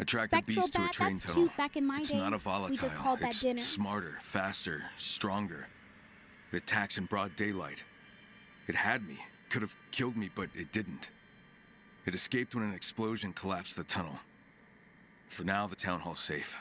I tracked the Spectral beast to a bat, train that's tunnel. cute back in my It's day. not a volatile. We just called that it's dinner. smarter, faster, stronger. It attacks in broad daylight. It had me. Could have killed me, but it didn't. It escaped when an explosion collapsed the tunnel. For now, the town hall's safe.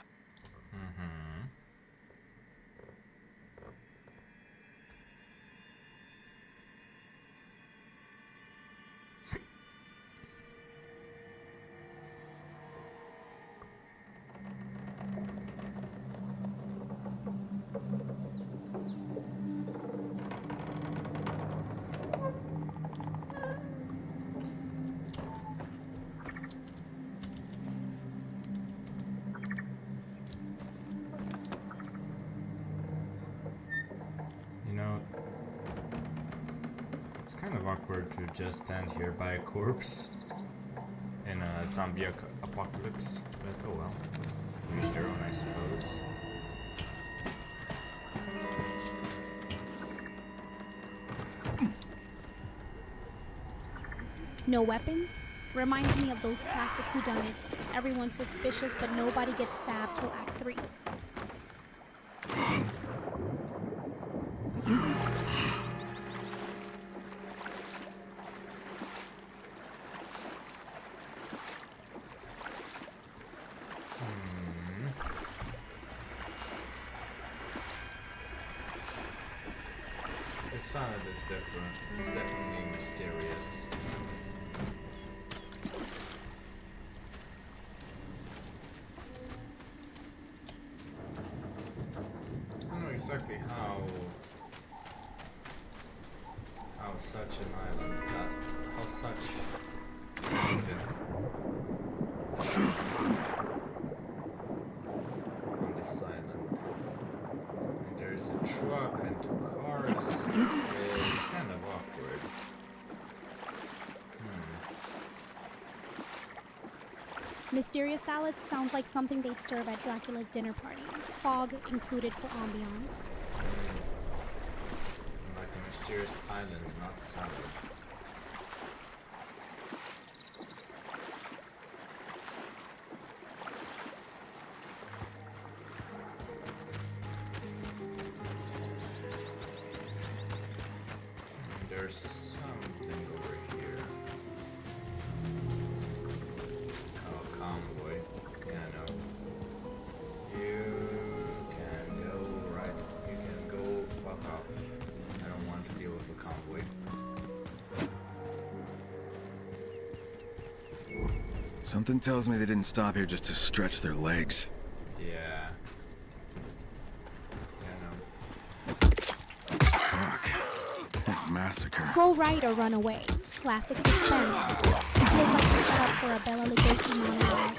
You know, it's kind of awkward to just stand here by a corpse in a zombie apocalypse, but oh well. Use their own, I suppose. No weapons? Reminds me of those classic whodunits. Everyone's suspicious, but nobody gets stabbed till Act 3. The sound is different. It's definitely mysterious. I don't know exactly how such an island got, how such incident on this island. There's a truck and 2 cars. It's kind of awkward. Mysterious salads sounds like something they'd serve at Dracula's dinner party. Fog included for ambiance. Like a mysterious island, not salad. There's something over here. Oh, convoy. Yeah, no. You can go right. You can go fuck off. I don't want to deal with a convoy. Something tells me they didn't stop here just to stretch their legs. Yeah. Yeah, no. Fuck. What a massacre. Go right or run away. Classic suspense. Feels like the setup for a Bela Lugosi monologue.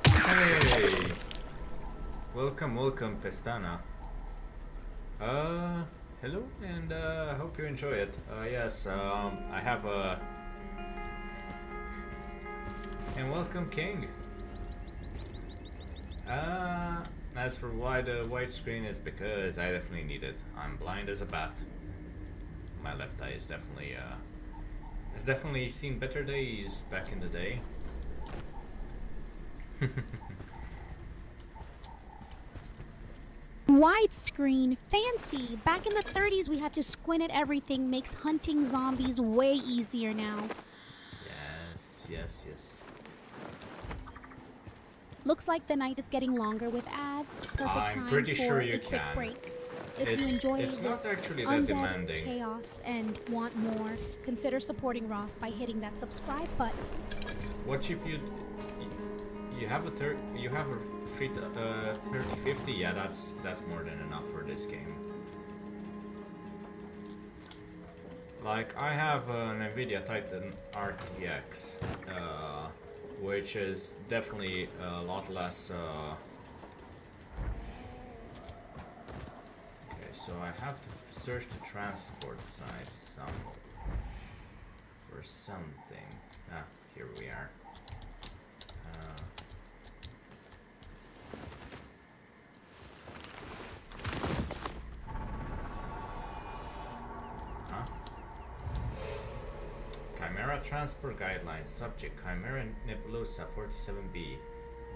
Hey! Welcome, Pestana. Hello, and I hope you enjoy it. Yes, I have a... And welcome, King. As for why the white screen is because I definitely need it. I'm blind as a bat. My left eye is definitely, has definitely seen better days back in the day. Widescreen, fancy. Back in the 30s, we had to squint at everything. Makes hunting zombies way easier now. Yes. Looks like the night is getting longer with ads. Perfect I'm time pretty for sure you a quick can. break. If It's- you enjoy it's not this actually that undead demanding. chaos and want more, consider supporting Ross by hitting that subscribe button. What if you have a 3050, yeah, that's more than enough for this game. Like, I have an Nvidia Titan RTX, which is definitely a lot less. Okay, so I have to search the transport side for something. Ah, here we are. Chimera Transport Guidelines. Subject Chimera Nebulosa 47B.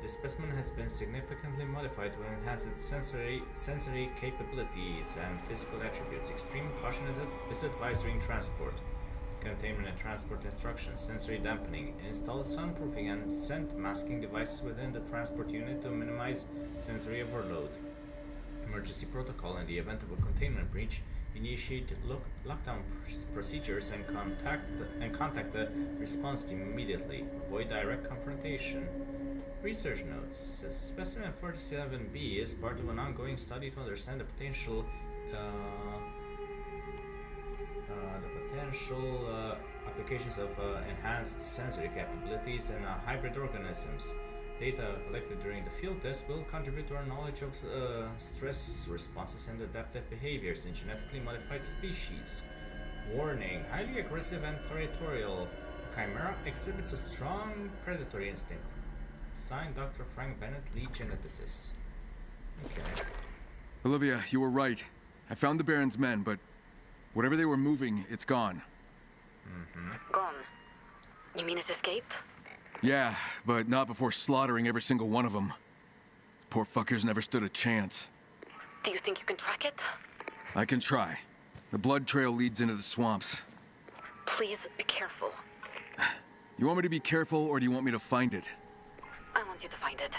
This specimen has been significantly modified to enhance its sensory capabilities and physical attributes. Extreme caution is advised during transport. Containment and transport instructions. Sensory dampening. Install soundproofing and scent masking devices within the transport unit to minimize sensory overload. Emergency protocol. In the event of a containment breach, initiate lockdown procedures and contact the response team immediately. Avoid direct confrontation. Research notes. Specimen 47B is part of an ongoing study to understand the potential applications of enhanced sensory capabilities in hybrid organisms. Data collected during the field test will contribute to our knowledge of stress responses and adaptive behaviors in genetically modified species. Warning: highly aggressive and territorial. The Chimera exhibits a strong predatory instinct. Signed, Dr. Frank Bennett, lead geneticist. Okay. Olivia, you were right. I found the Baron's men, but whatever they were moving, it's gone. Gone? You mean it's escaped? Yeah, but not before slaughtering every single one of them. These poor fuckers never stood a chance. Do you think you can track it? I can try. The blood trail leads into the swamps. Please be careful. You want me to be careful, or do you want me to find it? I want you to find it.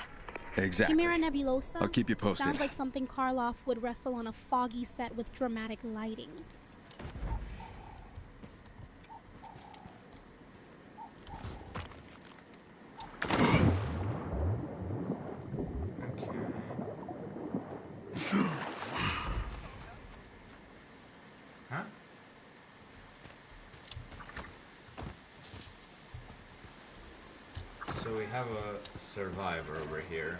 Exactly. Chimera Nebulosa? I'll keep you posted. Sounds like something Karloff would wrestle on a foggy set with dramatic lighting. Huh? So we have a survivor over here.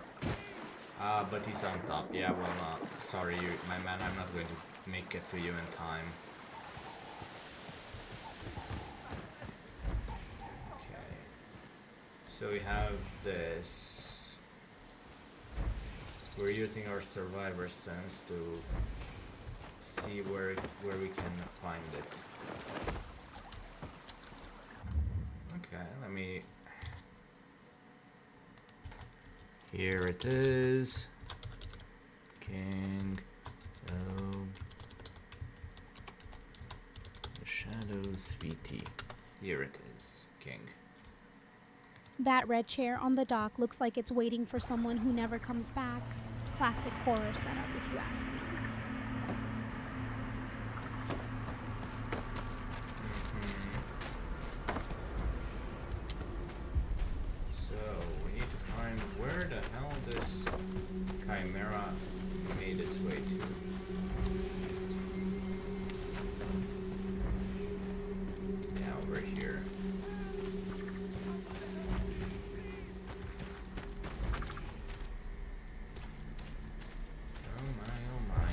But he's on top. Yeah, well, sorry, my man, I'm not going to make it to you in time. Okay. So we have this. We're using our survivor sense to see where we can find it. Okay, let me. Here it is. King. Oh. The Shadows VT. Here it is. King. That red chair on the dock looks like it's waiting for someone who never comes back. Classic horror setup, if you ask me. So, we need to find where the hell this Chimera made its way to. Yeah, over here. Oh my, oh my.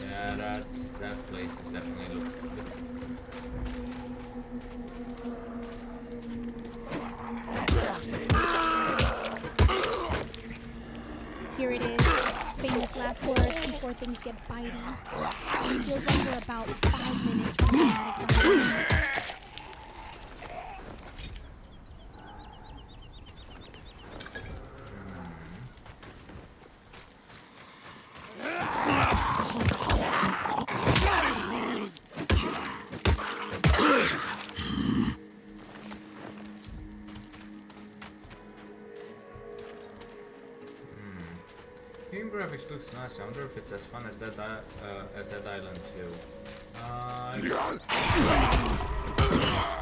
Yeah, that place is definitely looks good. Here it is. Famous last words before things get bitey. It feels like we're about 5 minutes from dramatic violence. Game graphics looks nice. I wonder if it's as fun as Dead Island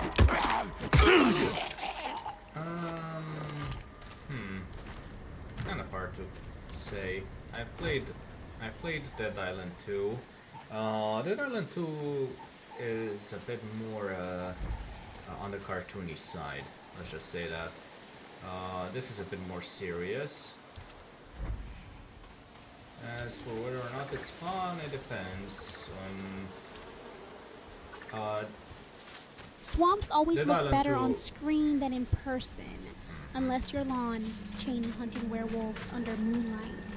2. It's kind of hard to say. I played Dead Island 2. Dead Island 2 is a bit more on the cartoony side. Let's just say that. This is a bit more serious. As for whether or not it's fun, it depends on. Swamps always Dead look Island better 2. on screen than in person, unless you're Lon chain hunting werewolves under moonlight.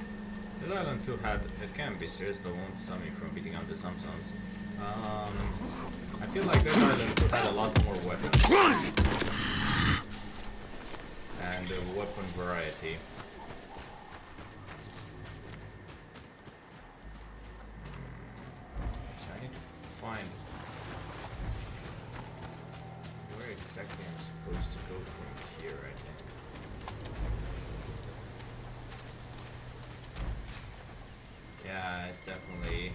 Dead Island 2 it can be serious, but won't stop me from beating up the Samsons. I feel like Dead Island 2 had a lot more weapons. And the weapon variety. So I need to find where exactly I'm supposed to go from here, I think. Yeah, it's definitely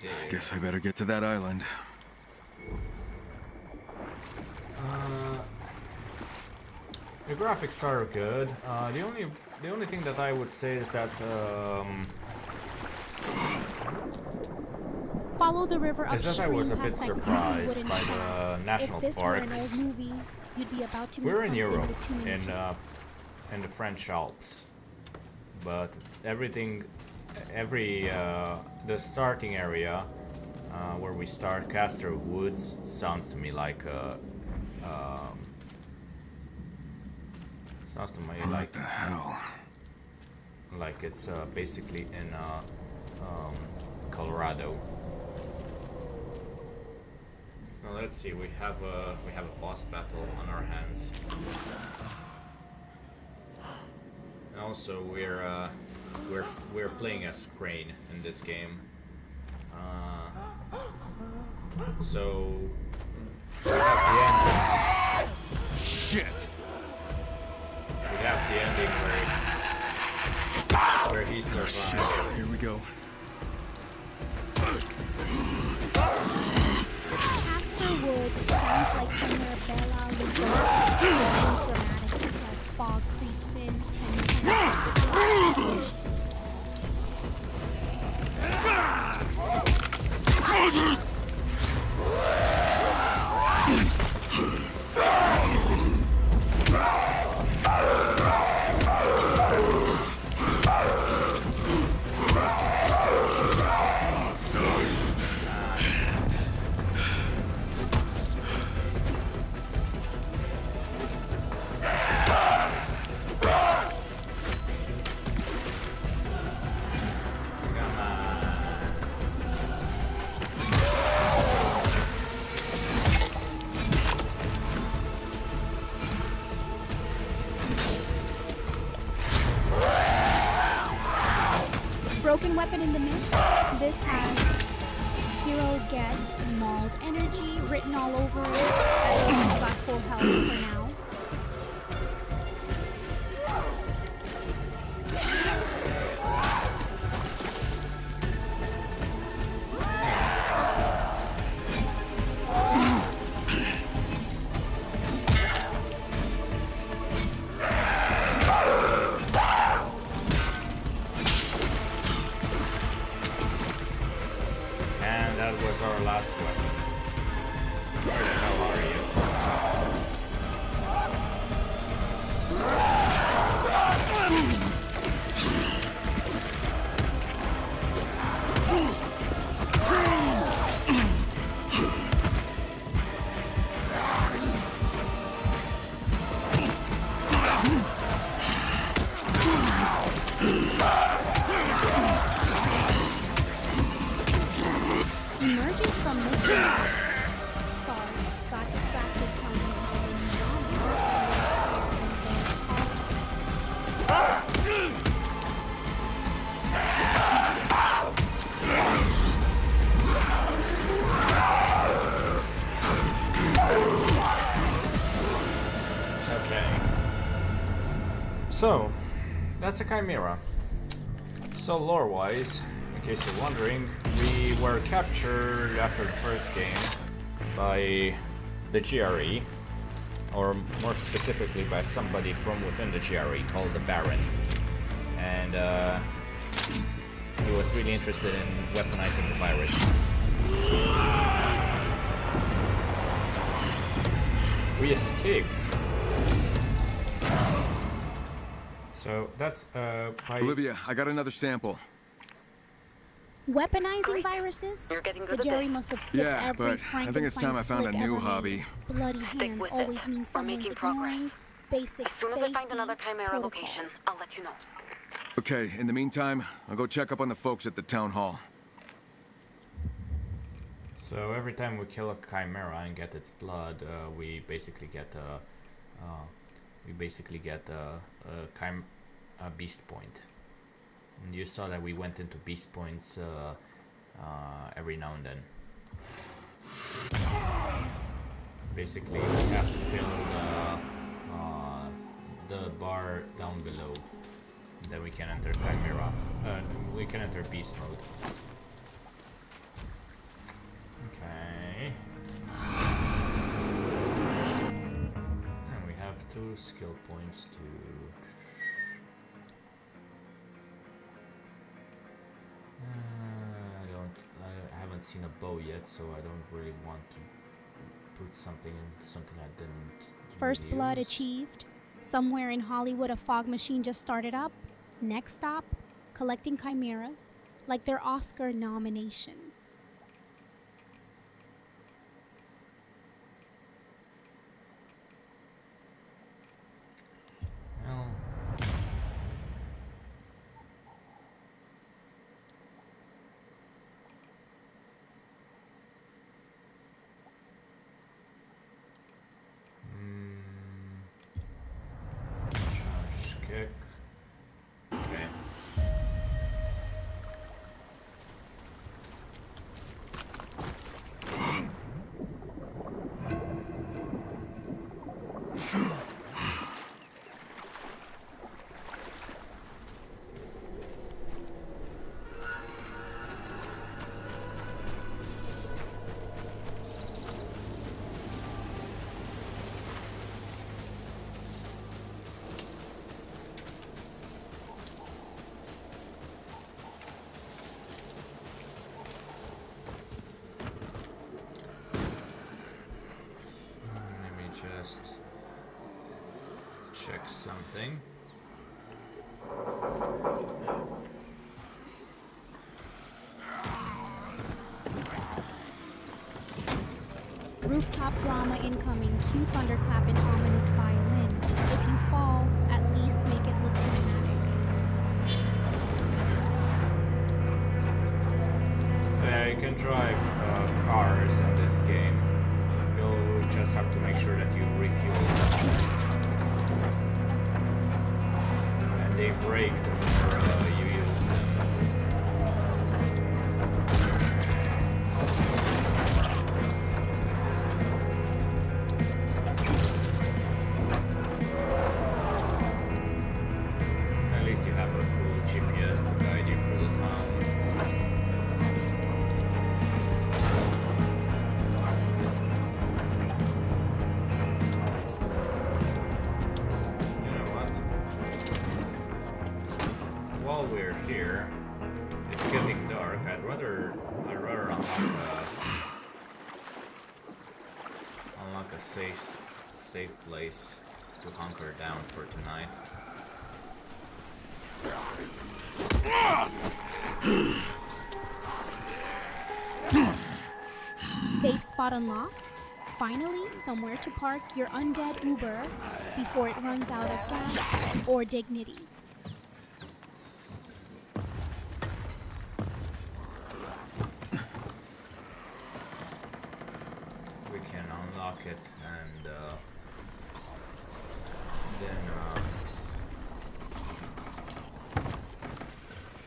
dig. Guess I better get to that island. The graphics are good. The only thing that I would say is that Follow the river is that I upstream was a bit past that creepy surprised wooden by shack. the national If this were an parks. old movie, you'd be about to meet We're in something Europe, with too many teeth. in the French Alps, but the starting area where we start, Castor Woods, sounds to me like sounds to me What like the hell? it's basically in Colorado. Well, let's see. We have a boss battle on our hands, and also we're playing as Crane in this game. So we have the ending. Shit! We have the ending where he survived. Here we go. Castor Woods sounds like somewhere Bella Lugosi dramatic, like fog creeps in, 10 Broken weapon in the mist. This has hero gets mauled energy written all over it. I think I've got full health for now. And that was our last weapon. Where the hell are you? Emerges from this room. Sorry, got distracted counting Okay. So, that's a Chimera. So lore-wise, in case you're wondering, we were captured after the first game by the GRE, or more specifically by somebody from within the GRE called the Baron. And he was really interested in weaponizing the virus. We escaped. So that's Olivia, I got another sample. Weaponizing Great. viruses? You're getting The good at Jerry this. must have skipped Yeah, every but I think it's time I found a Frankenstein new flick ever hobby. made. Bloody Stick hands with always it. mean We're someone's making ignoring progress. basic As soon as I safety find another Chimera protocols. location, I'll let you know. Okay, in the meantime, I'll go check up on the folks at the town hall. So every time we kill a Chimera and get its blood, we basically get a beast point. And you saw that we went into beast points every now and then. Basically, we have to fill the bar down below. Then we can enter Chimera. We can enter beast mode. Okay. And we have 2 skill points to... I haven't seen a bow yet, so I don't really want to put something I didn't First really blood use. achieved. Somewhere in Hollywood, a fog machine just started up. Next stop, collecting chimeras, like their Oscar nominations. Well, charge kick. Okay. Let me just check something. Rooftop drama incoming. Cue thunderclap and ominous violin. If you fall, at least make it look cinematic. So yeah, you can drive cars in this game. You'll just have to make sure that you refuel them. And they break the more you use them. At least you have a cool GPS to guide you through the town. You know what? While we're here, it's getting dark. I'd rather unlock a safe place to hunker down for tonight. Safe spot unlocked. Finally, somewhere to park your undead Uber before it runs out of gas or dignity. We can unlock it and then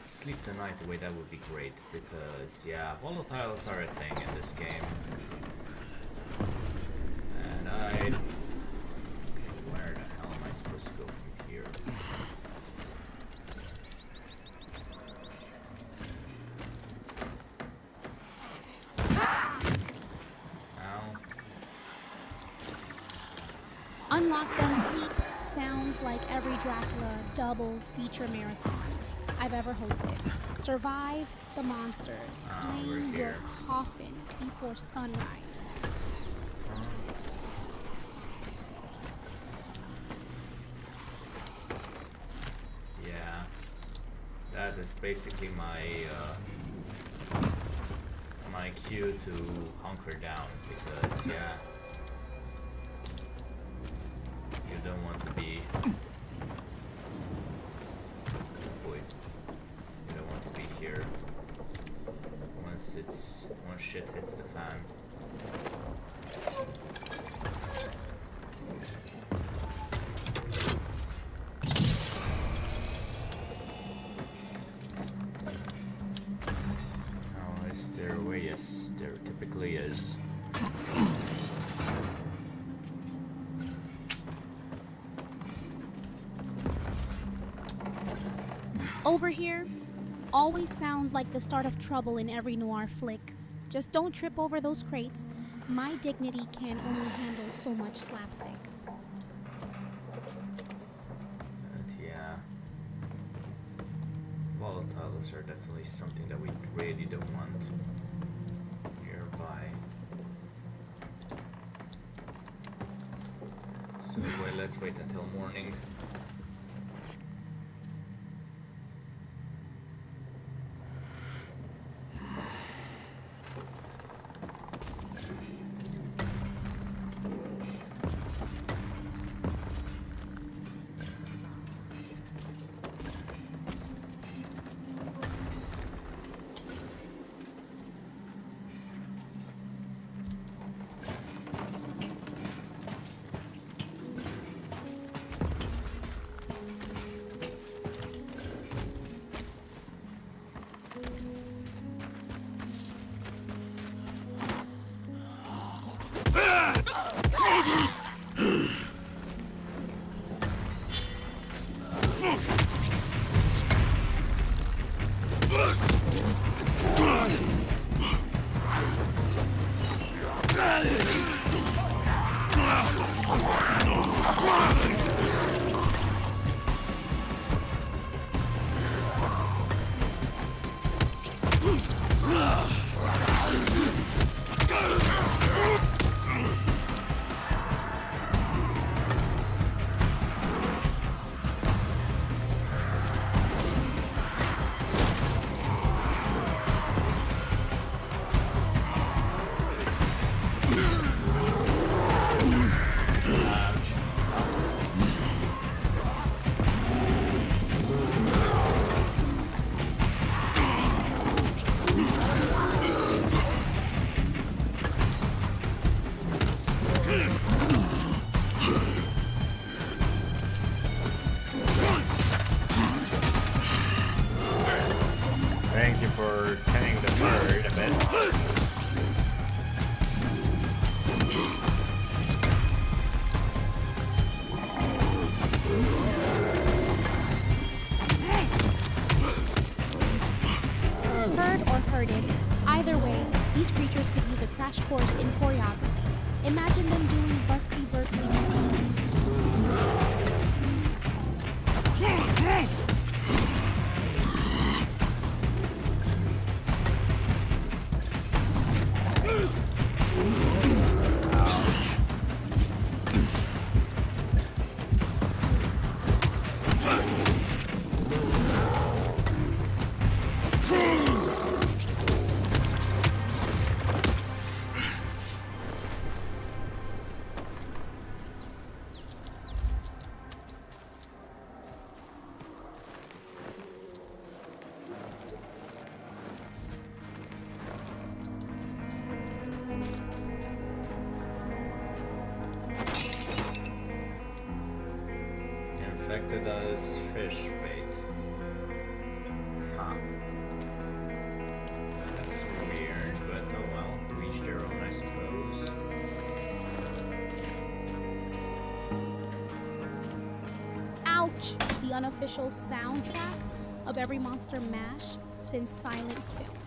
sleep the night away. That would be great because yeah, volatiles are a thing in this game. And where the hell am I supposed to go from here? Ow. Unlock Then Sleep sounds like every Dracula double feature marathon I've ever hosted. Survive the monsters. We're Claim your here. coffin before sunrise. Yeah, that is basically my cue to hunker down because yeah, you don't want to be. Boy, you don't want to be here once shit hits the fan. Oh, is there a way? Yes, there typically is. Over here always sounds like the start of trouble in every noir flick. Just don't trip over those crates. My dignity can only handle so much slapstick. But yeah, volatiles are definitely something that we really don't want nearby. So let's wait until morning. Thank you for tending the bird a bit. Heard or herded, either way, these creatures could use a crash course in choreography. Imagine them doing busky Berkeley routines. Infected as fish bait. Huh. That's weird, but oh well. To each their own, I suppose. Ouch! The unofficial soundtrack of every Monster Mash since Silent Film.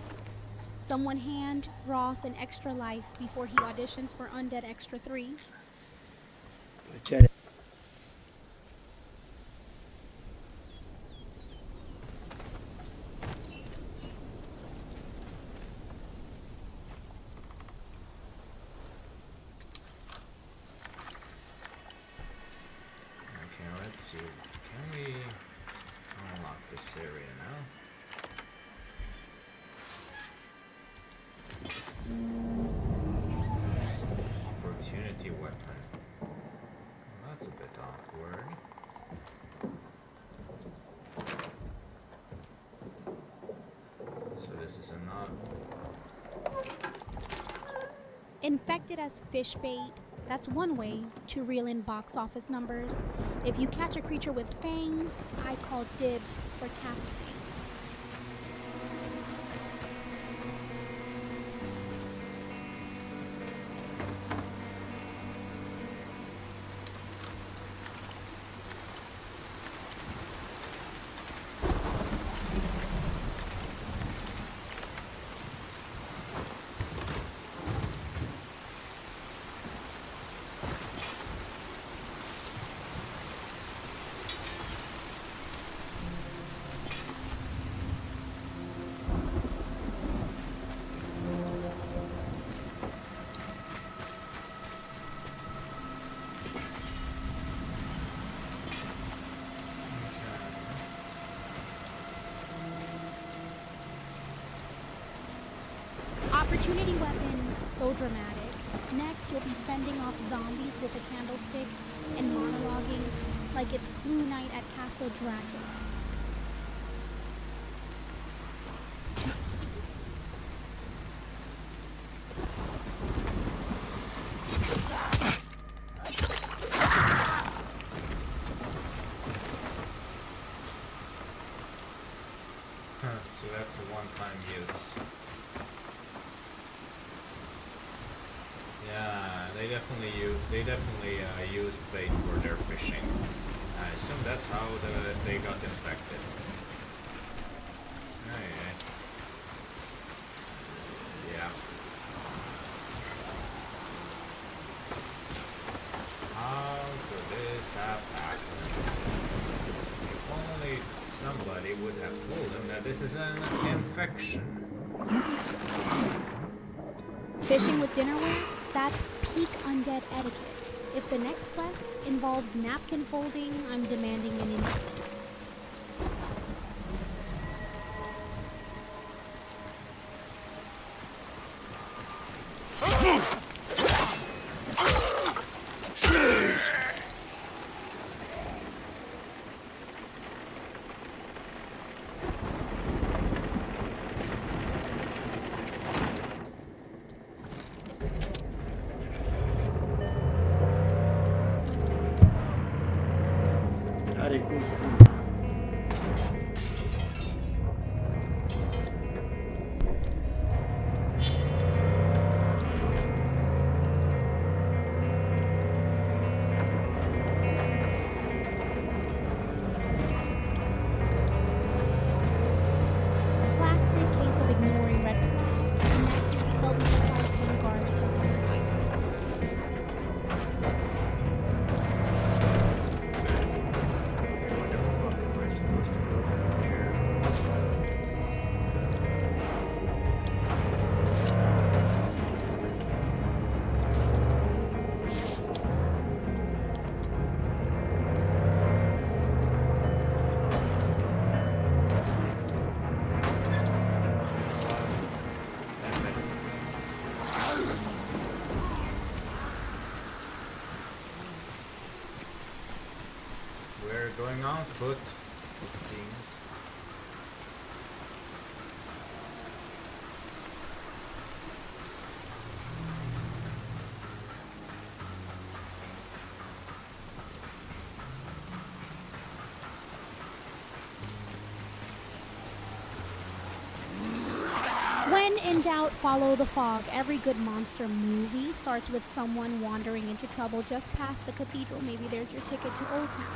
Someone hand Ross an extra life before he auditions for Undead Extra 3. empty weapon. That's a bit awkward. So this is a not. Infected as fish bait. That's one way to reel in box office numbers. If you catch a creature with fangs, I call dibs for casting. Opportunity weapon, so dramatic. Next, you'll be fending off zombies with a candlestick and monologuing like it's Clue Night at Castle Dracula. So that's a one-time use. Yeah, they definitely used bait for their fishing. I assume that's how they got infected. Alright. Yeah. How could this have happened? If only somebody would have told them that this is an infection. Fishing with dinnerware? That's peak undead etiquette. If the next quest involves napkin folding, I'm demanding an invite. Going on foot, it seems. When in doubt, follow the fog. Every good monster movie starts with someone wandering into trouble just past the cathedral. Maybe there's your ticket to Old Town.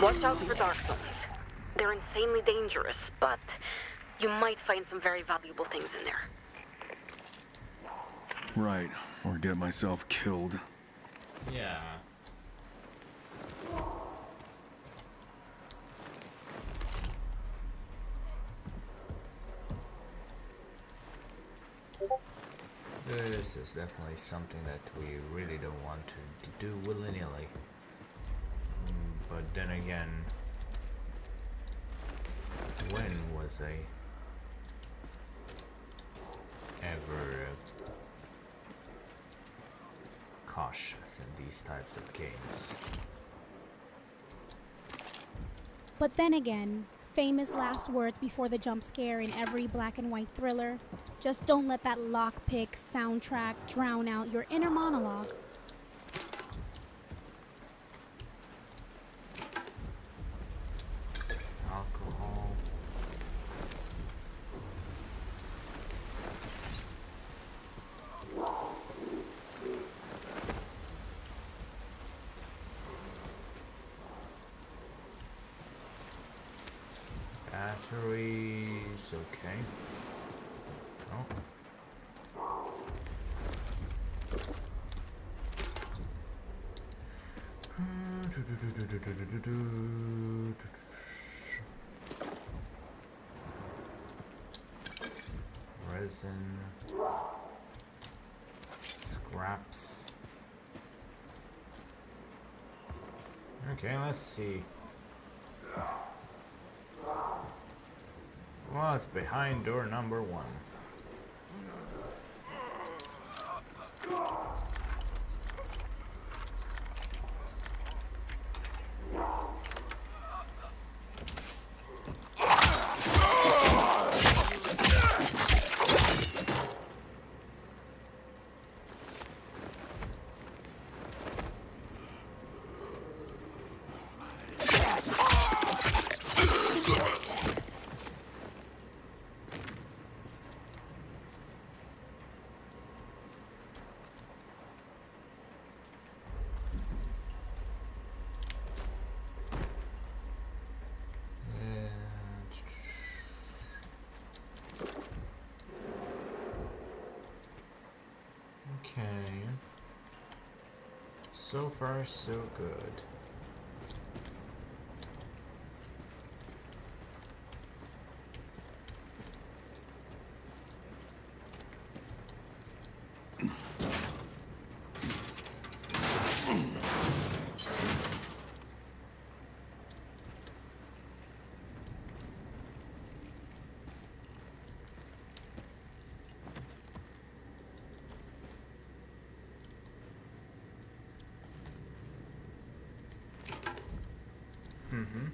Watch out for dark zones. They're insanely dangerous, but you might find some very valuable things in there. Right, or get myself killed. Yeah. This is definitely something that we really don't want to do willy-nilly. But then again, when was I ever cautious in these types of games? But then again, famous last words before the jump scare in every black and white thriller. Just don't let that lockpick soundtrack drown out your inner monologue. Alcohol. Batteries, okay. Oh. Resin. Scraps. Okay, let's see. What's behind door number 1? Okay. So far, so good. Mm-hmm.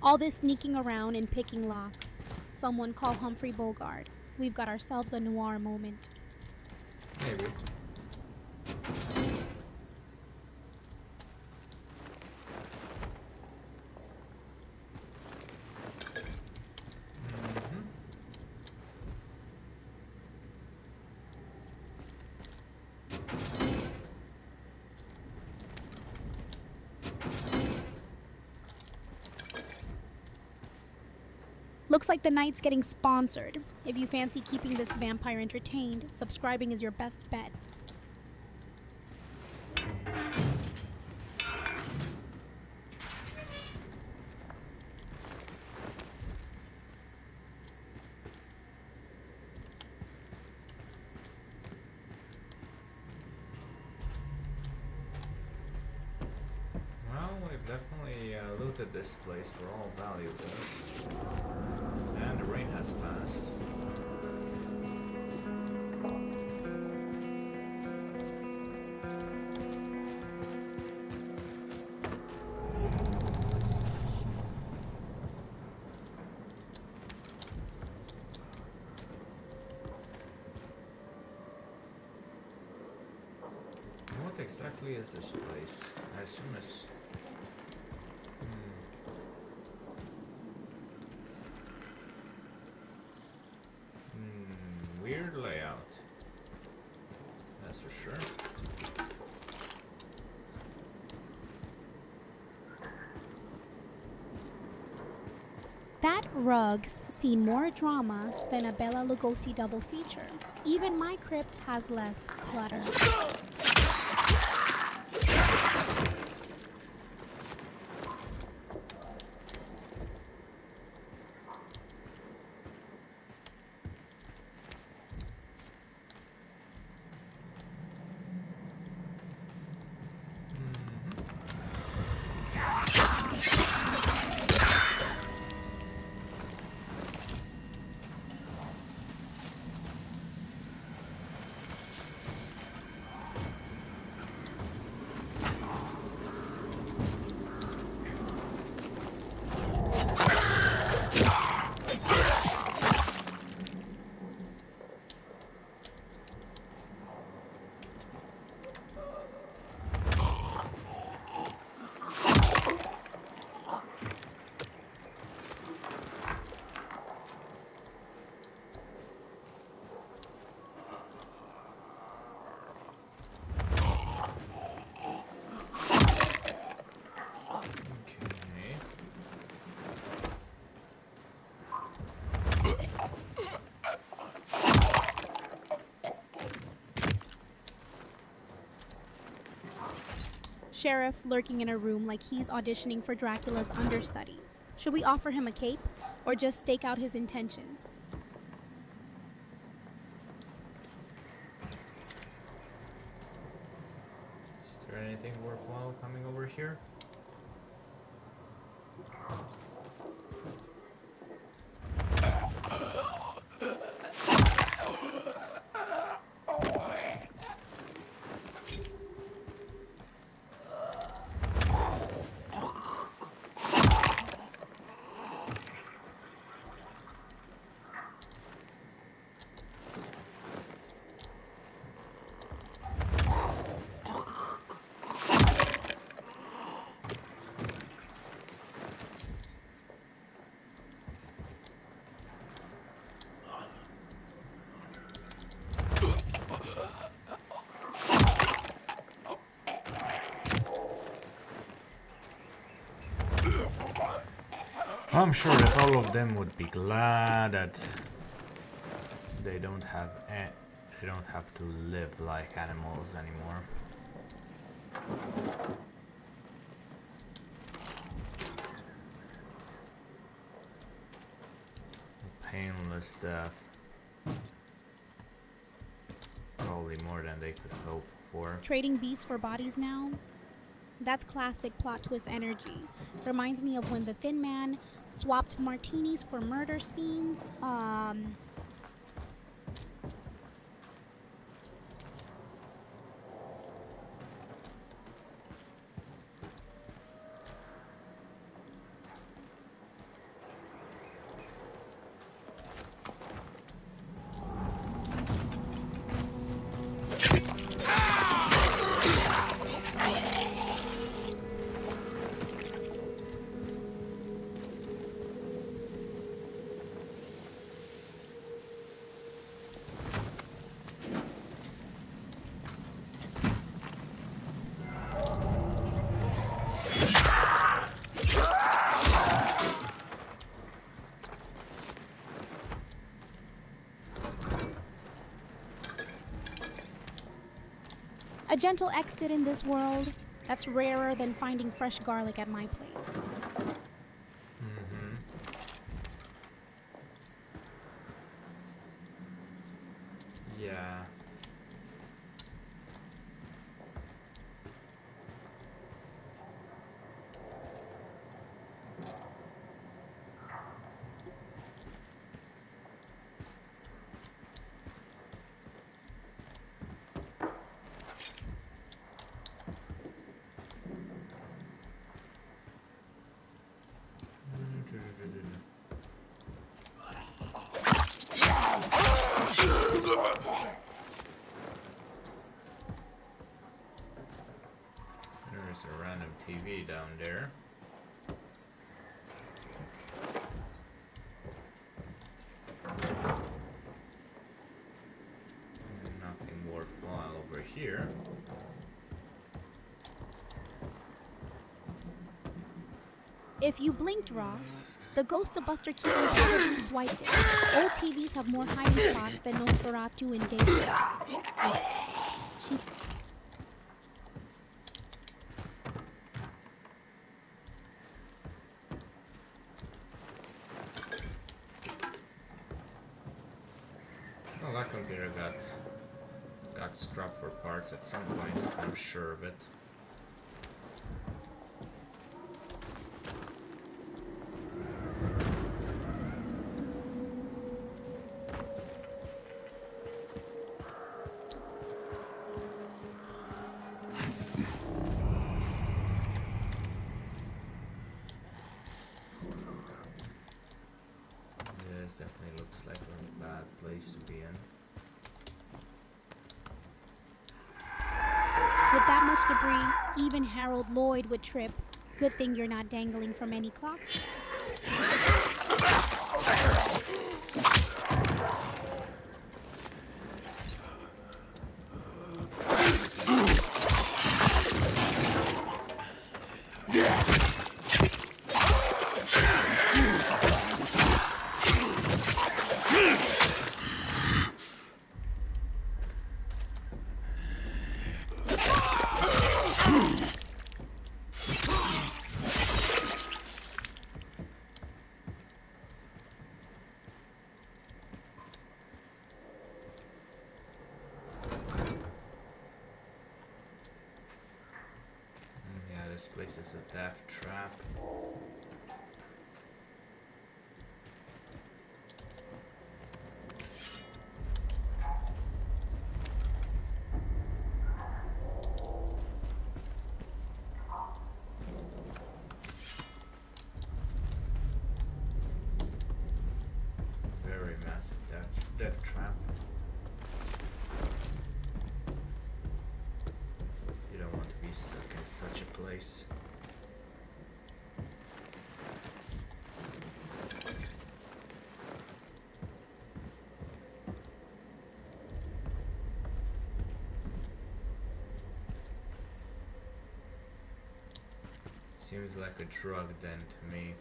All this sneaking around and picking locks. Someone call Humphrey Bogart. We've got ourselves a noir moment. Maybe. Looks like the night's getting sponsored. If you fancy keeping this vampire entertained, subscribing is your best bet. Well, we've definitely looted this place for all valuables. And the rain has passed. What exactly is this place? I assume it's... That's for sure. That rug's seen more drama than a Bela Lugosi double feature. Even my crypt has less clutter. Okay. Sheriff lurking in a room like he's auditioning for Dracula's understudy. Should we offer him a cape or just stake out his intentions? Is there anything worthwhile coming over here? I'm sure that all of them would be glad that they don't have to live like animals anymore. Painless death. Probably more than they could hope for. Trading beasts for bodies now? That's classic plot twist energy. Reminds me of when the Thin Man swapped martinis for murder scenes. A gentle exit in this world, that's rarer than finding fresh garlic at my place. Yeah. If you blinked, Ross, the ghost of Buster Keaton probably swiped it. Old TVs have more hiding spots than Nosferatu in daylight. She... Well, that computer got scrubbed for parts at some point, I'm sure of it. This definitely looks like a bad place to be in. With that much debris, even Harold Lloyd would trip. Good thing you're not dangling from any clocks. This place is a death trap. Very massive death trap. You don't want to be stuck in such a place. Seems like a drug den to me.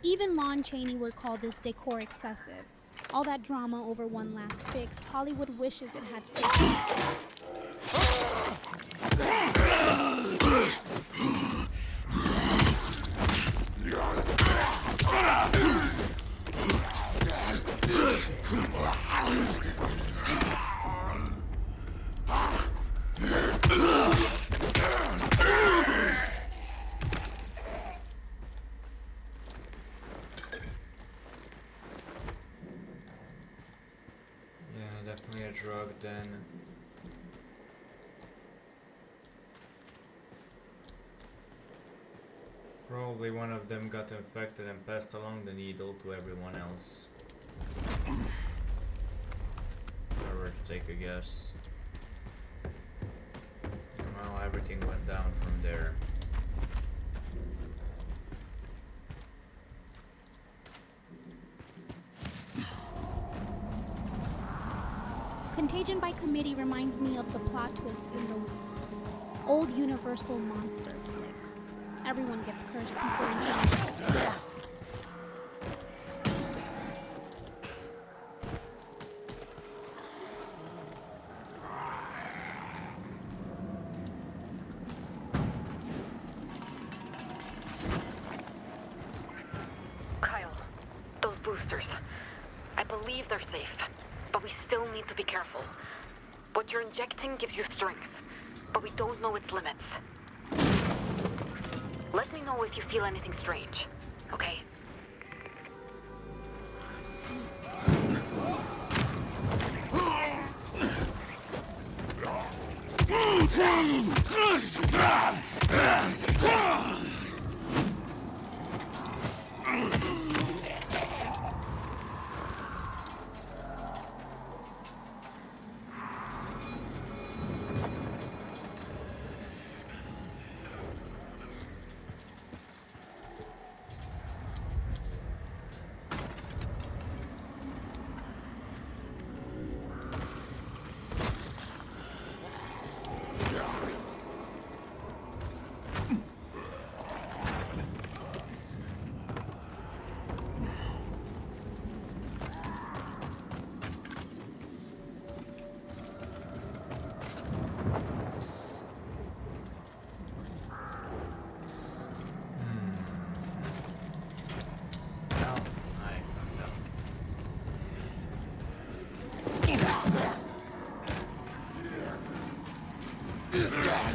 Even Lon Chaney would call this decor excessive. All that drama over one last fix, Hollywood wishes it had stayed. Definitely a drug den. Probably one of them got infected and passed along the needle to everyone else. If I were to take a guess. Well, everything went down from there. Contagion by Committee reminds me of the plot twists in those old Universal monster flicks. Everyone gets cursed before encountering. Kyle, those boosters. I believe they're safe, but we still need to be careful. What you're injecting gives you strength, but we don't know its limits. Let me know if you feel anything strange, okay? Okay.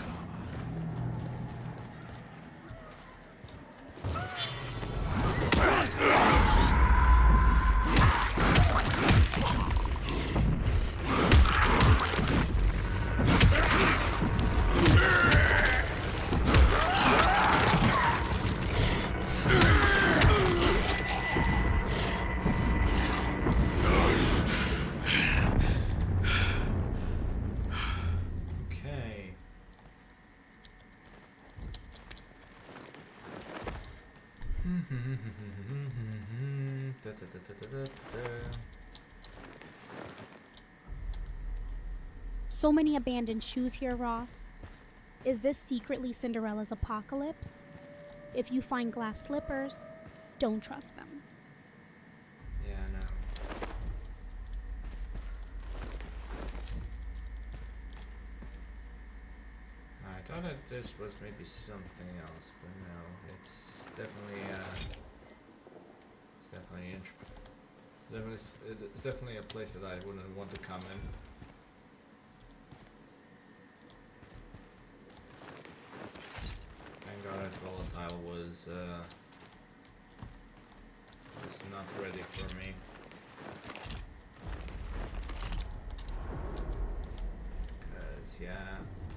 So many abandoned shoes here, Ross. Is this secretly Cinderella's apocalypse? If you find glass slippers, don't trust them. Yeah, no. I thought that this was maybe something else, but no, it's definitely it's definitely a place that I wouldn't want to come in. Thank God that volatile was not ready for me. Cause yeah,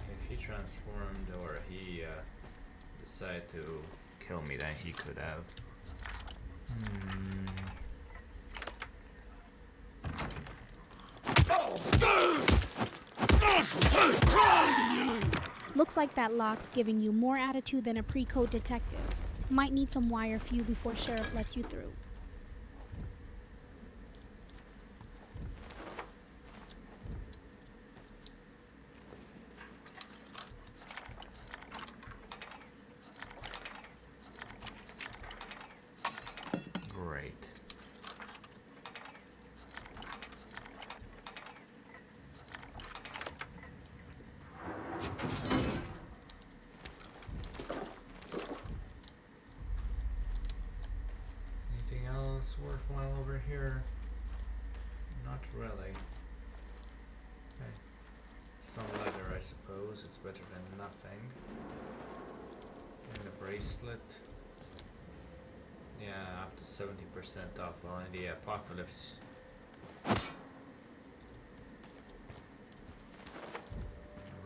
if he transformed or he decided to kill me, then he could have. Looks like that lock's giving you more attitude than a pre-code detective. Might need some wire few before Sheriff lets you through. Great. Anything else worthwhile over here? Not really. Okay. Some leather, I suppose. It's better than nothing. And a bracelet. Yeah, up to 70% off. Well, in the apocalypse.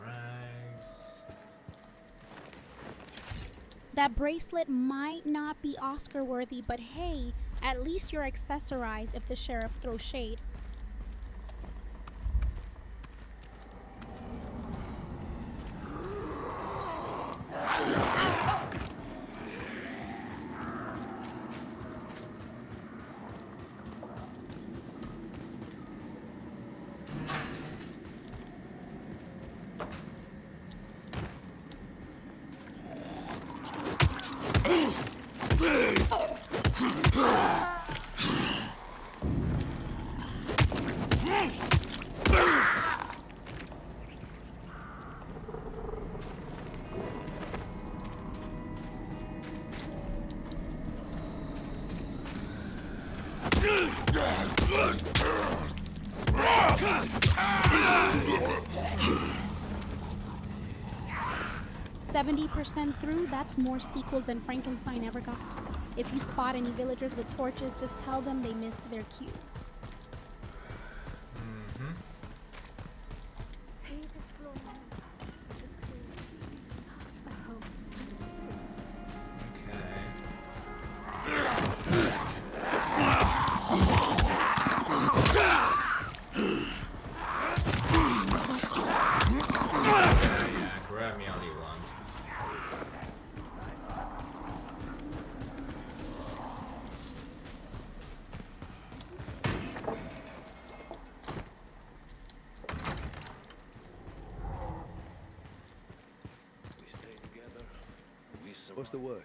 Rags. That bracelet might not be Oscar worthy, but hey, at least you're accessorized if the sheriff throws shade. %, through, that's more sequels than Frankenstein ever got. If you spot any villagers with torches, just tell them they missed their cue. What's the word?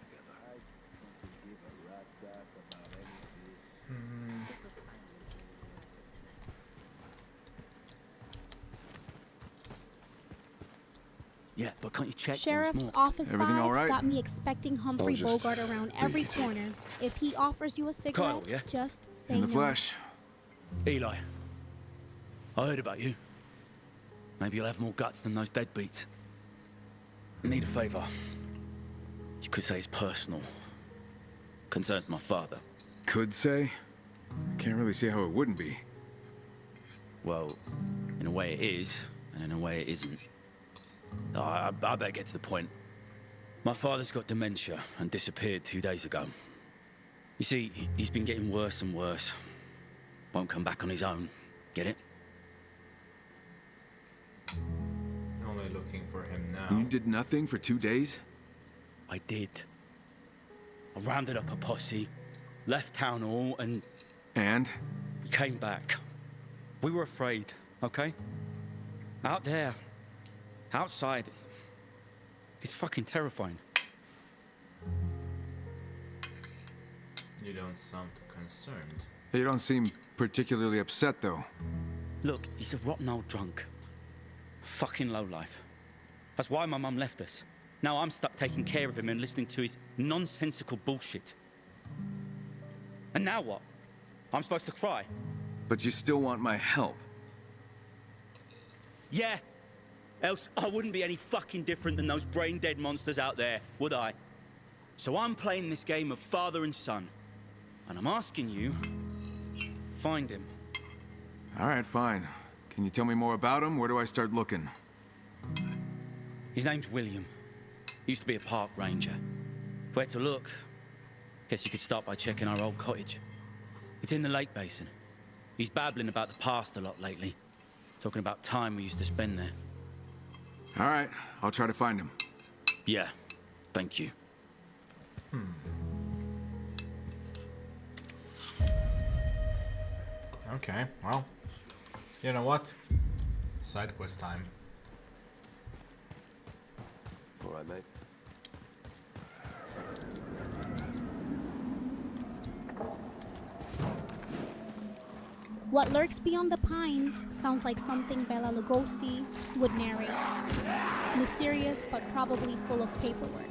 Yeah, but can't you check Sheriff's once more? office Everything all vibes right? got me expecting Humphrey just Bogart around every corner. If he offers you a cigarette, Kyle, yeah? just say In the no. flesh. Eli, I heard about you. Maybe you'll have more guts than those deadbeats. need a favor. You could say it's personal. Concerns my father. Could say? Can't really see how it wouldn't be. Well, in a way it is, and in a way it isn't. I better get to the point. My father's got dementia and disappeared 2 days ago. You see, he's been getting worse and worse. Won't come back on his own. Get it? Only looking for him now. You did nothing for 2 days? I did. I rounded up a posse, left town hall, and And? he came back. We were afraid, okay? Out there, outside, it's fucking terrifying. You don't sound concerned. You don't seem particularly upset, though. Look, he's a rotten old drunk. A fucking lowlife. That's why my mum left us. Now I'm stuck taking care of him and listening to his nonsensical bullshit. And now what? I'm supposed to cry? But you still want my help. Yeah. Else I wouldn't be any fucking different than those brain-dead monsters out there, would I? So I'm playing this game of father and son. And I'm asking you, find him. All right, fine. Can you tell me more about him? Where do I start looking? His name's William. Used to be a park ranger. Where to look? Guess you could start by checking our old cottage. It's in the lake basin. He's babbling about the past a lot lately. Talking about time we used to spend there. All right, I'll try to find him. Yeah, thank you. Okay, well, you know what? Side quest time. All right, mate. What lurks beyond the pines sounds like something Bela Lugosi would narrate. Mysterious, but probably full of paperwork.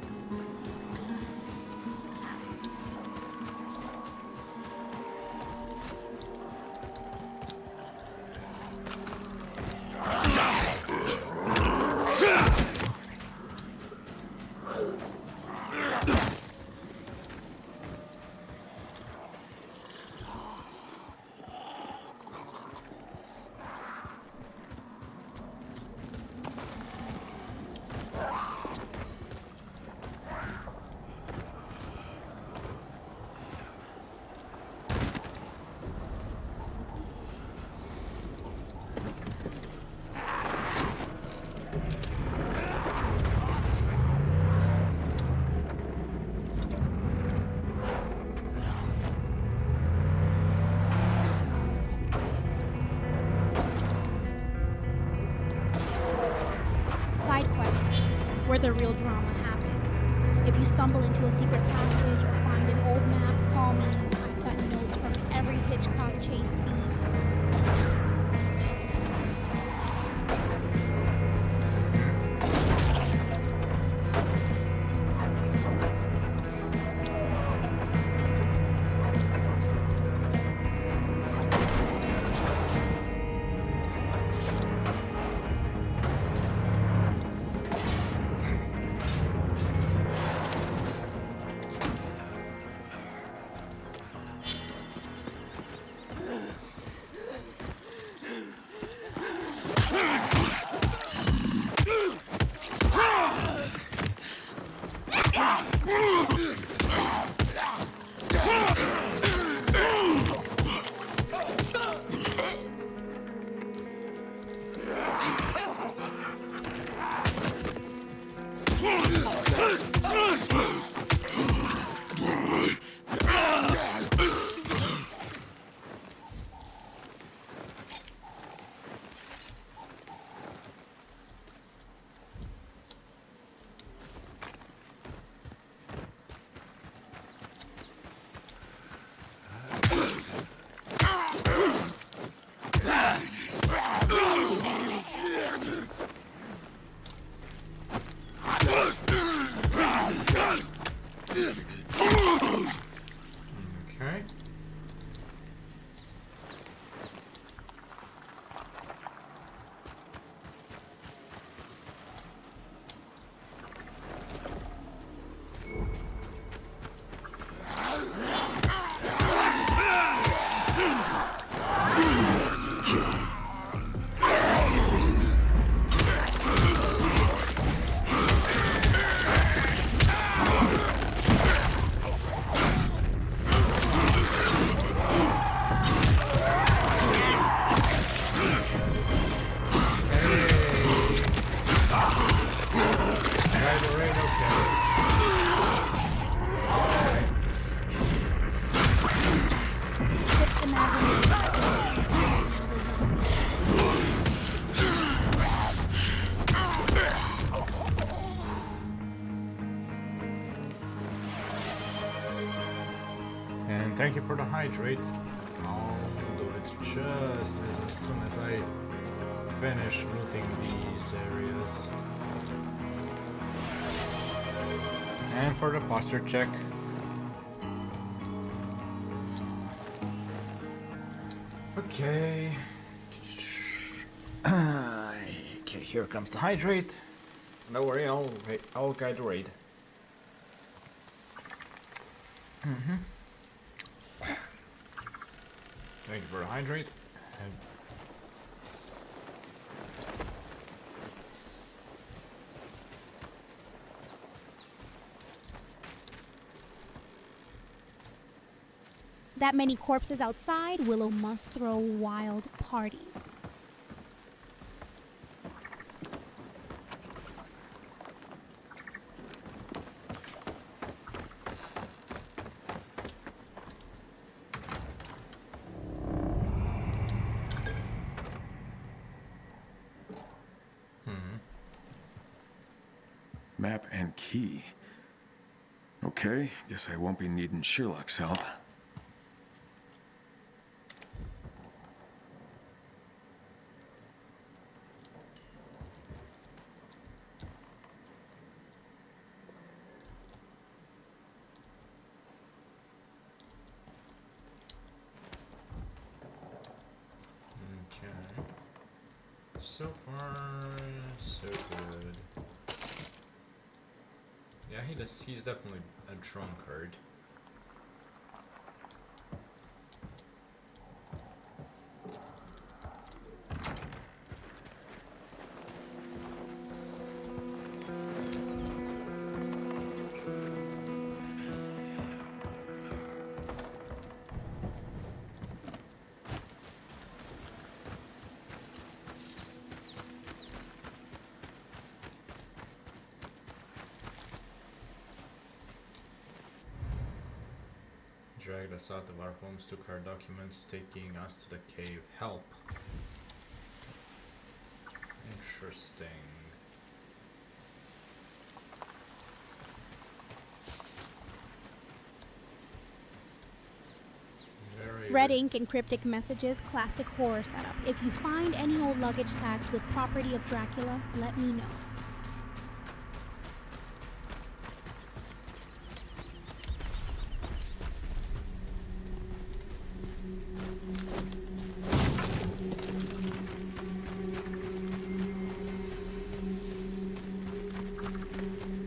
Side quests, where the real drama happens. If you stumble into a secret passage or find an old map, call me. I've got notes from every Hitchcock chase scene. thank you for the hydrate. I'll do it just as soon as I finish looting these areas. And for the posture check. Okay. Okay, here comes the hydrate. Don't worry, I'll guide the raid. Thank you for the hydrate. And That many corpses outside, Willow must throw wild parties. Map and key. Okay, guess I won't be needing Sherlock's help. okay. So far, so good. Yeah, he's definitely a drunkard. Dragged us out of our homes, took our documents, taking us to the cave. Help. Interesting. Red ink and cryptic messages, classic horror setup. If you find any old luggage tags with property of Dracula, let me know.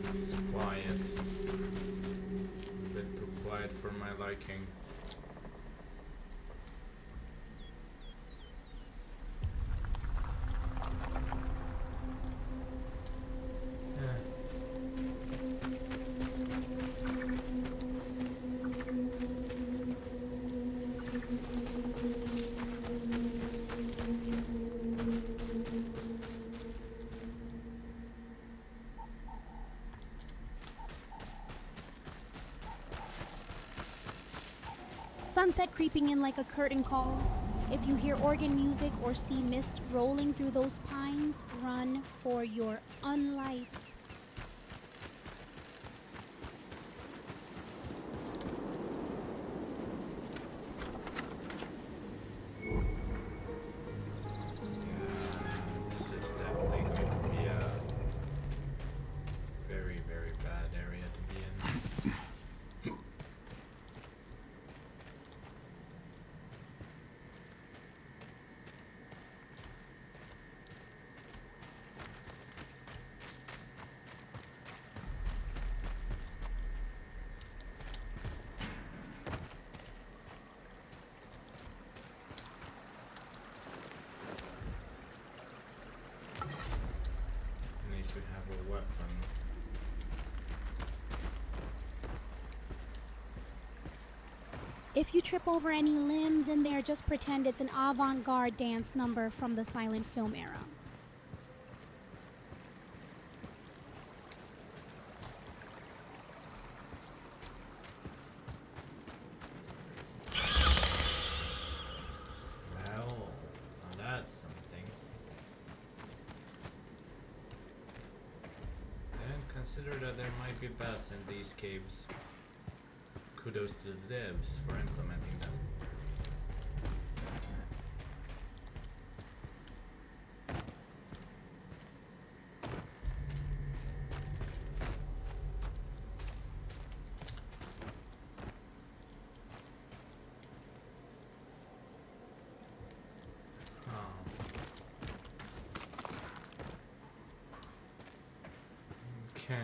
It's quiet. A bit too quiet for my liking. Sunset creeping in like a curtain call. If you hear organ music or see mist rolling through those pines, run for your unlife. This is definitely going to be a very, very bad area to be in. At least we have a weapon. If you trip over any limbs in there, just pretend it's an avant-garde dance number from the silent film era. Well, now that's something. And consider that there might be bats in these caves. kudos to the devs for implementing them. Okay.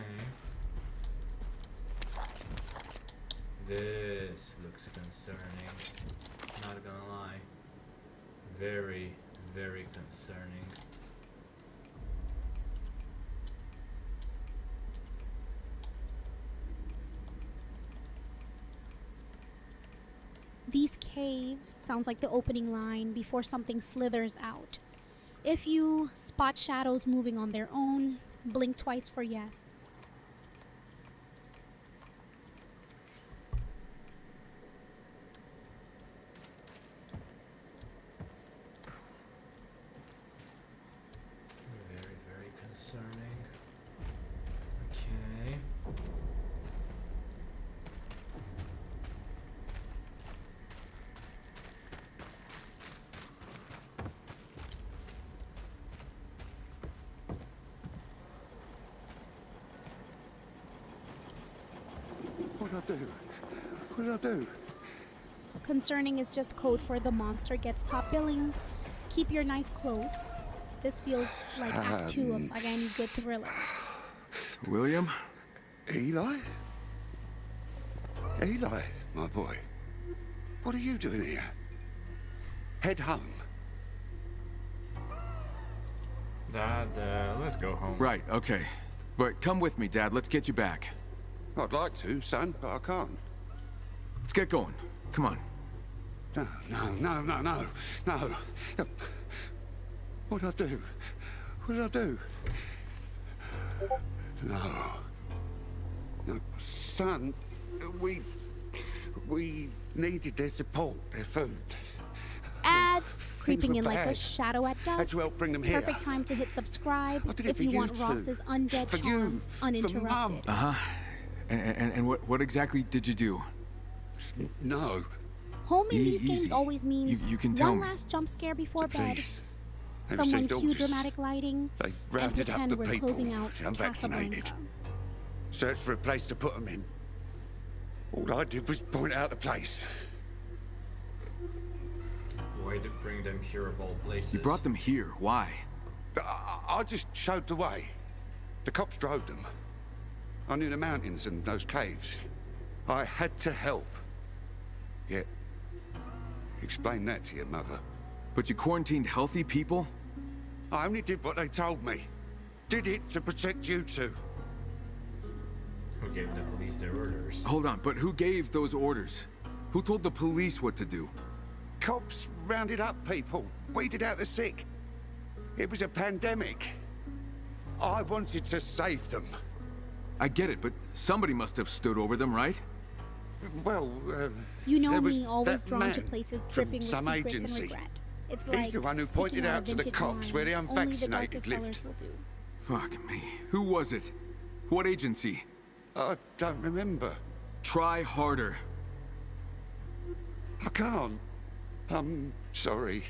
This looks concerning. Not gonna lie. Very, very concerning. These caves sounds like the opening line before something slithers out. If you spot shadows moving on their own, blink twice for yes. Very, very concerning. Okay. What'd I do? What'd I do? Concerning is just code for the monster gets top billing. Keep your knife close. This feels like Act 2 of like any good thriller. William? Eli? Eli, my boy. What are you doing here? Head home. Dad, let's go home. Right, okay. But come with me, Dad. Let's get you back. I'd like to, son, but I can't. Let's get going. Come on. No. What'd I do? What'd I do? No, son, we needed their support, their food. Ads creeping were in like a bad. shadow at Had dusk. to help bring them here. Perfect time to hit subscribe I did it if for you you want two. Ross's undead For charm you, for uninterrupted. Mum. And what exactly did you do? No, Home in these Easy. games always means You can tell one me. last jump scare before bed. please. They Someone received cue orders. dramatic lighting They've and rounded up pretend the we're people, closing out the unvaccinated. Casablanca. Searched for a place to put them in. All I did was point out the place. Why did bring them here of all places? You brought them here. Why? I just showed the way. The cops drove them. I knew the mountains and those caves. I had to help. Yeah. Explain that to your mother. But you quarantined healthy people? I only did what they told me. Did it to protect you two. Who gave the police their orders? Hold on, but who gave those orders? Who told the police what to do? Cops rounded up people, weeded out the sick. It was a pandemic. I wanted to save them. I get it, but somebody must have stood over them, right? Well, You know there was me, always that drawn to man places from dripping with some secrets agency. and regret. It's He's like the one who picking pointed a out to the vintage cops wine. where the Only unvaccinated darkest lived. sellers will do. Fuck me. Who was it? What agency? I don't remember. Try harder. I can't. I'm sorry.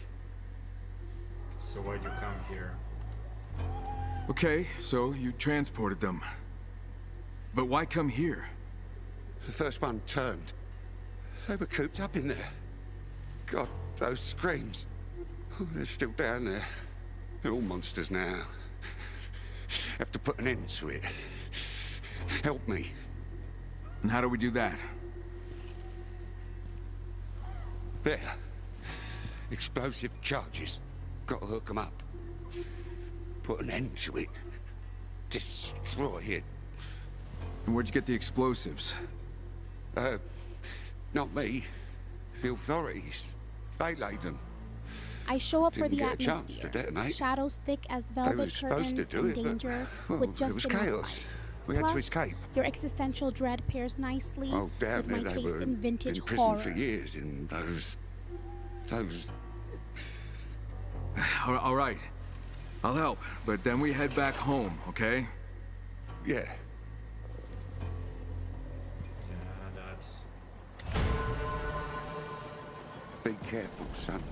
So why'd you come here? Okay, so you transported them. But why come here? The first one turned. They were cooped up in there. God, those screams. Oh, they're still down there. They're all monsters now. Have to put an end to it. Help me. And how do we do that? There. Explosive charges. Got to hook them up. Put an end to it. Destroy it. And where'd you get the explosives? Not me. The authorities. They laid them. I show up for Didn't the get a chance atmosphere. to detonate. Shadows thick as They were velvet supposed to curtains do and it, but danger well, with there just was enough chaos. light. We had to Plus, escape. your existential dread pairs nicely Oh, damn with my it, they taste were in vintage in prison horror. for years in those... All right. I'll help, but then we head back home, okay? Yeah. Yeah, that's careful, son.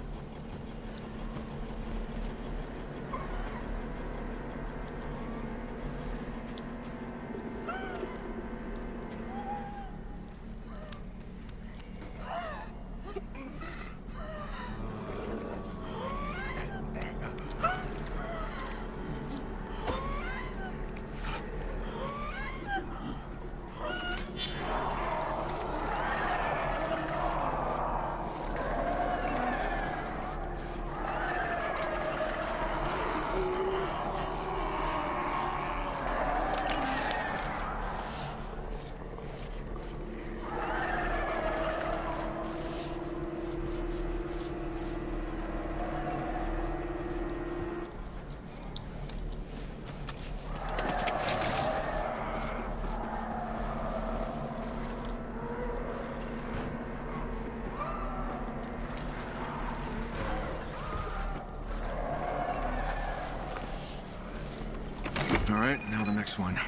All right, now the next one.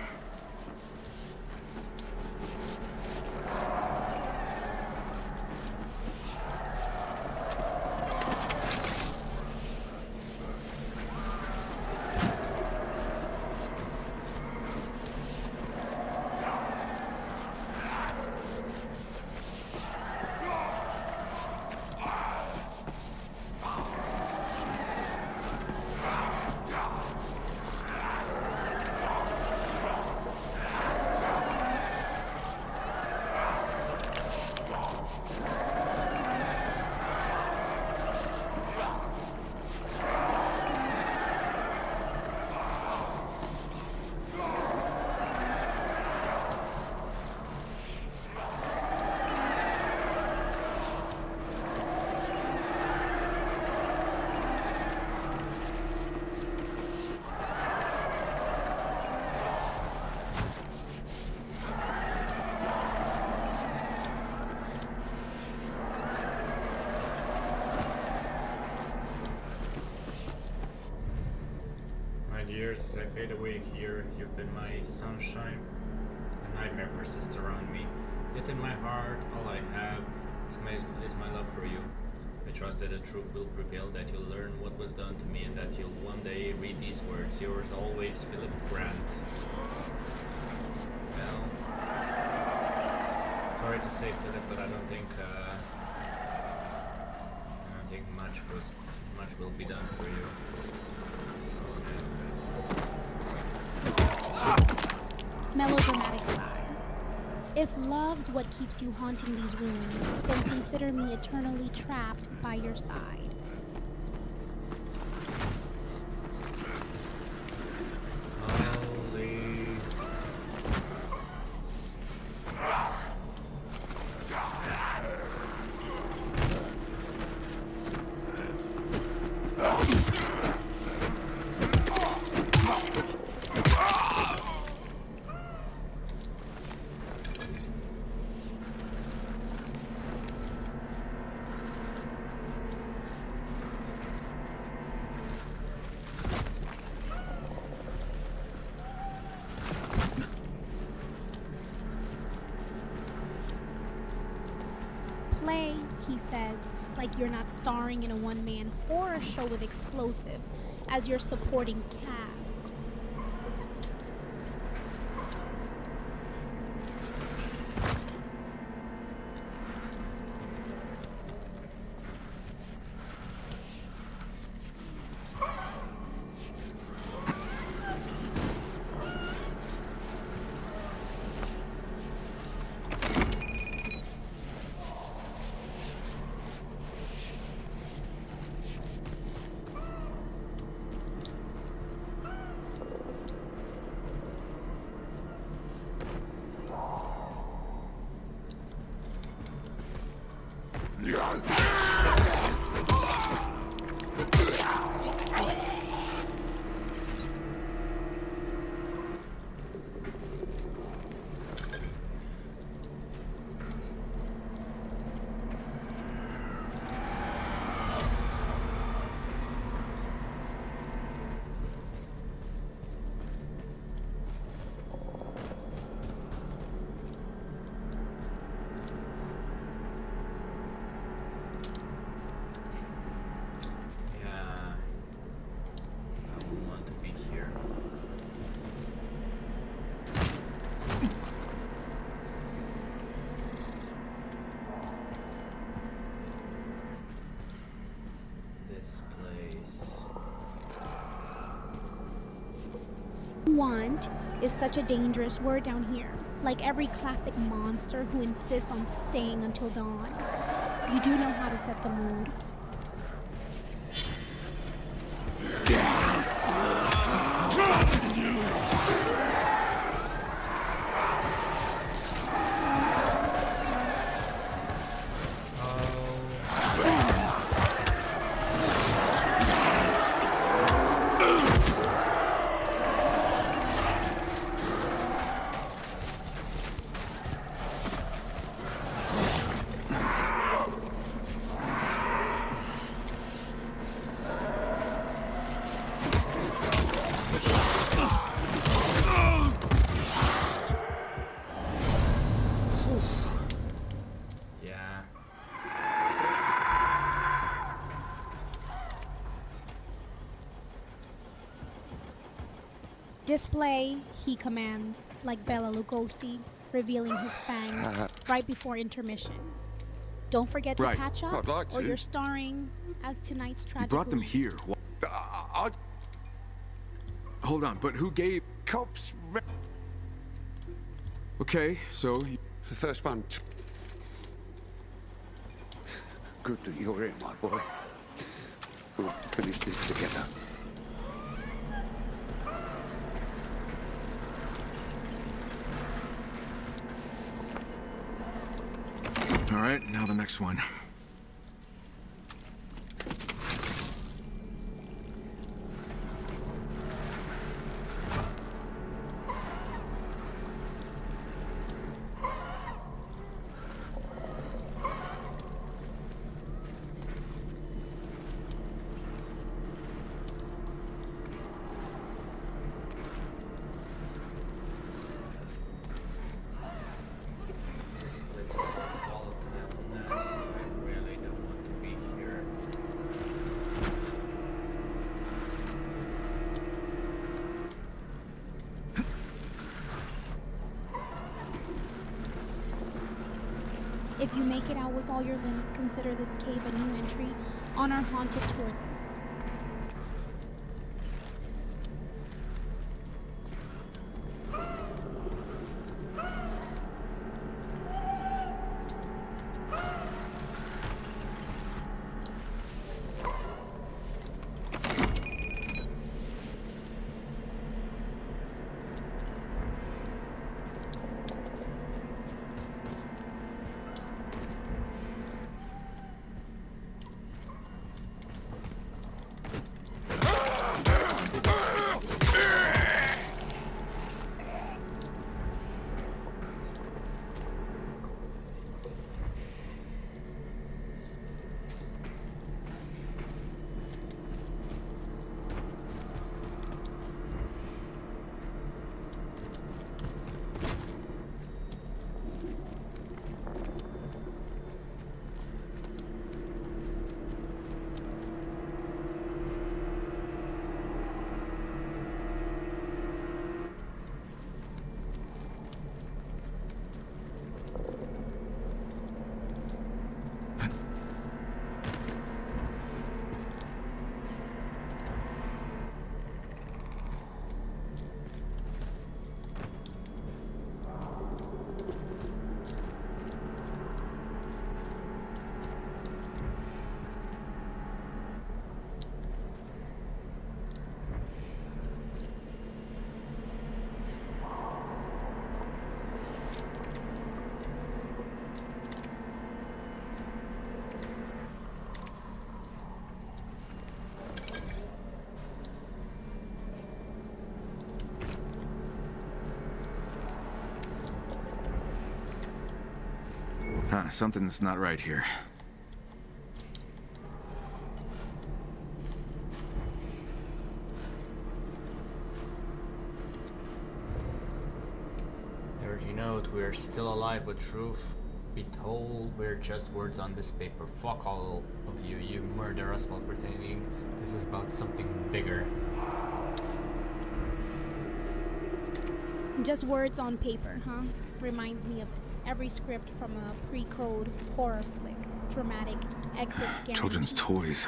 Years as I fade away here, you've been my sunshine. A nightmare persists around me. Yet in my heart, all I have is my love for you. I trust that the truth will prevail, that you'll learn what was done to me, and that you'll one day read these words. Yours always, Philip Grant. Well, sorry to say, Philip, but I don't think much will be done for you. Melodramatic sigh. If love's what keeps you haunting these ruins, then consider me eternally trapped by your side. Play, he says, like you're not starring in a one-man horror show with explosives as your supporting cast. Want is such a dangerous word down here. Like every classic monster who insists on staying until dawn. You do know how to set the mood. Yeah. Display, he commands, like Bela Lugosi, revealing his fangs right before intermission. Don't forget to Right. catch up, I'd like or to. you're starring as tonight's You tragic brought them lead. here. Hold on, but who gave... Cops. Okay, so... The first one. Good that you're here, my boy. We'll finish this together. All right, now the next one. This place is a volatile nest. I really don't want to be here. If you make it out with all your limbs, consider this cave a new entry on our haunted tour list. Huh, something's not right here. Dirty note, we're still alive, but truth be told, we're just words on this paper. Fuck all of you, you murder us while pretending this is about something bigger. Just words on paper, huh? Reminds me of every script from a pre-code horror flick. Dramatic exits guaranteed. Children's toys.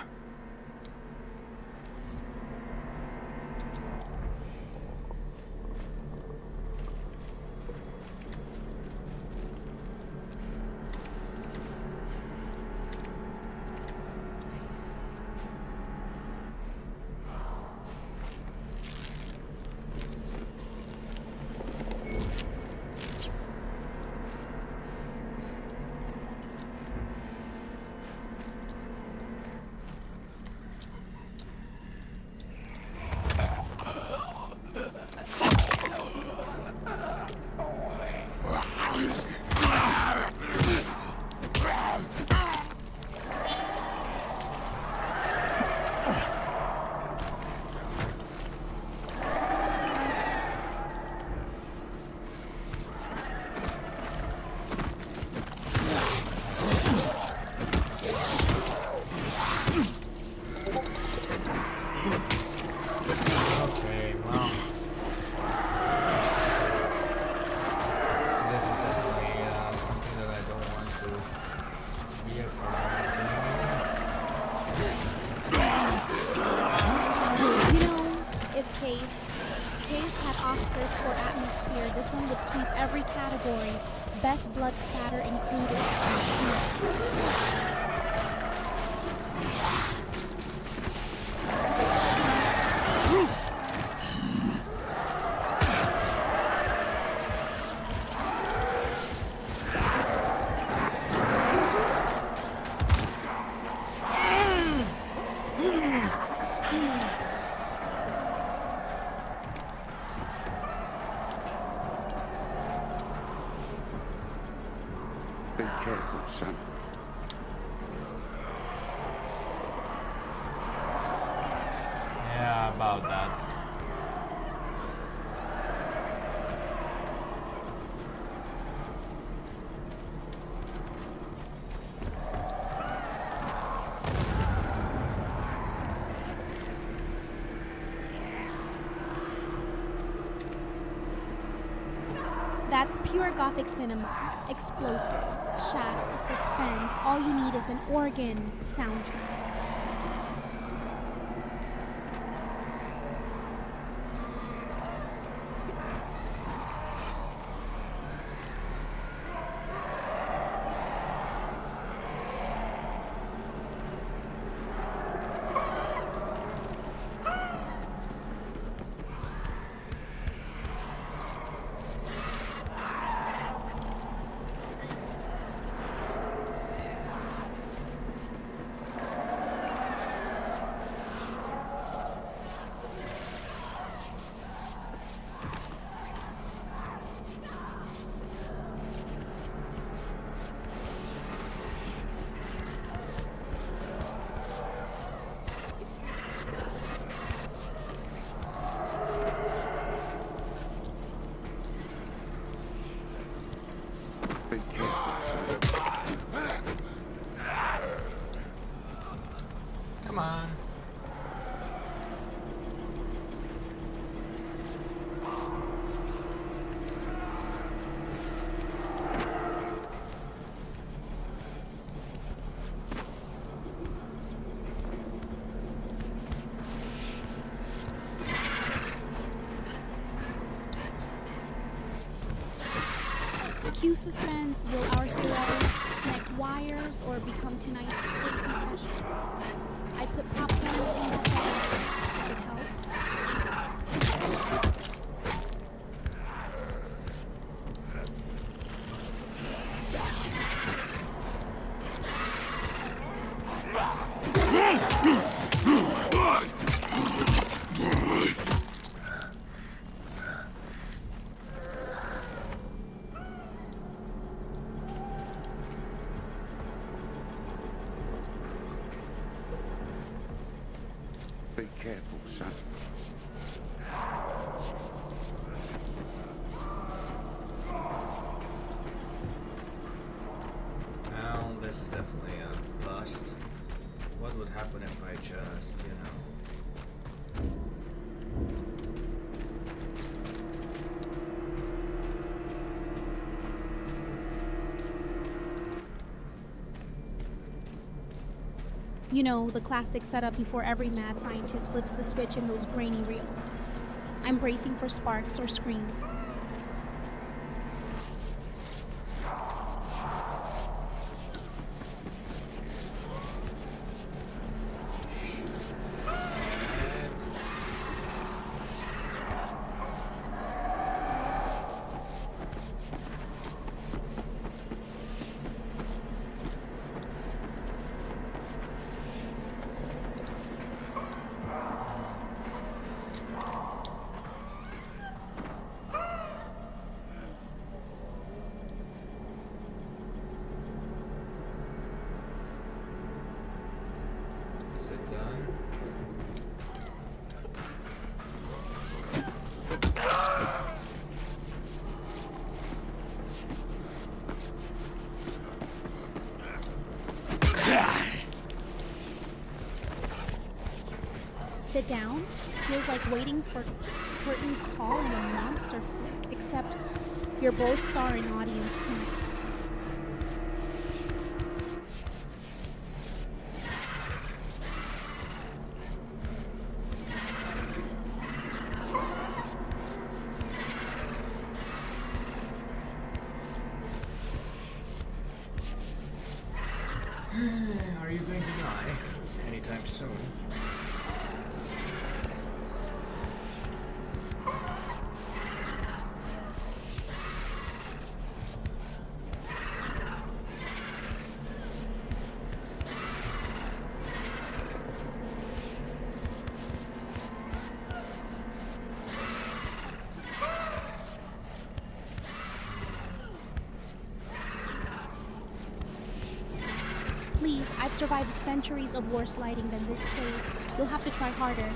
Okay, well. This is definitely something that I don't want to be a part of. You know, if Caves had Oscars for atmosphere, this one would sweep every category, best blood spatter included. Be careful, son. Yeah, about that. That's pure gothic cinema. Explosives, shadows, suspense. All you need is an organ soundtrack. Be careful, son. Come on. Cue suspense. Will our hero connect wires or become tonight's Christmas special? I put popcorn in the bag. If it helped. Be careful, son. Now, this is definitely a bust. What would happen if I just, you know... You know, the classic setup before every mad scientist flips the switch in those grainy reels. I'm bracing for sparks or screams. Is it done? Sit down. feels like waiting for curtain call in a monster flick, except you're both starring audience tonight. Are you going to die anytime soon? Please, I've survived centuries of worse lighting than this cave. You'll have to try harder.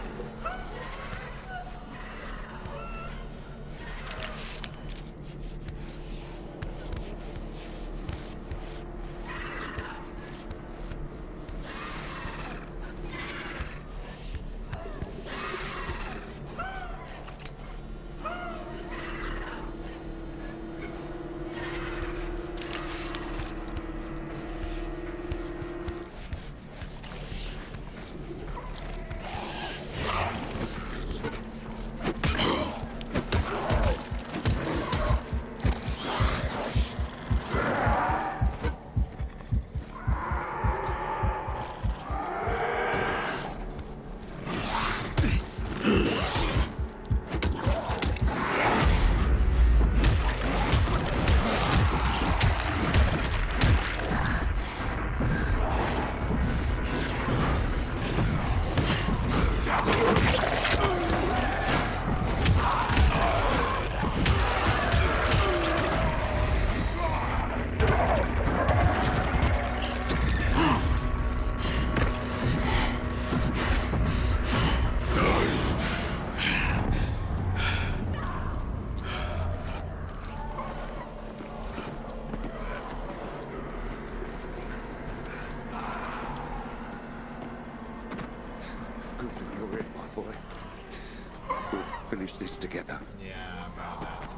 Good that you're here, my boy. We'll finish this together. Yeah, about that.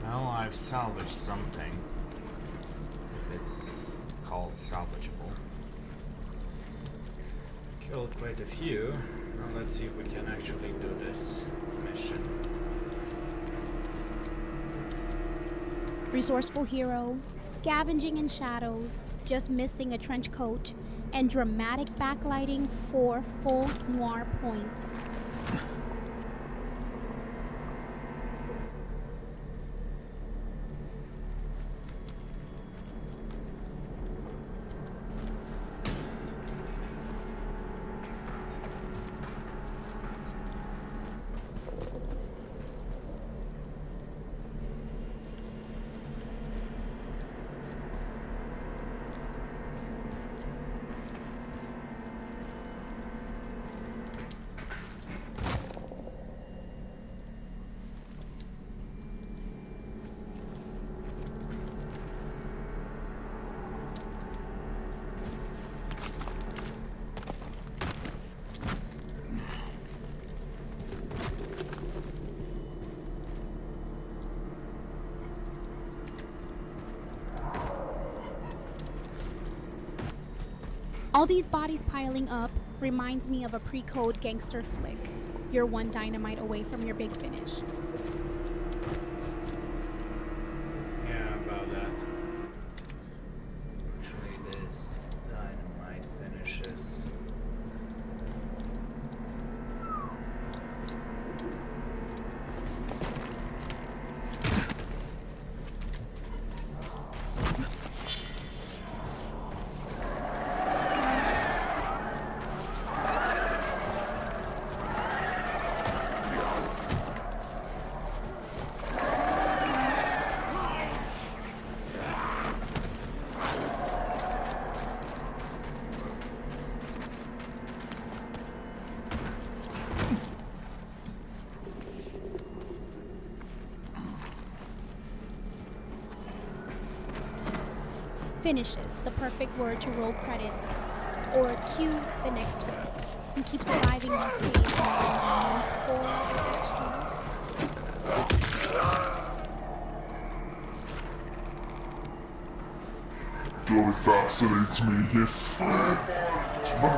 Well, I've salvaged something. If it's called salvageable. Killed quite a few. Now let's see if we can actually do this mission. Resourceful hero, scavenging in shadows, just missing a trench coat, and dramatic backlighting for full noir points. All these bodies piling up reminds me of a pre-code gangster flick. You're one dynamite away from your big finish. Yeah, about that. Actually, this dynamite finishes. Finishes, the perfect word to roll credits, or cue the next twist. You keep surviving these caves and the most horrible Really fascinates me. If I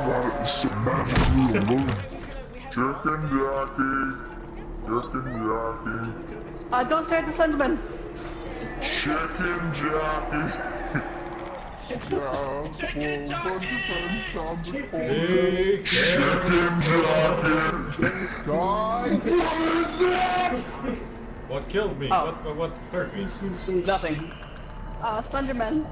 wanted to sit magically alone. Jerkin Jackie. Don't start the Slenderman. Chicken Jackie. Chicken Jackie. Guys, what is that? What killed me? Oh. What hurt me? Nothing. Slenderman.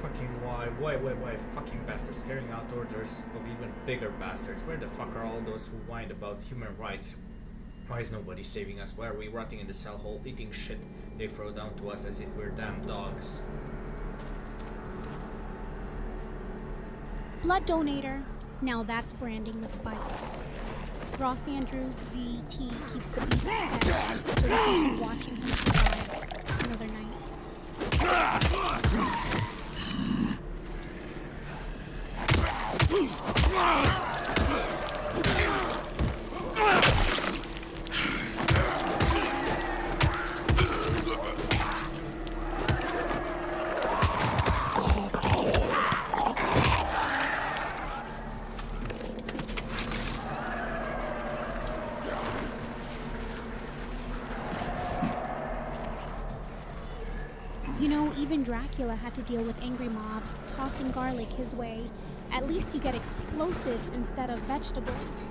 Fucking why fucking bastards carrying out orders of even bigger bastards? Where the fuck are all those who whine about human rights? Why is nobody saving us? Why are we rotting in the cell hole, eating shit they throw down to us as if we're damn dogs? Blood donator. Now that's branding with bite. Ross Andrews, VT, keeps the beast fed, so we can keep watching him survive another night. You know, even Dracula had to deal with angry mobs tossing garlic his way. At least you get explosives instead of vegetables.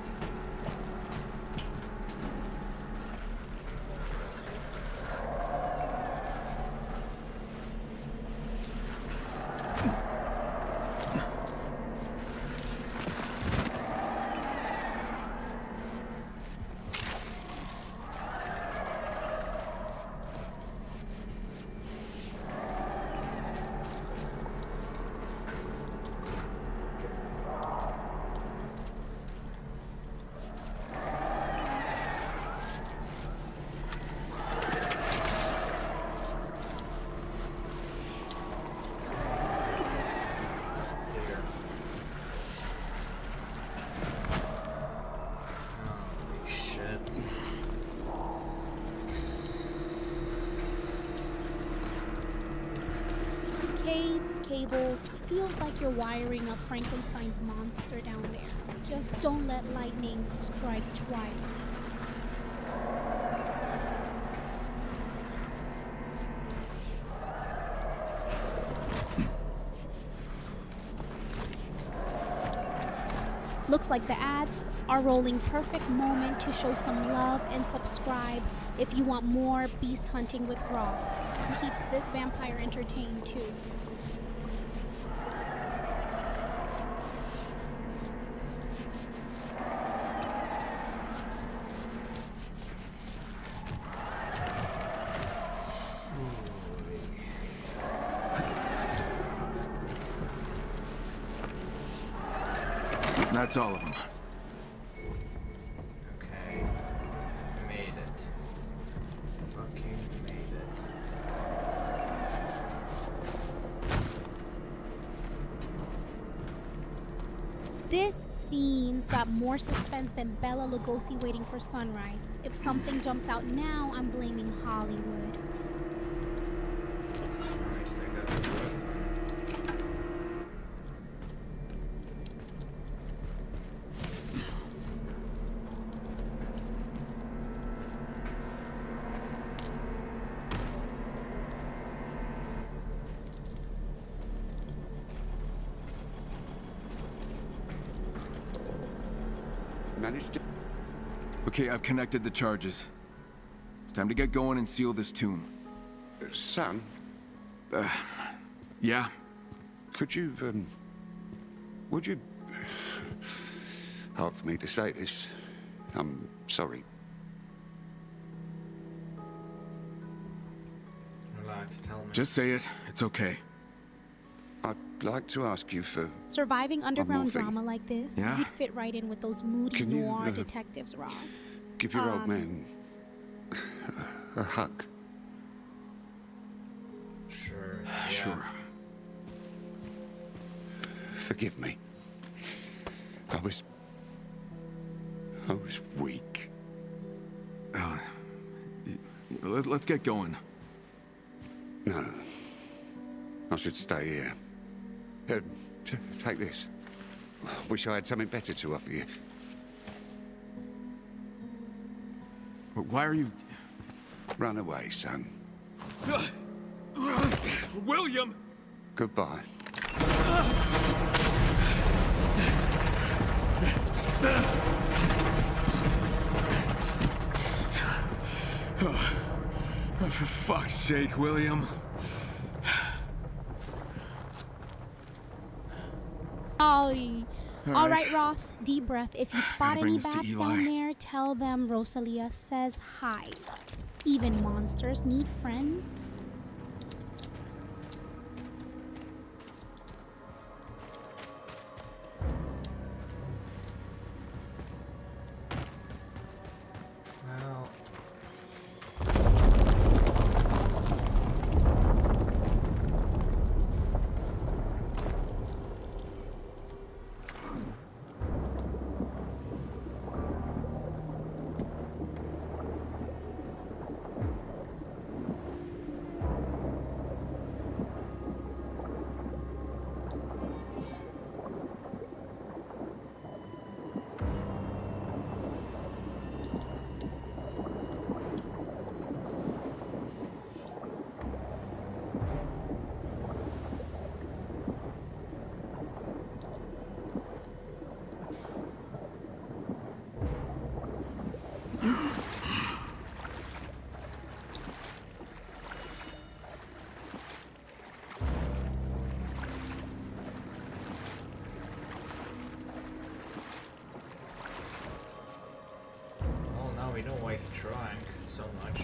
pipes, cables. Feels like you're wiring up Frankenstein's monster down there. Just don't let lightning strike twice. Looks like the ads are rolling. Perfect moment to show some love and subscribe if you want more beast hunting with Ross. He keeps this vampire entertained too. That's all of them. Okay. Made it. Fucking made it. This scene's got more suspense than Bella Lugosi waiting for sunrise. If something jumps out now, I'm blaming Hollywood. Nice, I got it. Managed to... Okay, I've connected the charges. It's time to get going and seal this tomb. Son, Yeah? could you, would you... Hard for me to say this. I'm sorry. Relax, tell me. Just say it. It's okay. I'd like to ask you for... Surviving underground thing. drama like this, Yeah? you'd fit right in with those moody Can you, noir detectives, Ross. Give your old man a hug. Sure. Yeah. Sure. Forgive me. I was weak. Let's get going. No. I should stay here. Take this. Wish I had something better to offer you. Why are you... Run away, son. William! Goodbye. Oh, for fuck's sake, William. Oh, all right. right, Ross. Deep breath. If you spot bring any this to bats Eli. down there, tell them Rosalia says hi. Even monsters need friends. Well, well, now we know why he drank so much.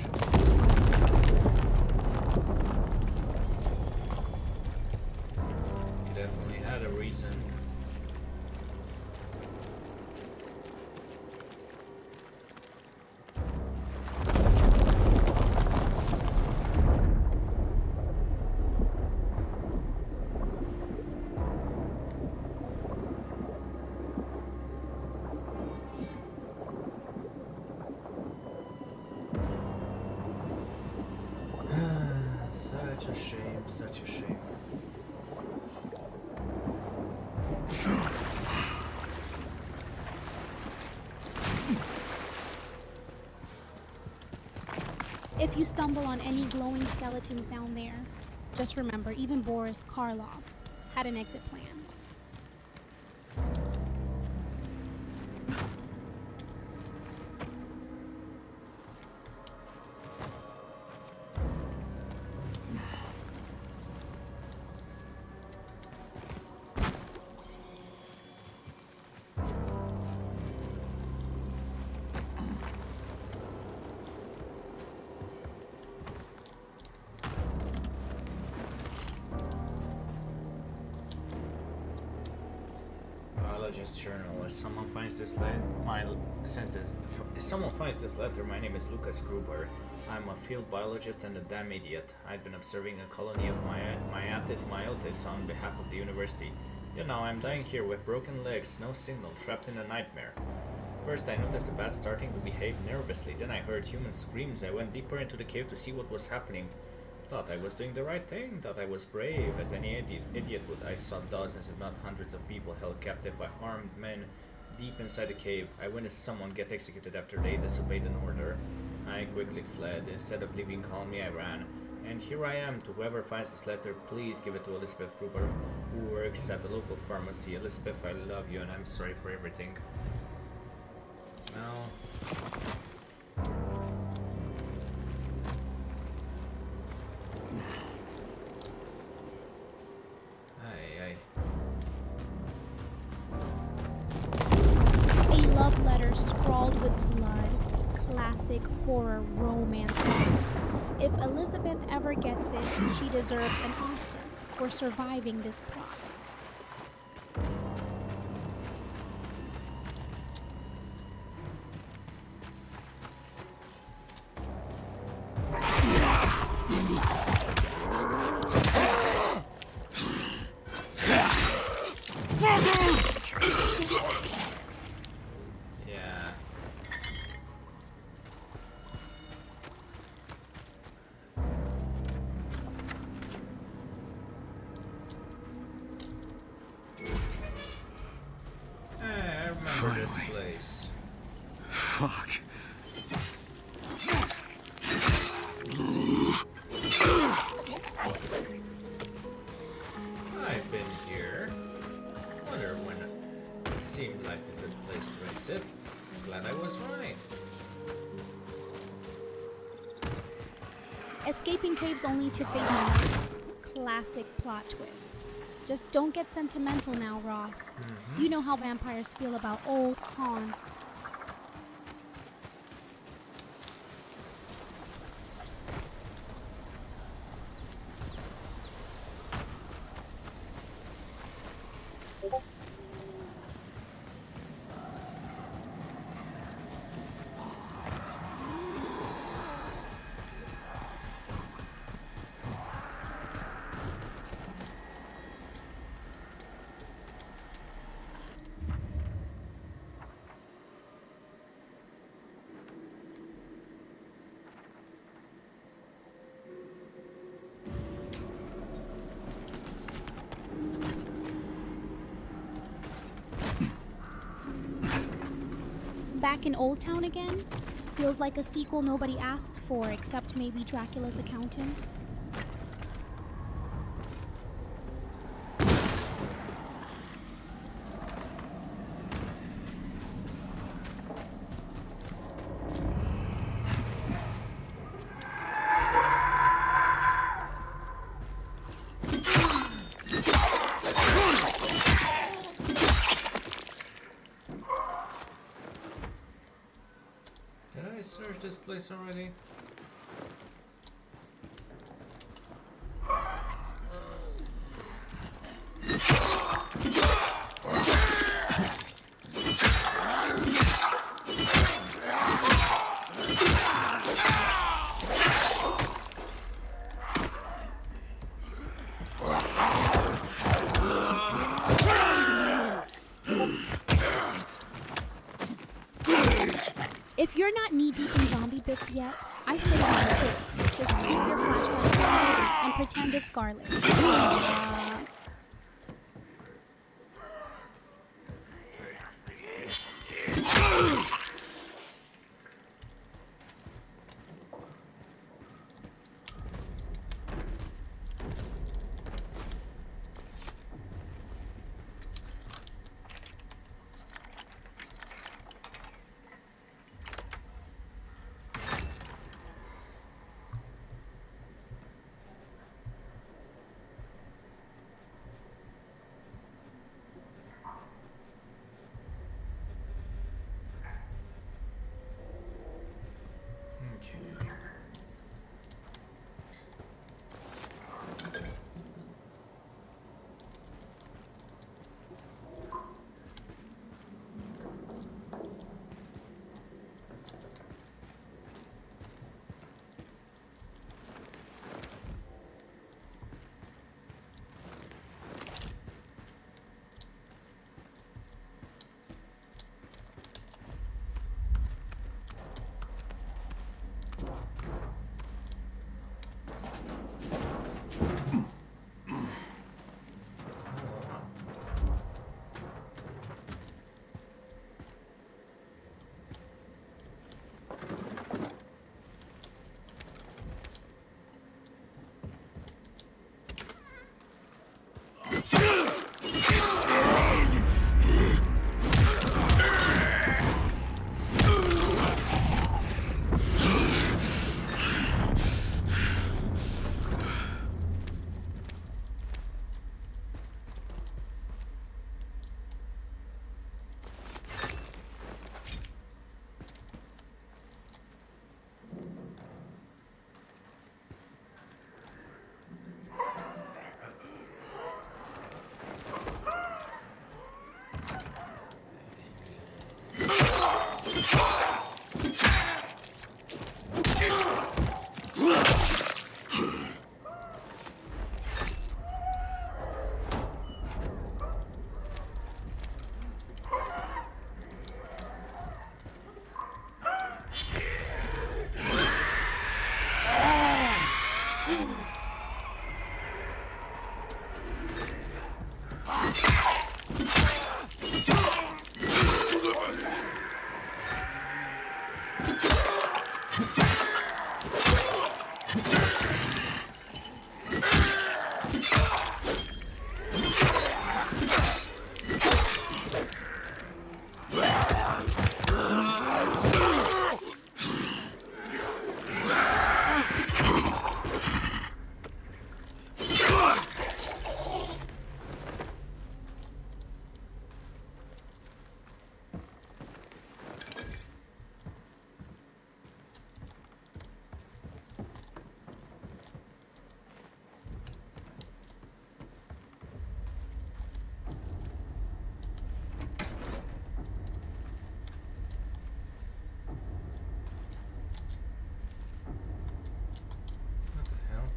He definitely had a reason. Such a shame, such a shame. If you stumble on any glowing skeletons down there, just remember, even Boris Karloff had an exit plan. Biologist journal. If someone finds this letter, if someone finds this letter, my name is Lucas Gruber. I'm a field biologist and a damn idiot. I'd been observing a colony of Myatis myotis on behalf of the university. You know, I'm dying here with broken legs, no signal, trapped in a nightmare. First I noticed the bats starting to behave nervously, then I heard human screams. I went deeper into the cave to see what was happening. Thought I was doing the right thing, thought I was brave, as any idiot would. I saw dozens if not hundreds of people held captive by armed men deep inside the cave. I witnessed someone get executed after they disobeyed an order. I quickly fled. Instead of leaving calmly, I ran. And here I am. To whoever finds this letter, please give it to Elizabeth Gruber, who works at the local pharmacy. Elizabeth, I love you and I'm sorry for everything. Well... Love letter scrawled with blood. Classic horror romance tropes. If Elizabeth ever gets it, she deserves an Oscar for surviving this plot. This place. Fuck. I've been here. Wonder when it seemed like a good place to exit. Glad I was right. Escaping caves only to face enemies. Classic plot twist. Just don't get sentimental now, Ross. You know how vampires feel about old haunts. Back in Old Town again? Feels like a sequel nobody asked for except maybe Dracula's accountant. Did I search this place already? If you're not knee-deep in zombie bits yet, I say you too. Just keep your flashlight and pretend it's Scarlet. What the hell?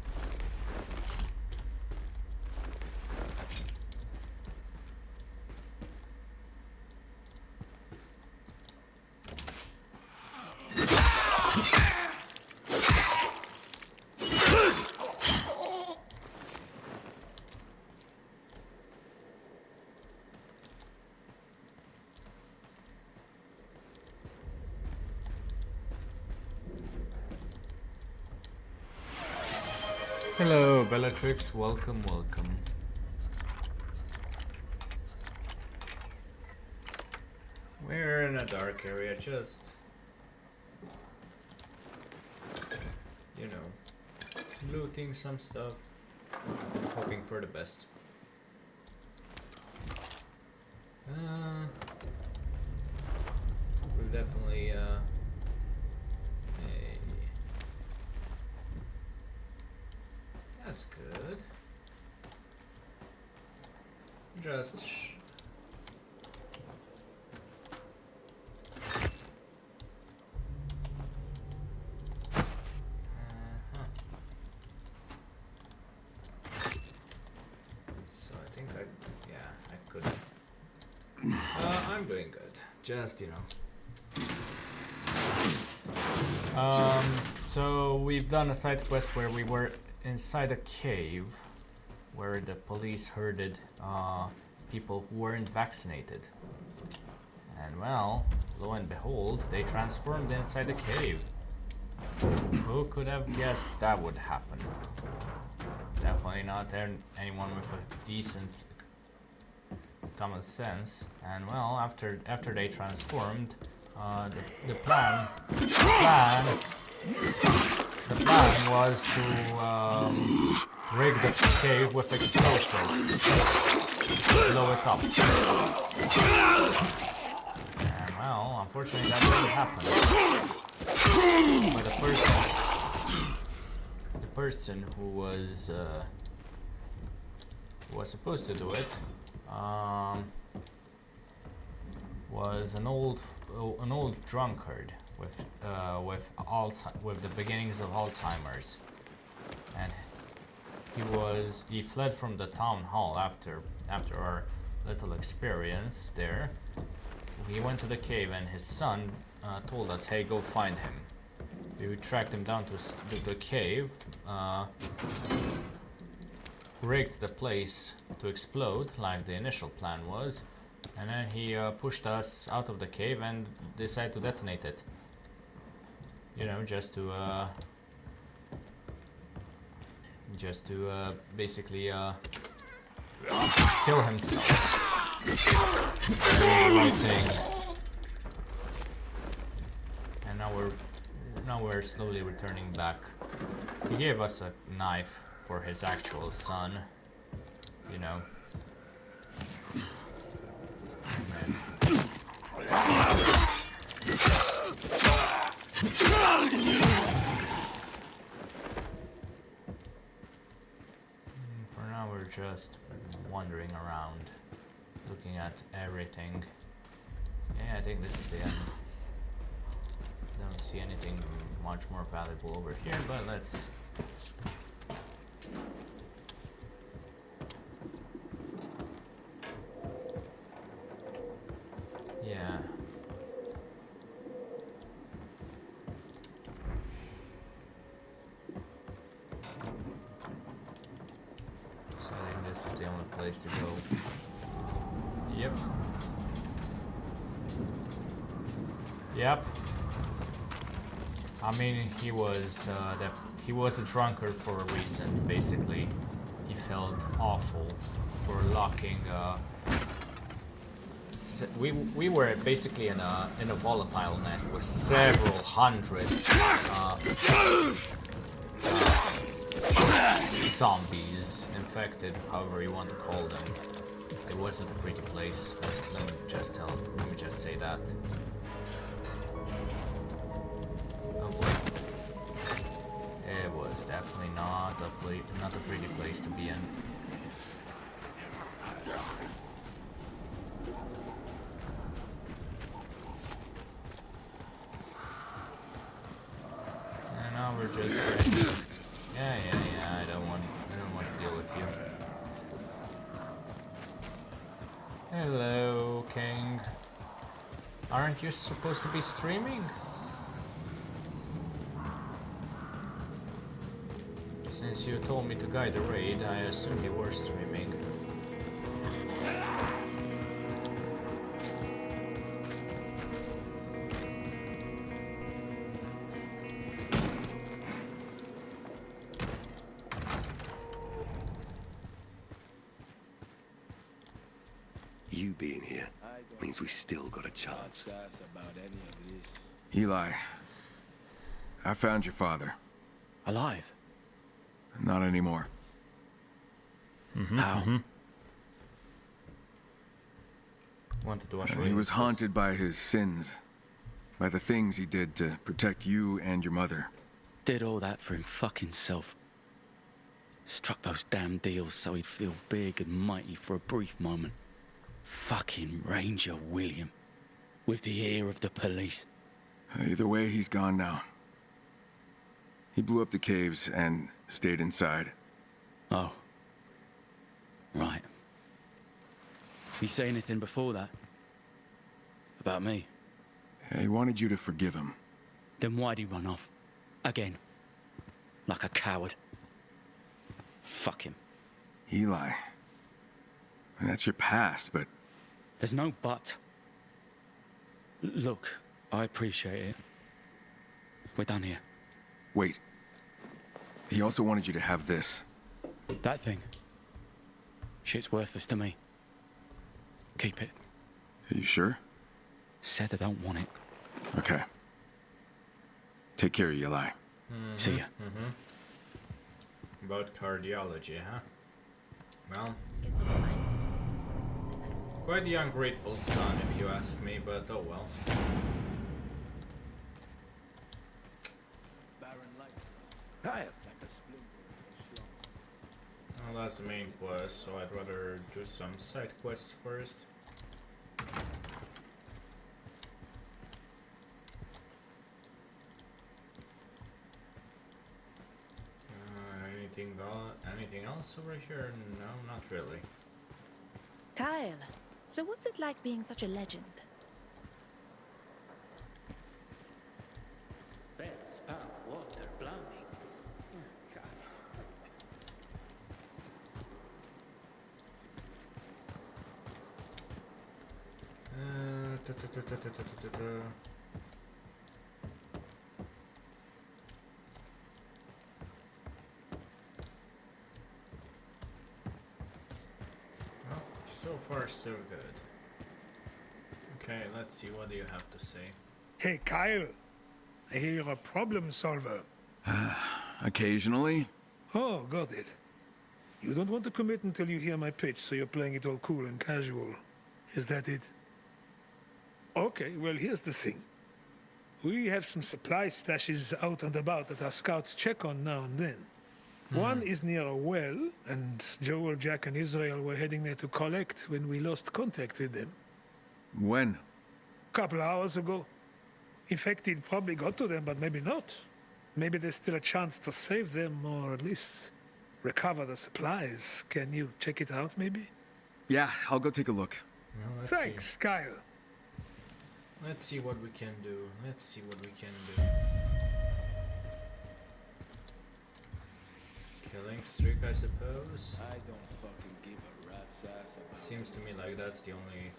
Hello, Bellatrix. Welcome, welcome. We're in a dark area, just, you know, looting some stuff, hoping for the best. We've definitely, that's good. Just So I think I could. I'm doing good. Just, you know. So we've done a side quest where we were inside a cave where the police herded people who weren't vaccinated. And well, lo and behold, they transformed inside the cave. Who could have guessed that would happen? Definitely not anyone with a decent common sense. And well, after they transformed, the plan was to rig the cave with explosives, blow it up. And well, unfortunately, that didn't happen. But the person who was supposed to do it was an old drunkard with the beginnings of Alzheimer's, and he fled from the town hall after our little experience there. He went to the cave, and his son told us, "Hey, go find him." We tracked him down to the cave, rigged the place to explode like the initial plan was, and then he pushed us out of the cave and decided to detonate it. You know, just to basically kill himself. Doing the right thing. And now we're slowly returning back. He gave us a knife for his actual son, you know. For now we're just wandering around, looking at everything. Yeah, I think this is the end. don't see anything much more valuable over here, but let's... Yeah. So I think this is the only place to go. Yep. Yep. I mean, he was a drunkard for a reason. Basically, he felt awful for locking. We were basically in a volatile nest with several hundred zombies, infected, however you want to call them. It wasn't a pretty place. Let me just say that. Oh boy. It was definitely not a pretty place to be in. And now we're just yeah, I don't want to deal with you. Hello, King. Aren't you supposed to be streaming? Since you told me to guide the raid, I assumed you were streaming. You being here means we still got a chance. Eli, I found your father. Alive? Not anymore. How? Wanted to watch. He was haunted by his sins, by the things he did to protect you and your mother. Did all that for him fucking self. Struck those damn deals so he'd feel big and mighty for a brief moment. Fucking Ranger William. With the ear of the police. Either way, he's gone now. He blew up the caves and stayed inside. Oh. Right. You say anything before that? About me? He wanted you to forgive him. Then why'd he run off? Again. Like a coward. Fuck him. Eli. And that's your past, but... There's no but. Look, I appreciate it. We're done here. Wait. He also wanted you to have this. That thing. Shit's worthless to me. Keep it. Are you sure? Said I don't want it. Okay. Take care, Eli. See ya. About cardiology, huh? Well, quite the ungrateful son, if you ask me, but oh well. Well, that's the main quest, so I'd rather do some side quests first. Anything else over here? No, not really. Kyle, so what's it like being such a legend? Beds, power, water, plumbing. Well, so far so good. Okay, let's see, what do you have to say? Hey, Kyle. I hear you're a problem solver. Occasionally. Oh, got it. You don't want to commit until you hear my pitch, so you're playing it all cool and casual. Is that it? Okay, well, here's the thing. We have some supply stashes out and about that our scouts check on now and then. One is near a well, and Joel, Jack, and Israel were heading there to collect when we lost contact with them. When? Couple hours ago. Infected probably got to them, but maybe not. Maybe there's still a chance to save them, or at least recover the supplies. Can you check it out, maybe? Yeah, I'll go take a look. Well, Thanks, Kyle. Let's see what we can do. Let's see what we can do. Killing streak, I suppose. I don't fucking give a rat's ass about Seems to me like that's the only.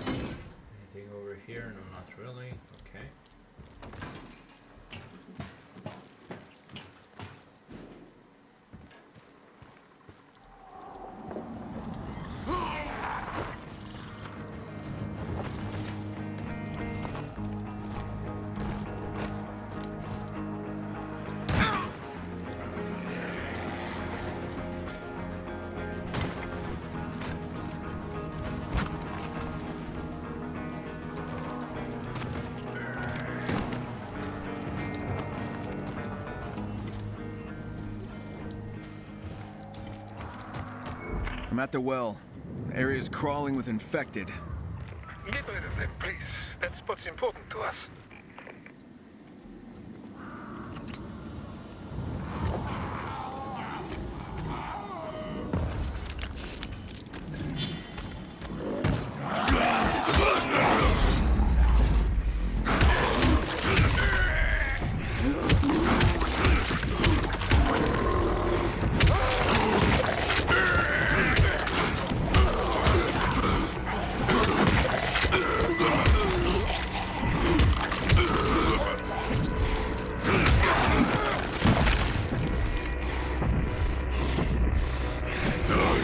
Anything over here? No, not really. Okay. I'm at the well. The area's crawling with infected. Get rid of them, please. That's what's important to us.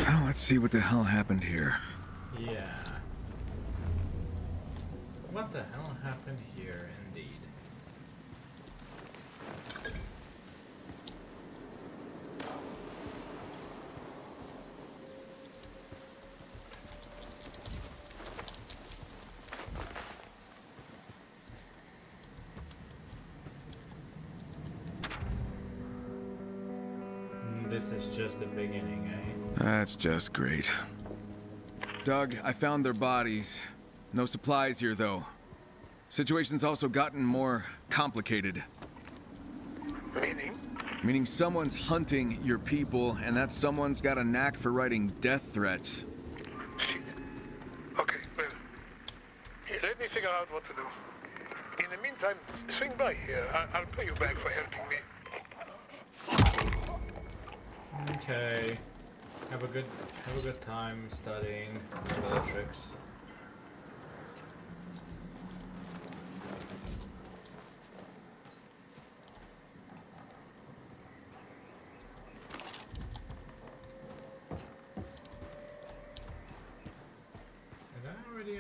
Now let's see what the hell happened here. Yeah. What the hell happened here, indeed? This is just the beginning, eh? That's just great. Doug, I found their bodies. No supplies here, though. Situation's also gotten more complicated. Meaning? Meaning someone's hunting your people, and that someone's got a knack for writing death threats. Shit. Okay, well, let me figure out what to do. In the meantime, swing by here. I'll pay you back for helping me. Okay. Have a good time studying tricks.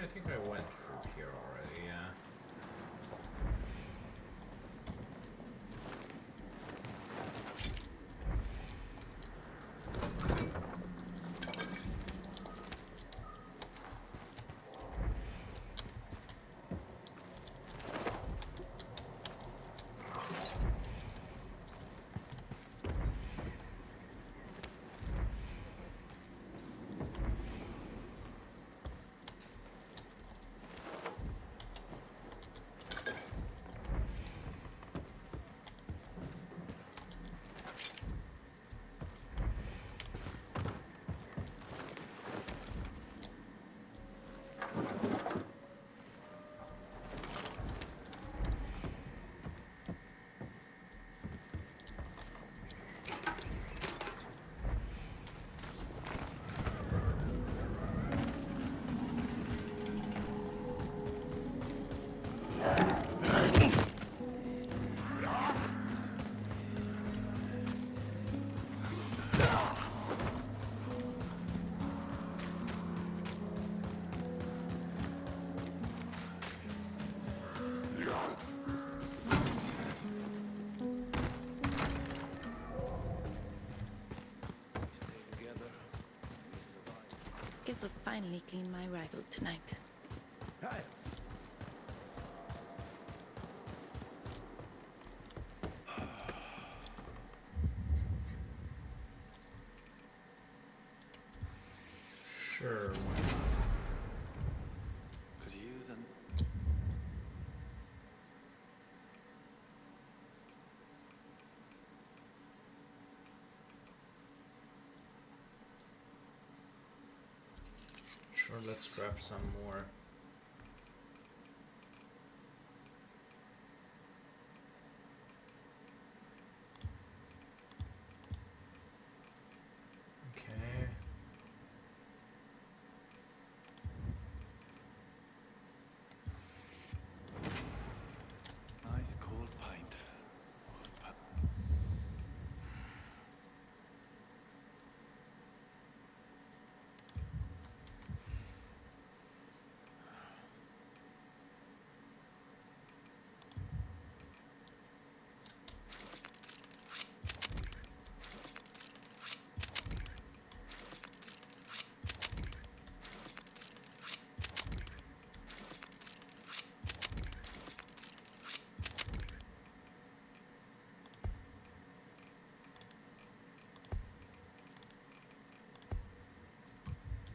I think I went through here already, yeah. Guess I'll finally clean my rifle tonight. let's craft some more. Okay. Nice cold pint.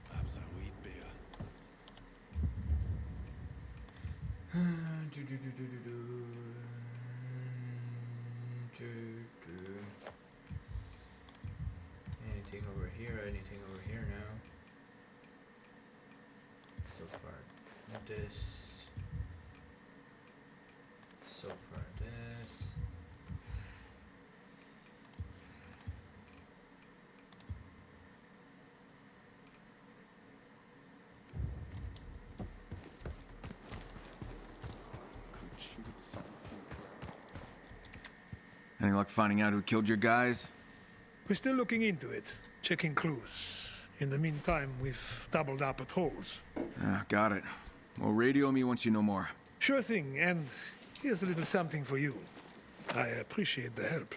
Perhaps a wheat beer. Anything over here? Anything over here now? So far, this. So far, this. Could shoot something. Any luck finding out who killed your guys? We're still looking into it, checking clues. In the meantime, we've doubled up at holes. Got it. Well, radio me once you know more. Sure thing, and here's a little something for you. I appreciate the help.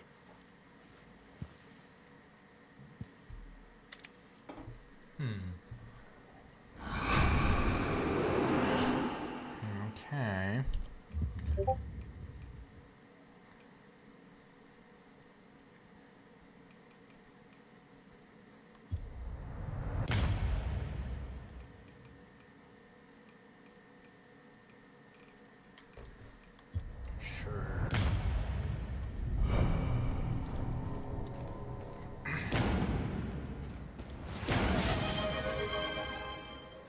Okay. Sure.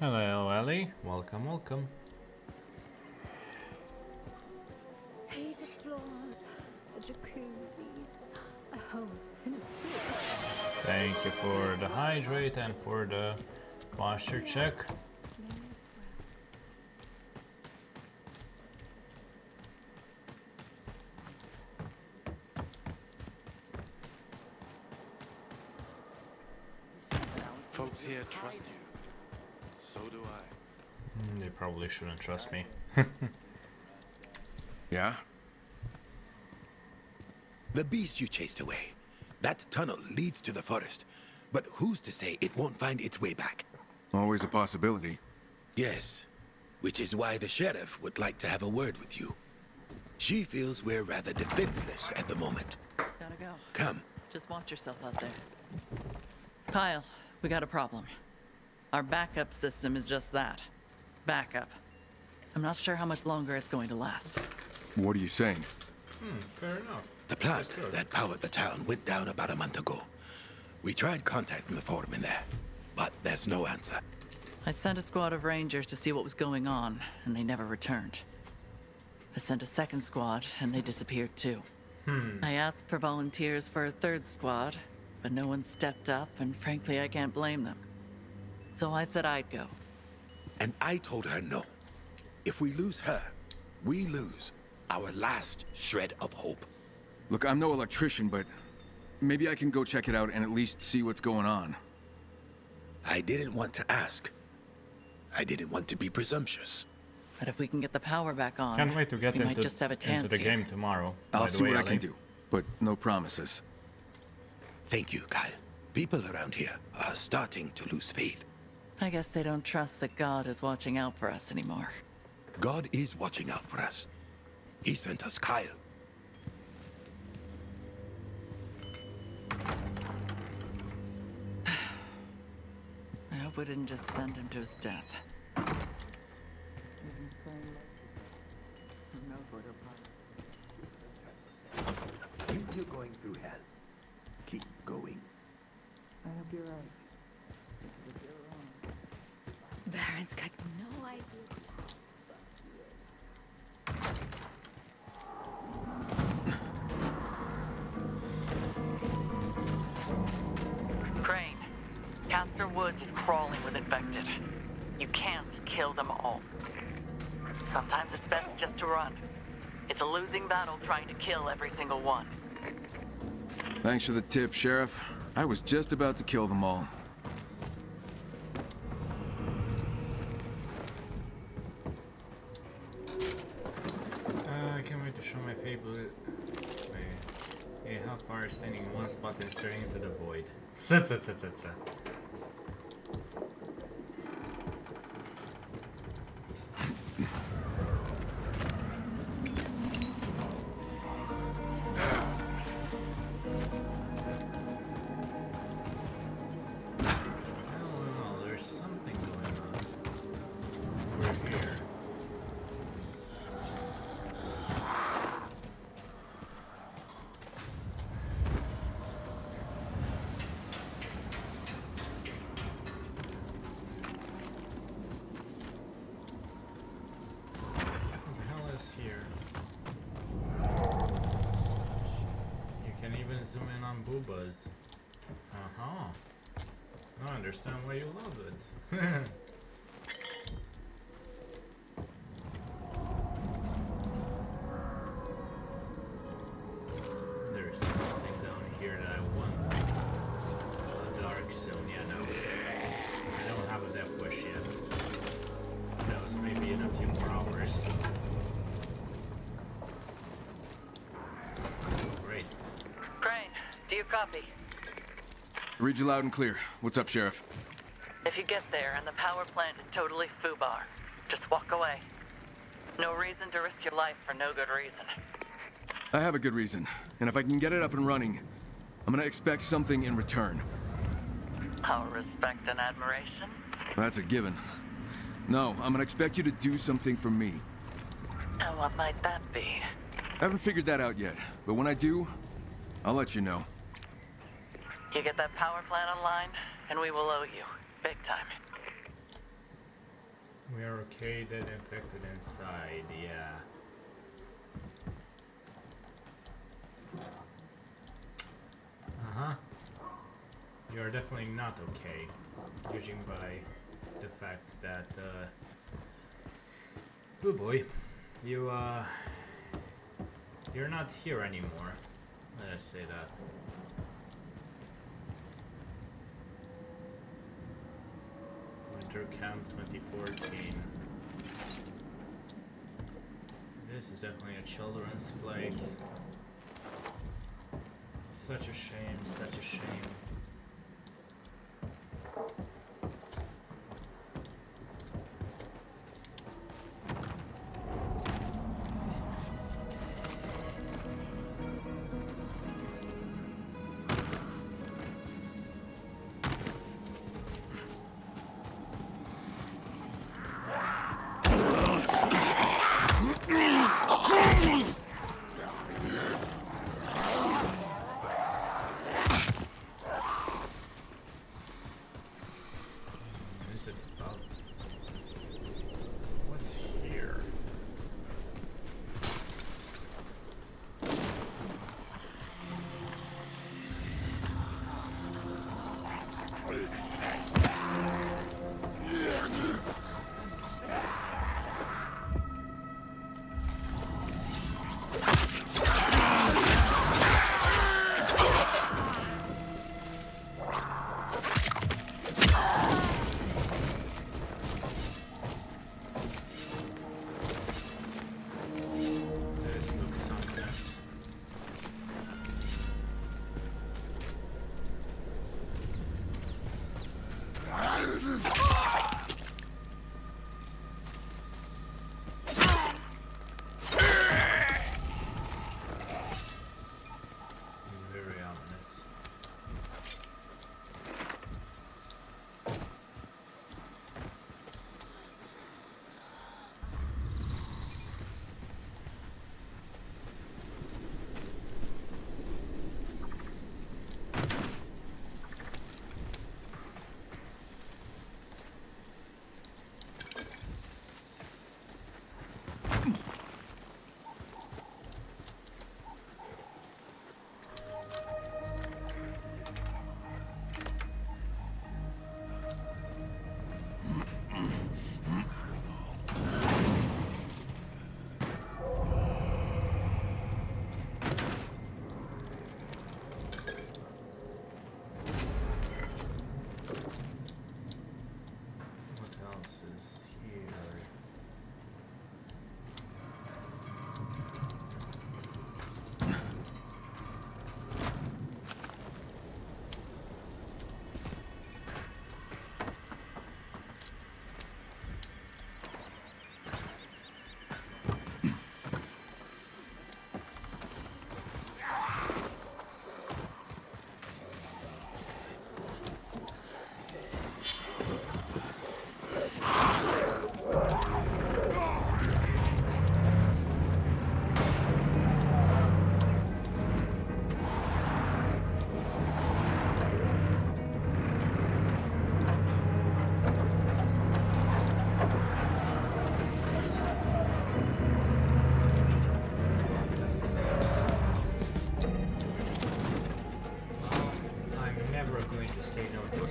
Hello, Ellie. Welcome, welcome. Heated floors, a jacuzzi, a whole cinema. Thank you for the hydrate and for the posture check. Folks here trust you. So do I. They probably shouldn't trust me. Yeah? The beast you chased away. That tunnel leads to the forest. But who's to say it won't find its way back? Always a possibility. Yes. Which is why the sheriff would like to have a word with you. She feels we're rather defenseless at the moment. Gotta go. Come. Just watch yourself out there. Kyle, we got a problem. Our backup system is just that. Backup. I'm not sure how much longer it's going to last. What are you saying? Fair enough. The plant that powered the town went down about a month ago. We tried contacting the foreman there, but there's no answer. I sent a squad of rangers to see what was going on, and they never returned. I sent a second squad, and they disappeared too. I asked for volunteers for a third squad, but no one stepped up, and frankly, I can't blame them. So I said I'd go. And I told her no. If we lose her, we lose our last shred of hope. Look, I'm no electrician, but maybe I can go check it out and at least see what's going on. I didn't want to ask. I didn't want to be presumptuous. But if we can get the power back on, Can't wait to get we might into, just have a chance into the here. game tomorrow. I'll by the see way, what I can Ellie. do, but no promises. Thank you, Kyle. People around here are starting to lose faith. I guess they don't trust that God is watching out for us anymore. God is watching out for us. He sent us Kyle. I hope we didn't just send him to his death. You're going through hell. Keep going. I hope you're right. Baron. Brian's got no idea. Crane, Castor Woods is crawling with infected. You can't kill them all. Sometimes it's best just to run. It's a losing battle trying to kill every single one. Thanks for the tip, Sheriff. I was just about to kill them all. I can't wait to show my favorite. Hey, how far is standing in one spot and staring into the void? Tsa. Oh, there's something going on over here. Here. You can even zoom in on boobas. Now I understand why you love it. There's something down here that I want. A dark zone, yeah, no. I don't have a death wish yet. That was maybe in a few more hours. Crane, do you copy? Read you loud and clear. What's up, Sheriff? If you get there and the power plant is totally foobar, just walk away. No reason to risk your life for no good reason. I have a good reason, and if I can get it up and running, I'm gonna expect something in return. Our respect and admiration? That's a given. No, I'm gonna expect you to do something for me. And what might that be? I haven't figured that out yet, but when I do, I'll let you know. You get that power plant online, and we will owe you. Big time. We are okay that infected inside, yeah. You're definitely not okay, judging by the fact that, oh boy, you're not here anymore. Let us say that. Winter Camp 2014. This is definitely a children's place. Such a shame, such a shame.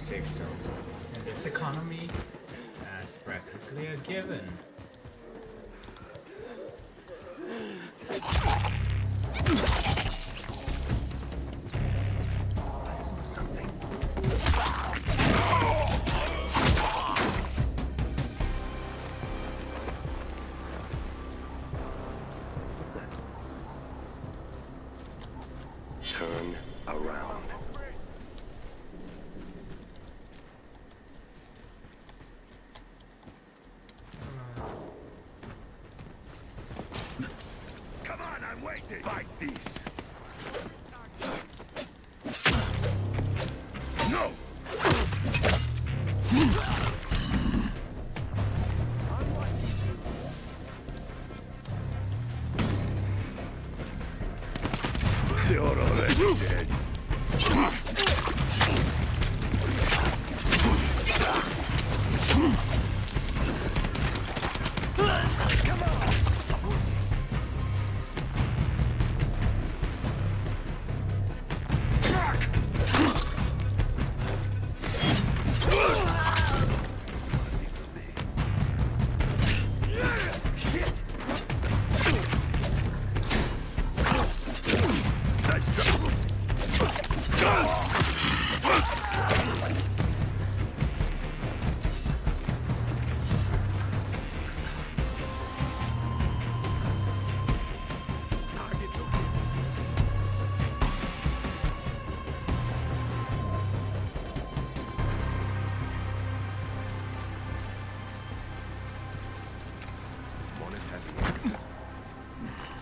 safe zone. In this economy, that's practically a given. Turn around. Come on, I'm waiting. Fight these. No. You're already dead.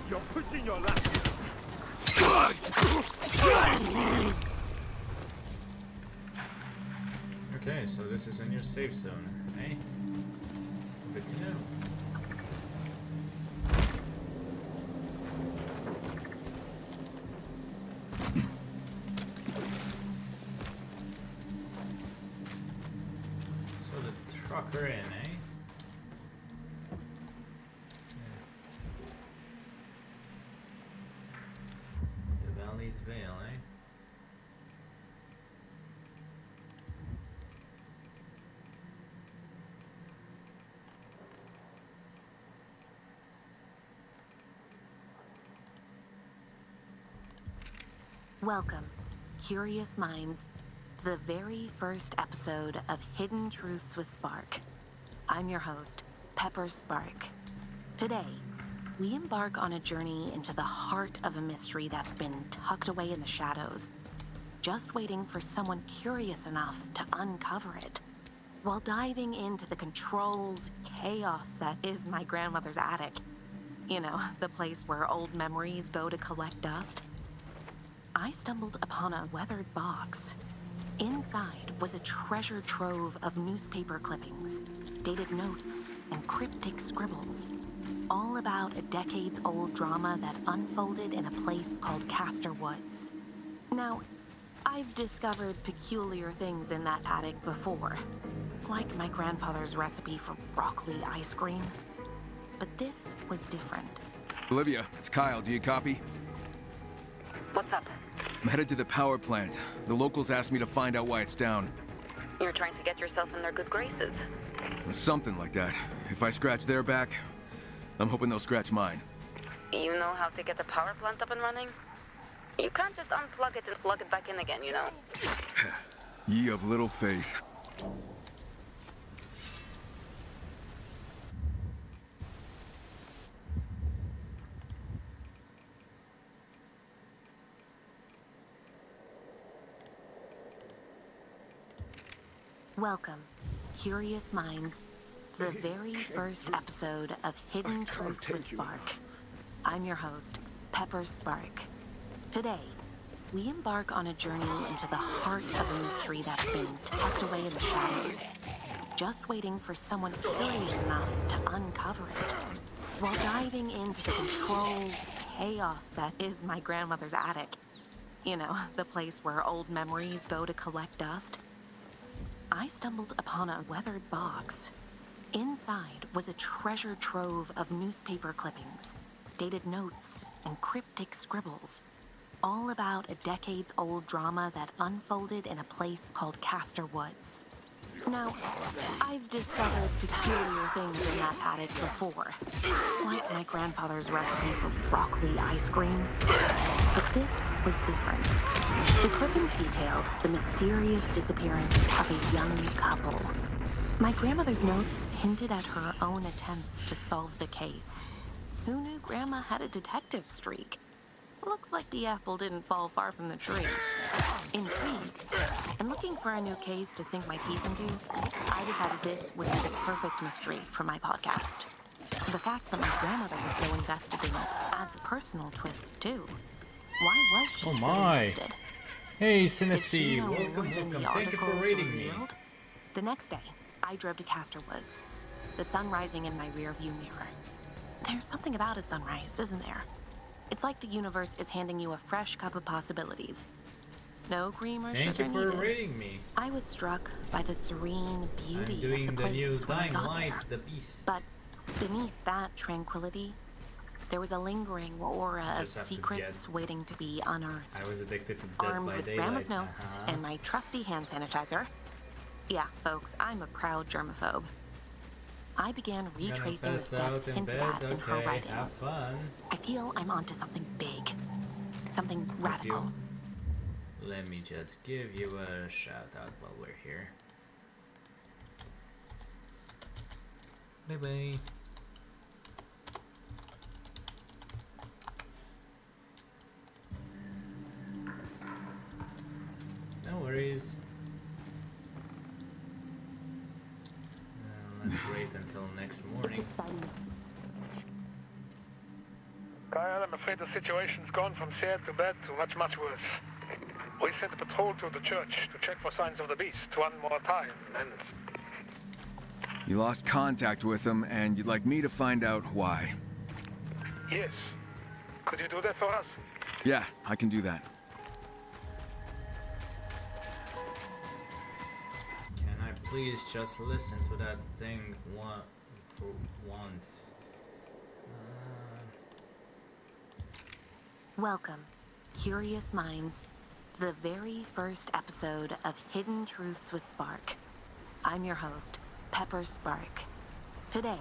You're pushing your luck. Okay, so this is a new safe zone, eh? Good to know. So the trucker in, eh? The Valley's Vale, eh? Welcome, curious minds, to the very first episode of Hidden Truths with Spark. I'm your host, Pepper Spark. Today, we embark on a journey into the heart of a mystery that's been tucked away in the shadows, just waiting for someone curious enough to uncover it. While diving into the controlled chaos that is my grandmother's attic, you know, the place where old memories go to collect dust, I stumbled upon a weathered box. Inside was a treasure trove of newspaper clippings, dated notes, and cryptic scribbles, all about a decades-old drama that unfolded in a place called Castor Woods. Now, I've discovered peculiar things in that attic before, like my grandfather's recipe for broccoli ice cream. But this was different. Olivia, it's Kyle. Do you copy? What's up? I'm headed to the power plant. The locals asked me to find out why it's down. You're trying to get yourself in their good graces. Something like that. If I scratch their back, I'm hoping they'll scratch mine. You know how to get the power plant up and running? You can't just unplug it and plug it back in again, you know? Ye of little faith. Welcome, curious minds, to the very first episode of Hidden Truths with Spark. I'm your host, Pepper Spark. Today, we embark on a journey into the heart of a mystery that's been tucked away in the shadows, just waiting for someone curious enough to uncover it. While diving into the controlled chaos that is my grandmother's attic, you know, the place where old memories go to collect dust, I stumbled upon a weathered box. Inside was a treasure trove of newspaper clippings, dated notes, and cryptic scribbles, all about a decades-old drama that unfolded in a place called Castor Woods. Now, I've discovered peculiar things in that attic before, like my grandfather's recipe for broccoli ice cream. But this was different. The clippings detailed the mysterious disappearance of a young couple. My grandmother's notes hinted at her own attempts to solve the case. Who knew Grandma had a detective streak? Looks like the apple didn't fall far from the tree. Intrigued, and looking for a new case to sink my teeth into, I decided this would be the perfect mystery for my podcast. The fact that my grandmother was so invested in it adds a personal twist, too. Why was she so interested? Hey, Did she Sinisty, know more welcome, than the welcome. Thank you for articles rating me. revealed? The next day, I drove to Castor Woods, the sun rising in my rearview mirror. There's something about a sunrise, isn't there? It's like the universe is handing you a fresh cup of possibilities. No cream or Thank sugar you for needed. rating me. I was struck by the serene beauty I'm doing of the the new place when I Dying got Light, there. the Beast. But beneath that tranquility, there was a lingering aura of Just have to secrets waiting to be unearthed. I was addicted to Dead Armed by with Daylight. Grandma's notes and my trusty hand sanitizer. Yeah, folks, I'm a proud germaphobe. I began Gonna retracing the pass out steps in hinted bed. at in her Okay, writings. have fun. I feel I'm onto something big. Something radical. Let me just give you a shout out while we're here. Bye bye. No worries. Let's wait until next morning. Kyle, I'm afraid the situation's gone from sad to bad to much, much worse. We sent a patrol to the church to check for signs of the beast one more time, and You lost contact with him, and you'd like me to find out why. yes. Could you do that for us? Yeah, I can do that. Can I please just listen to that thing for once? Welcome, curious minds, to the very first episode of Hidden Truths with Spark. I'm your host, Pepper Spark. Today,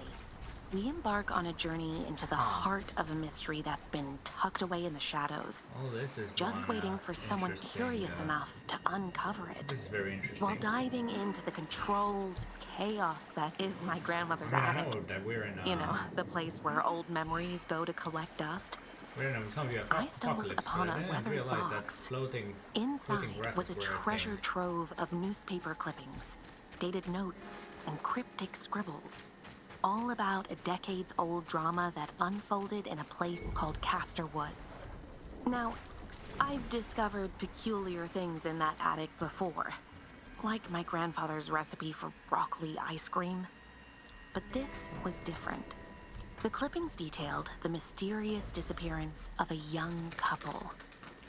we embark on a journey into the heart of a mystery that's been tucked away in the shadows, Oh, this is just one, waiting for someone interesting, curious enough to uncover it. This is very interesting. While diving into the controlled chaos that is my grandmother's I attic. know that we're in You know, the place where old memories go to collect dust. we're in a zombie I stumbled apocalypse, upon but I a didn't weathered realize that box. floating Inside grass was a were treasure thing. trove of newspaper clippings, dated notes, and cryptic scribbles, all about a decades-old drama that unfolded in a place called Castor Woods. Now, I've discovered peculiar things in that attic before, like my grandfather's recipe for broccoli ice cream. But this was different. The clippings detailed the mysterious disappearance of a young couple.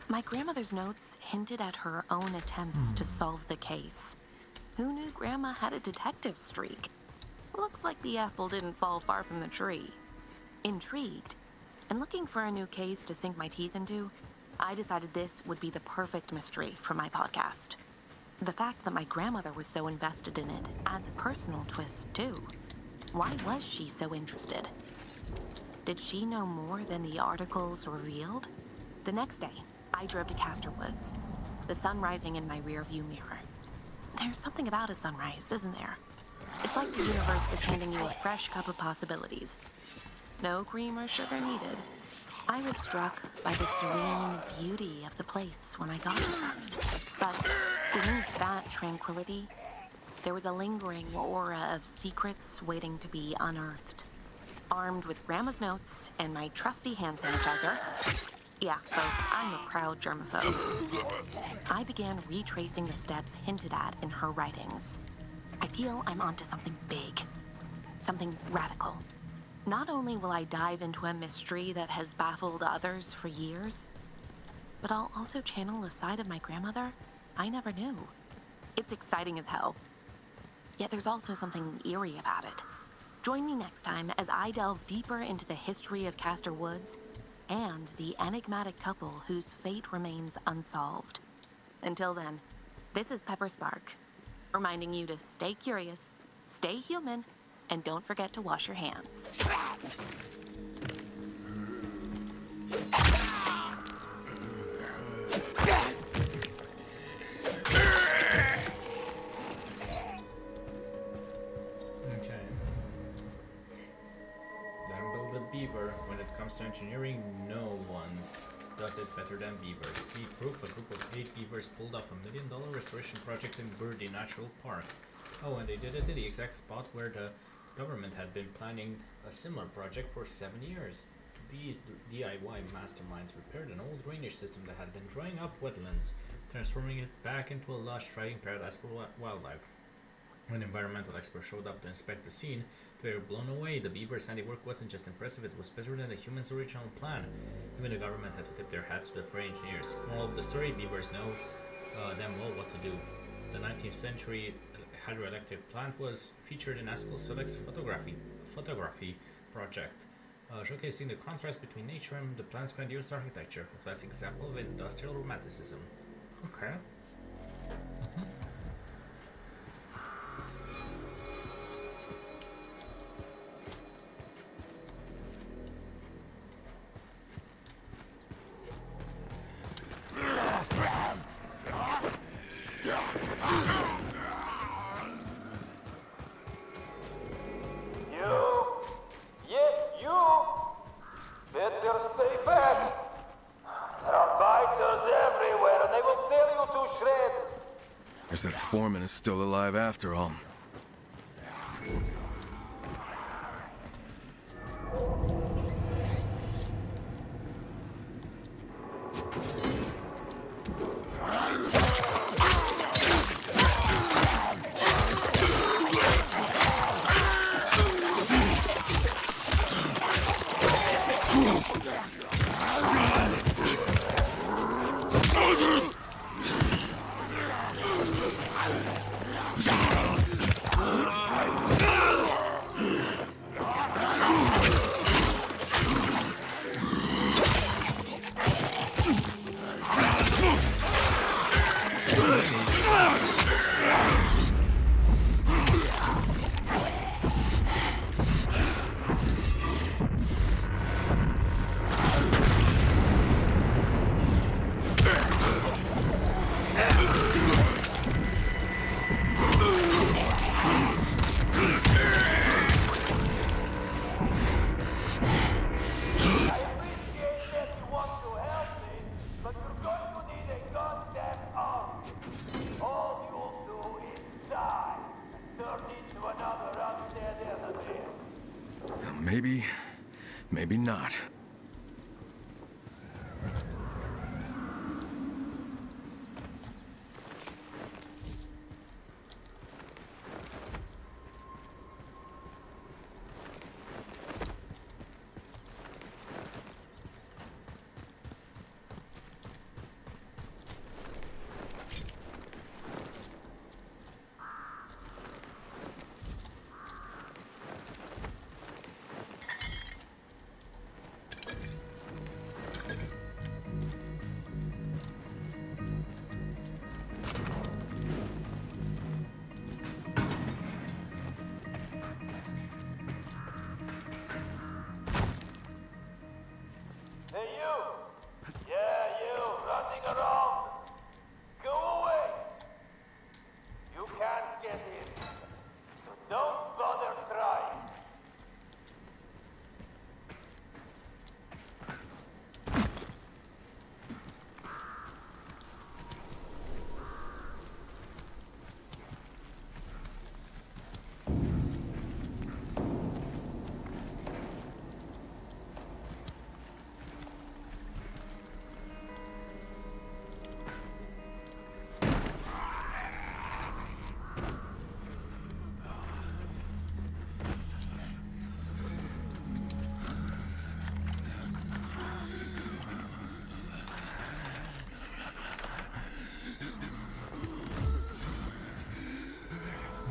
My grandmother's notes hinted at her own attempts to solve the case. Who knew Grandma had a detective streak? Looks like the apple didn't fall far from the tree. Intrigued, and looking for a new case to sink my teeth into, I decided this would be the perfect mystery for my podcast. The fact that my grandmother was so invested in it adds a personal twist, too. Why was she so interested? Did she know more than the articles revealed? The next day, I drove to Castor Woods, the sun rising in my rearview mirror. There's something about a sunrise, isn't there? It's like the universe is handing you a fresh cup of possibilities. No cream or sugar needed. I was struck by the serene beauty of the place when I got there. But beneath that tranquility, there was a lingering aura of secrets waiting to be unearthed. Armed with Grandma's notes and my trusty hand sanitizer, yeah, folks, I'm a proud germaphobe, I began retracing the steps hinted at in her writings. I feel I'm onto something big, something radical. Not only will I dive into a mystery that has baffled others for years, but I'll also channel a side of my grandmother I never knew. It's exciting as hell. Yet there's also something eerie about it. Join me next time as I delve deeper into the history of Castor Woods and the enigmatic couple whose fate remains unsolved. Until then, this is Pepper Spark, reminding you to stay curious, stay human, and don't forget to wash your hands. Okay. Then build a beaver. When it comes to engineering, no one's does it better than beavers. He proof a group of 8 beavers pulled off $1 million restoration project in Birdie Natural Park. Oh, and they did it at the exact spot where the government had been planning a similar project for 7 years. These DIY masterminds repaired an old drainage system that had been drying up wetlands, transforming it back into a lush, thriving paradise for wildlife. When environmental experts showed up to inspect the scene, they were blown away. The beavers' handiwork wasn't just impressive, it was better than the humans' original plan. Even the government had to tip their hats to the fray engineers. Moral of the story, beavers know damn well what to do. The 19th century hydroelectric plant was featured in Haskell Select's photography project, showcasing the contrast between nature and the plant's grandiose architecture, a classic example of industrial romanticism. Okay. Guess that foreman is still alive after all. Maybe not.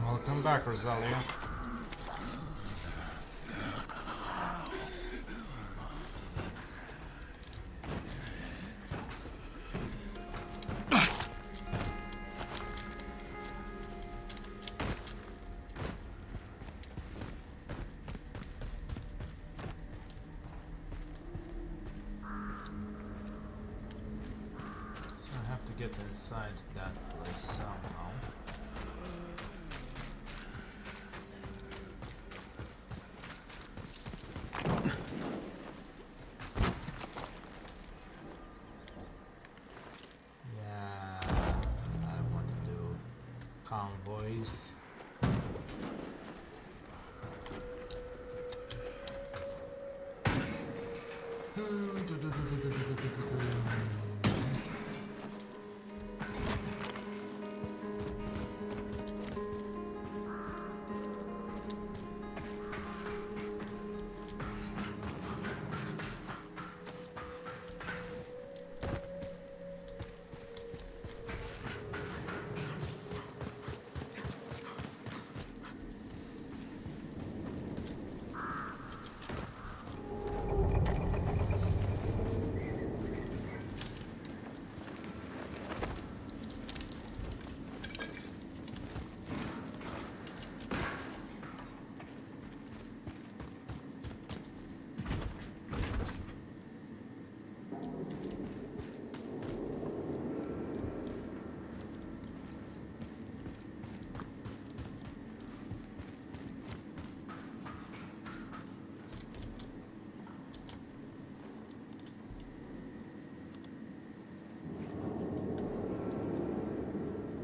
Welcome back, Rosalia. get inside that place somehow. Yeah, I want to do convoys.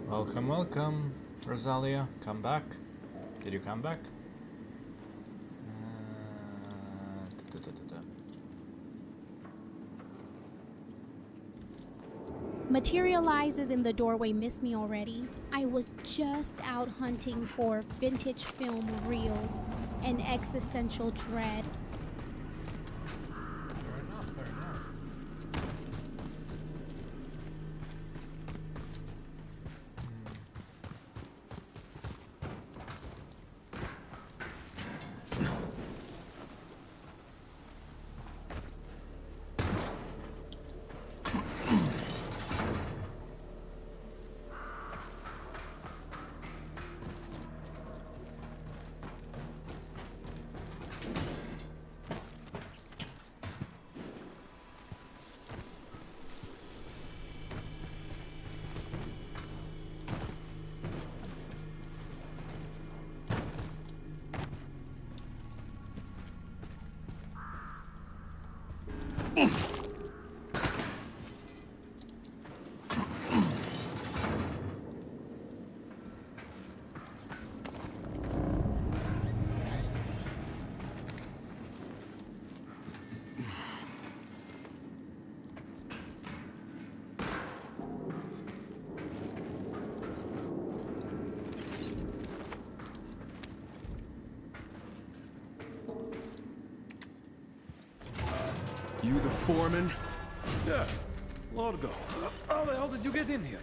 Welcome, welcome, Rosalia. Come back. Did you come back? Materializes in the doorway miss me already. I was just out hunting for vintage film reels and existential dread. Fair enough, fair enough. You the foreman? Yeah, Largo. How the hell did you get in here?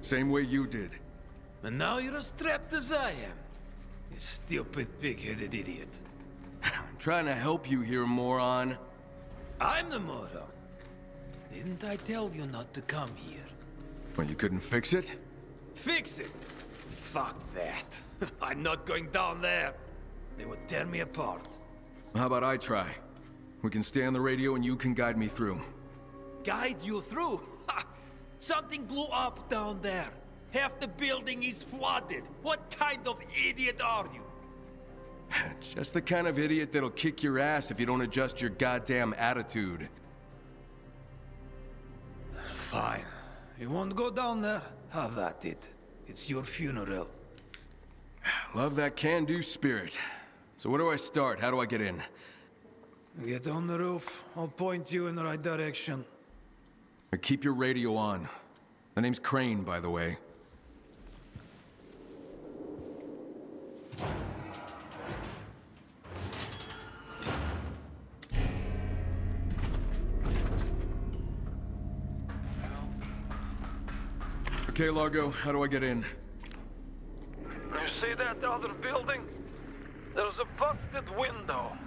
Same way you did. And now you're as trapped as I am. You stupid, pig-headed idiot. I'm trying to help you here, moron. I'm the moron. Didn't I tell you not to come here? Well, you couldn't fix it? Fix it? Fuck that. I'm not going down there. They would tear me apart. How about I try? We can stay on the radio and you can guide me through. Guide you through? Ha! Something blew up down there. Half the building is flooded. What kind of idiot are you? Just the kind of idiot that'll kick your ass if you don't adjust your goddamn attitude. Fine. You won't go down there? Have at it. It's your funeral. Love that can-do spirit. So where do I start? How do I get in? Get on the roof. I'll point you in the right direction. Keep your radio on. The name's Crane, by the way. Okay, Largo, how do I get in? You see that other building? There's a busted window.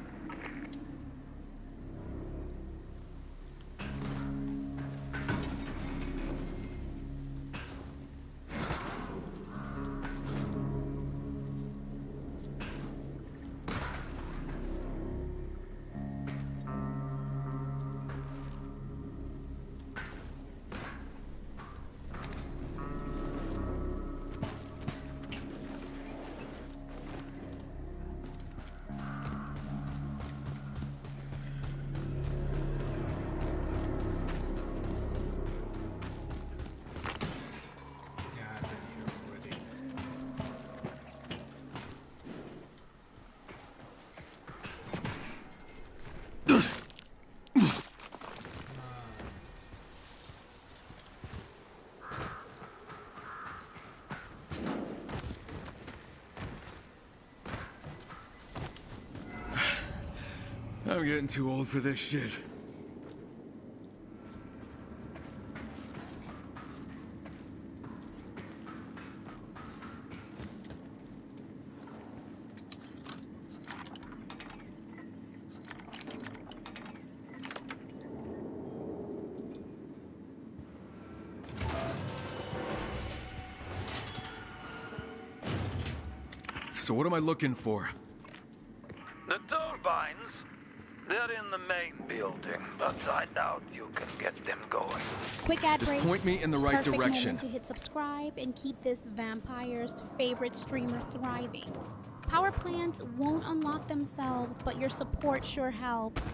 I'm getting too old for this shit. So what am I looking for? The turbines, they're in the main building, but I doubt you can get them going. Quick ad Just break. point me in the right Perfect direction. moment to hit subscribe and keep this vampire's favorite streamer thriving. Power plants won't unlock themselves, but your support sure helps.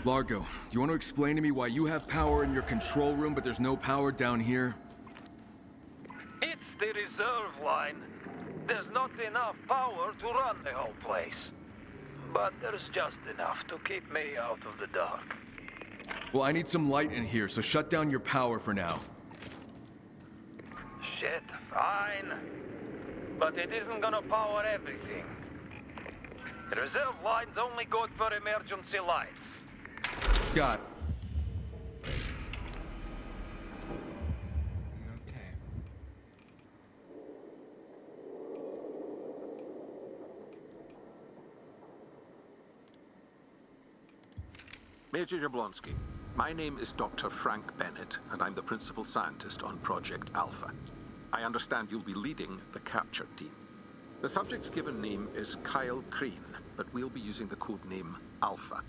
Largo, do you want to explain to me why you have power in your control room, but there's no power down here? It's the reserve line. There's not enough power to run the whole place. But there's just enough to keep me out of the dark. Well, I need some light in here, so shut down your power for now. Shit, fine. But it isn't gonna power everything. The reserve line's only good for emergency lights. Got Okay. Major Jablonski, my name is Dr. Frank Bennett, and I'm the principal scientist on Project Alpha. I understand you'll be leading the capture team. The subject's given name is Kyle Crane, but we'll be using the code name Alpha.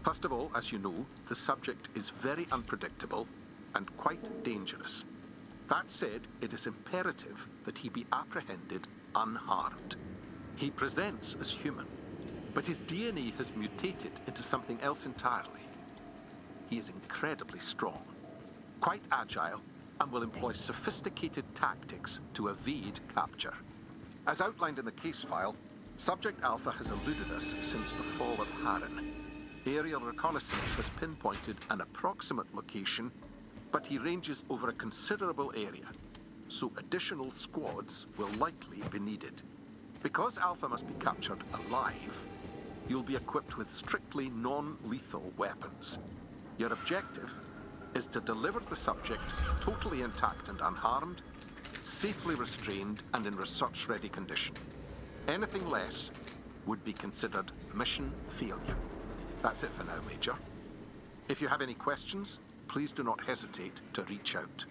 First of all, as you know, the subject is very unpredictable and quite dangerous. That said, it is imperative that he be apprehended unharmed. He presents as human, but his DNA has mutated into something else entirely. He is incredibly strong, quite agile, and will employ sophisticated tactics to evade capture. As outlined in the case file, Subject Alpha has eluded us since the fall of Harran. Aerial reconnaissance has pinpointed an approximate location, but he ranges over a considerable area, so additional squads will likely be needed. Because Alpha must be captured alive, you'll be equipped with strictly non-lethal weapons. Your objective is to deliver the subject totally intact and unharmed, safely restrained and in research-ready condition. Anything less would be considered mission failure. That's it for now, Major. If you have any questions, please do not hesitate to reach out.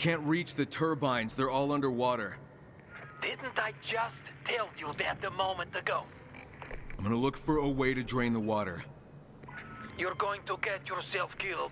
Can't reach the turbines. They're all underwater. Didn't I just tell you that a moment ago? I'm gonna look for a way to drain the water. You're going to get yourself killed.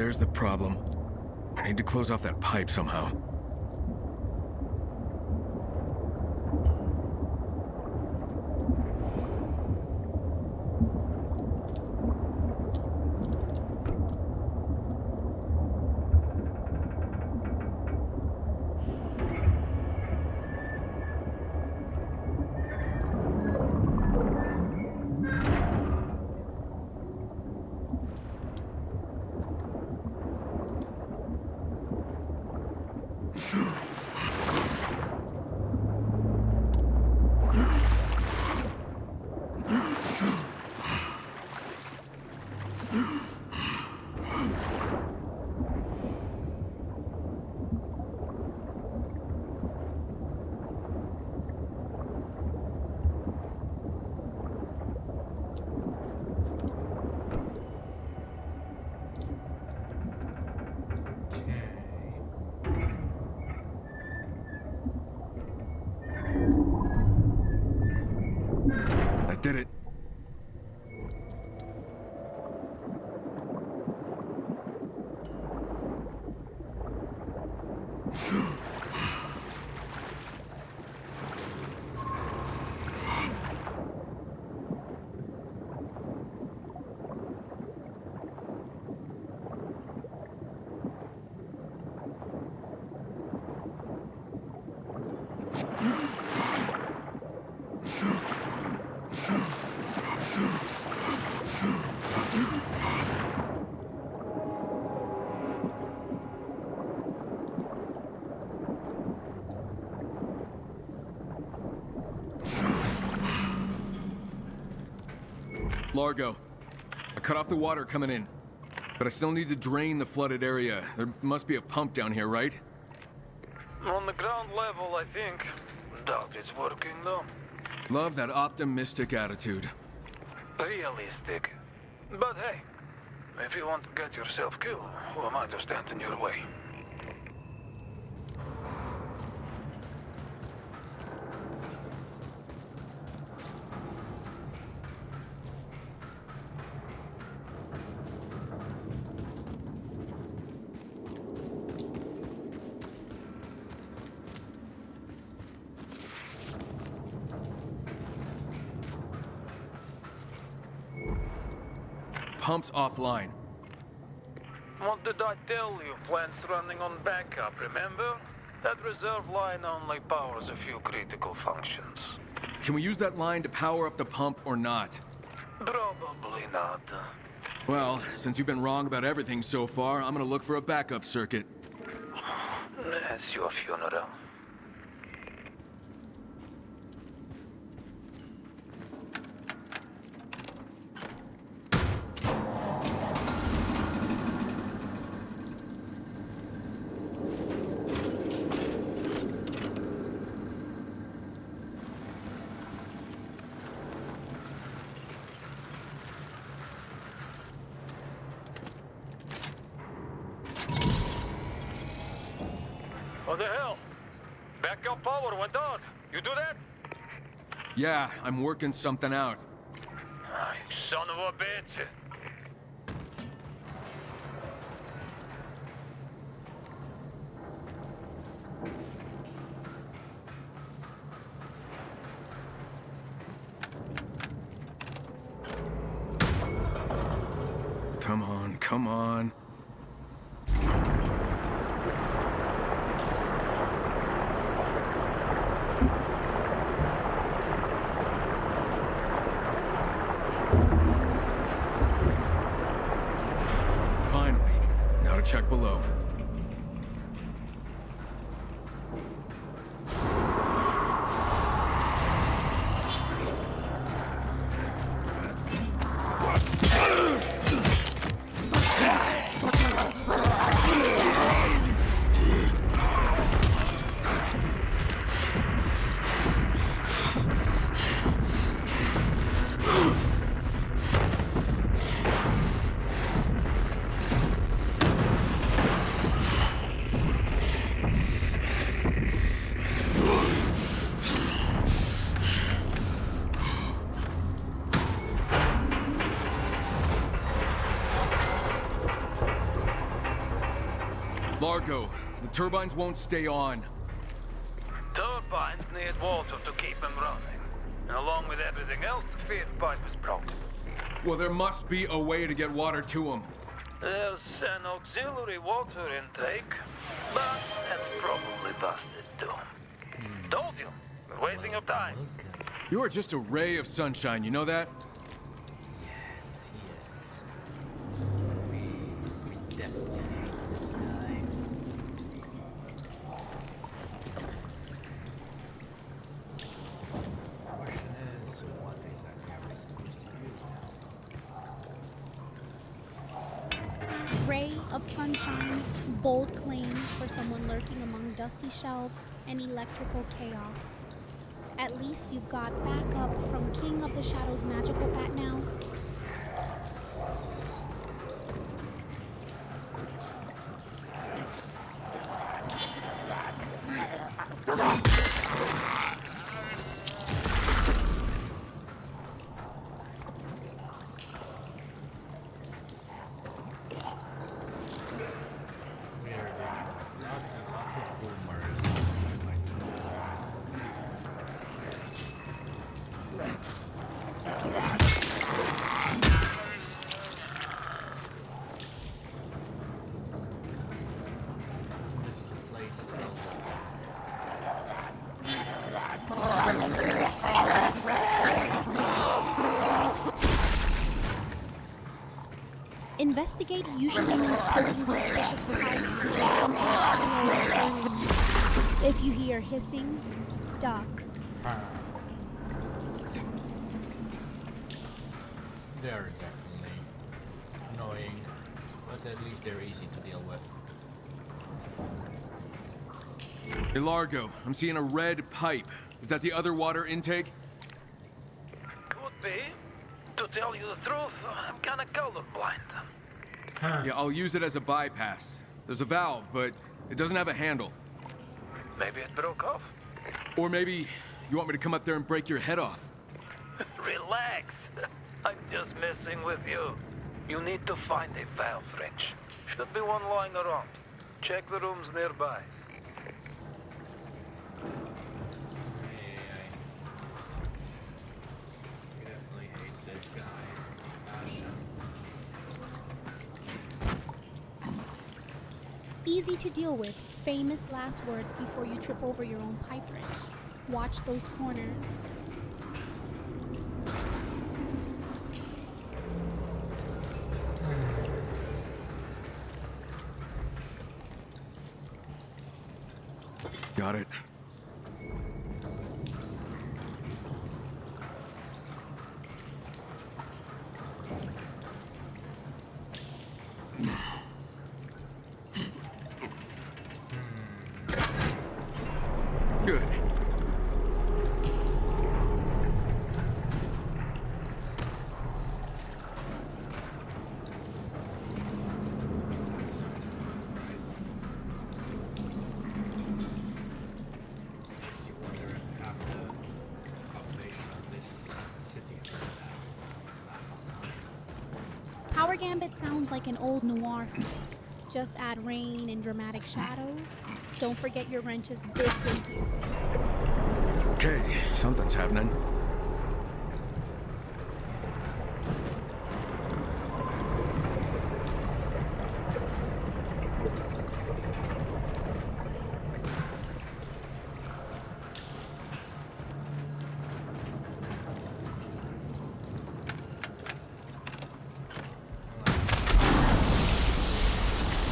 there's the problem. I need to close off that pipe somehow. That did it. Largo, I cut off the water coming in, but I still need to drain the flooded area. There must be a pump down here, right? On the ground level, I think. Doubt it's working, though. Love that optimistic attitude. Realistic. But hey, if you want to get yourself killed, who am I to stand in your way? Pump's offline. What did I tell you? Plant's running on backup, remember? That reserve line only powers a few critical functions. Can we use that line to power up the pump or not? Probably not. Well, since you've been wrong about everything so far, I'm gonna look for a backup circuit. It's your funeral. What the hell? Backup power went out. You do that? Yeah, I'm working something out. You son of a bitch. Come on, come on. Finally. Now to check below. Largo, the turbines won't stay on. Turbines need water to keep them running. And along with everything else, the feed pipe is broken. Well, there must be a way to get water to them. There's an auxiliary water intake, but that's probably busted too. Told you, we're wasting your time. You are just a ray of sunshine, you know that? Yes, he is. We definitely hate this guy. The question is, what exactly are we supposed to do now? Ray of sunshine, bold claim for someone lurking among dusty shelves and electrical chaos. At least you've got backup from King of the Shadows magical bat now. We are doing lots and lots of boomers. This is a place. Investigate usually means poking suspicious pipes until something explodes or leaves. If you hear hissing, duck. They're definitely annoying, but at least they're easy to deal with. Hey, Largo, I'm seeing a red pipe. Is that the other water intake? Could be. To tell you the truth, I'm kind of colorblind. Yeah, I'll use it as a bypass. There's a valve, but it doesn't have a handle. Maybe it broke off. Or maybe you want me to come up there and break your head off. Relax. I'm just messing with you. You need to find a valve wrench. Should be one lying around. Check the rooms nearby. We definitely hate this guy. Easy to deal with. Famous last words before you trip over your own pipe wrench. Watch those corners. Got it. Good. Makes you wonder if half the population of this city heard that. Power Gambit sounds like an old noir flick. Just add rain and dramatic shadows. Don't forget your wrench's big debut. Okay, something's happening.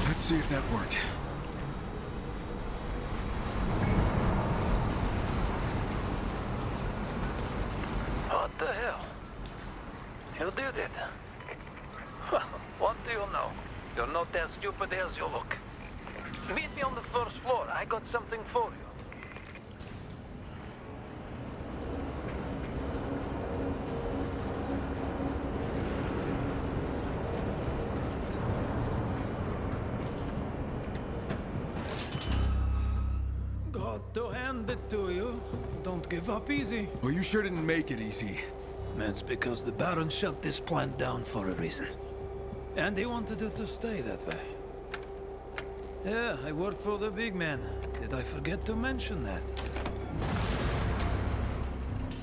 Let's see if that worked. What the hell? You did it. Well, what do you know? You're not as stupid as you look. Meet me on the first floor. I got something for you. Got to hand it to you. Don't give up easy. Well, you sure didn't make it easy. That's because the Baron shut this plant down for a reason. And he wanted it to stay that way. Yeah, I work for the big man. Did I forget to mention that?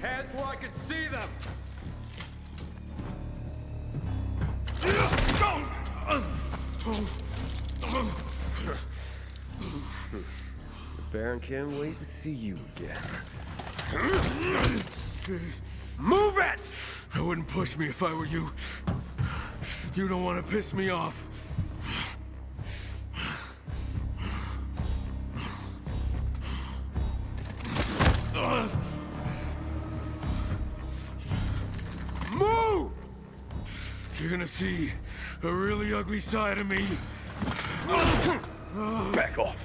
Hands where I can see them! The Baron can't wait to see you again. Move it! I wouldn't push me if I were you. You don't want to piss me off. Move! You're gonna see a really ugly side of me. Back off.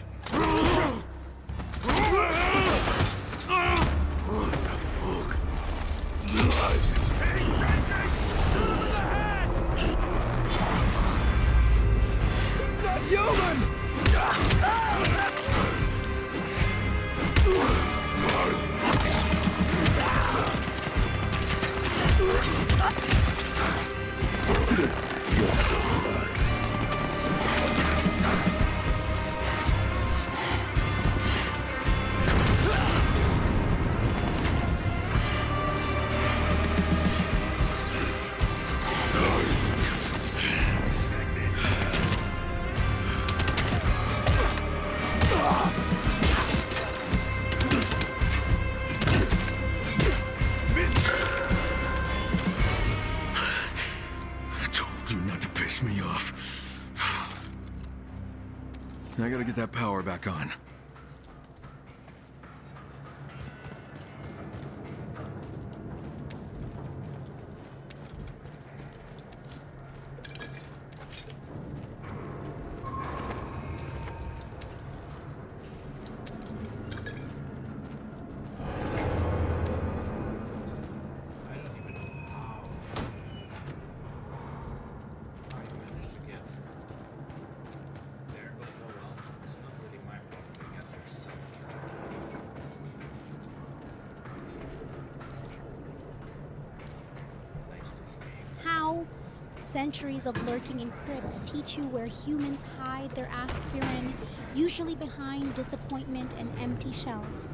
Not human! I gotta get that power back on. Centuries of lurking in crypts teach you where humans hide their aspirin, usually behind disappointment and empty shelves.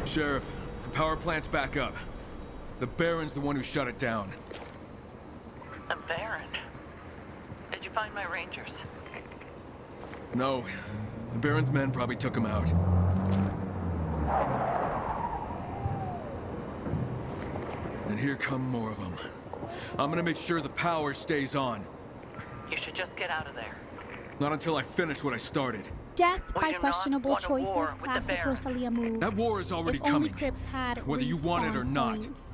Sheriff, the power plant's back up. The Baron's the one who shut it down. The Baron? Did you find my rangers? No. The Baron's men probably took him out. And here come more of them. I'm gonna make sure the power stays on. You should just get out of there. Not until I finish what I started. Death by questionable choices, classic Rosalia move. That war is already if coming. Only Crips had whether you want it or not. Points.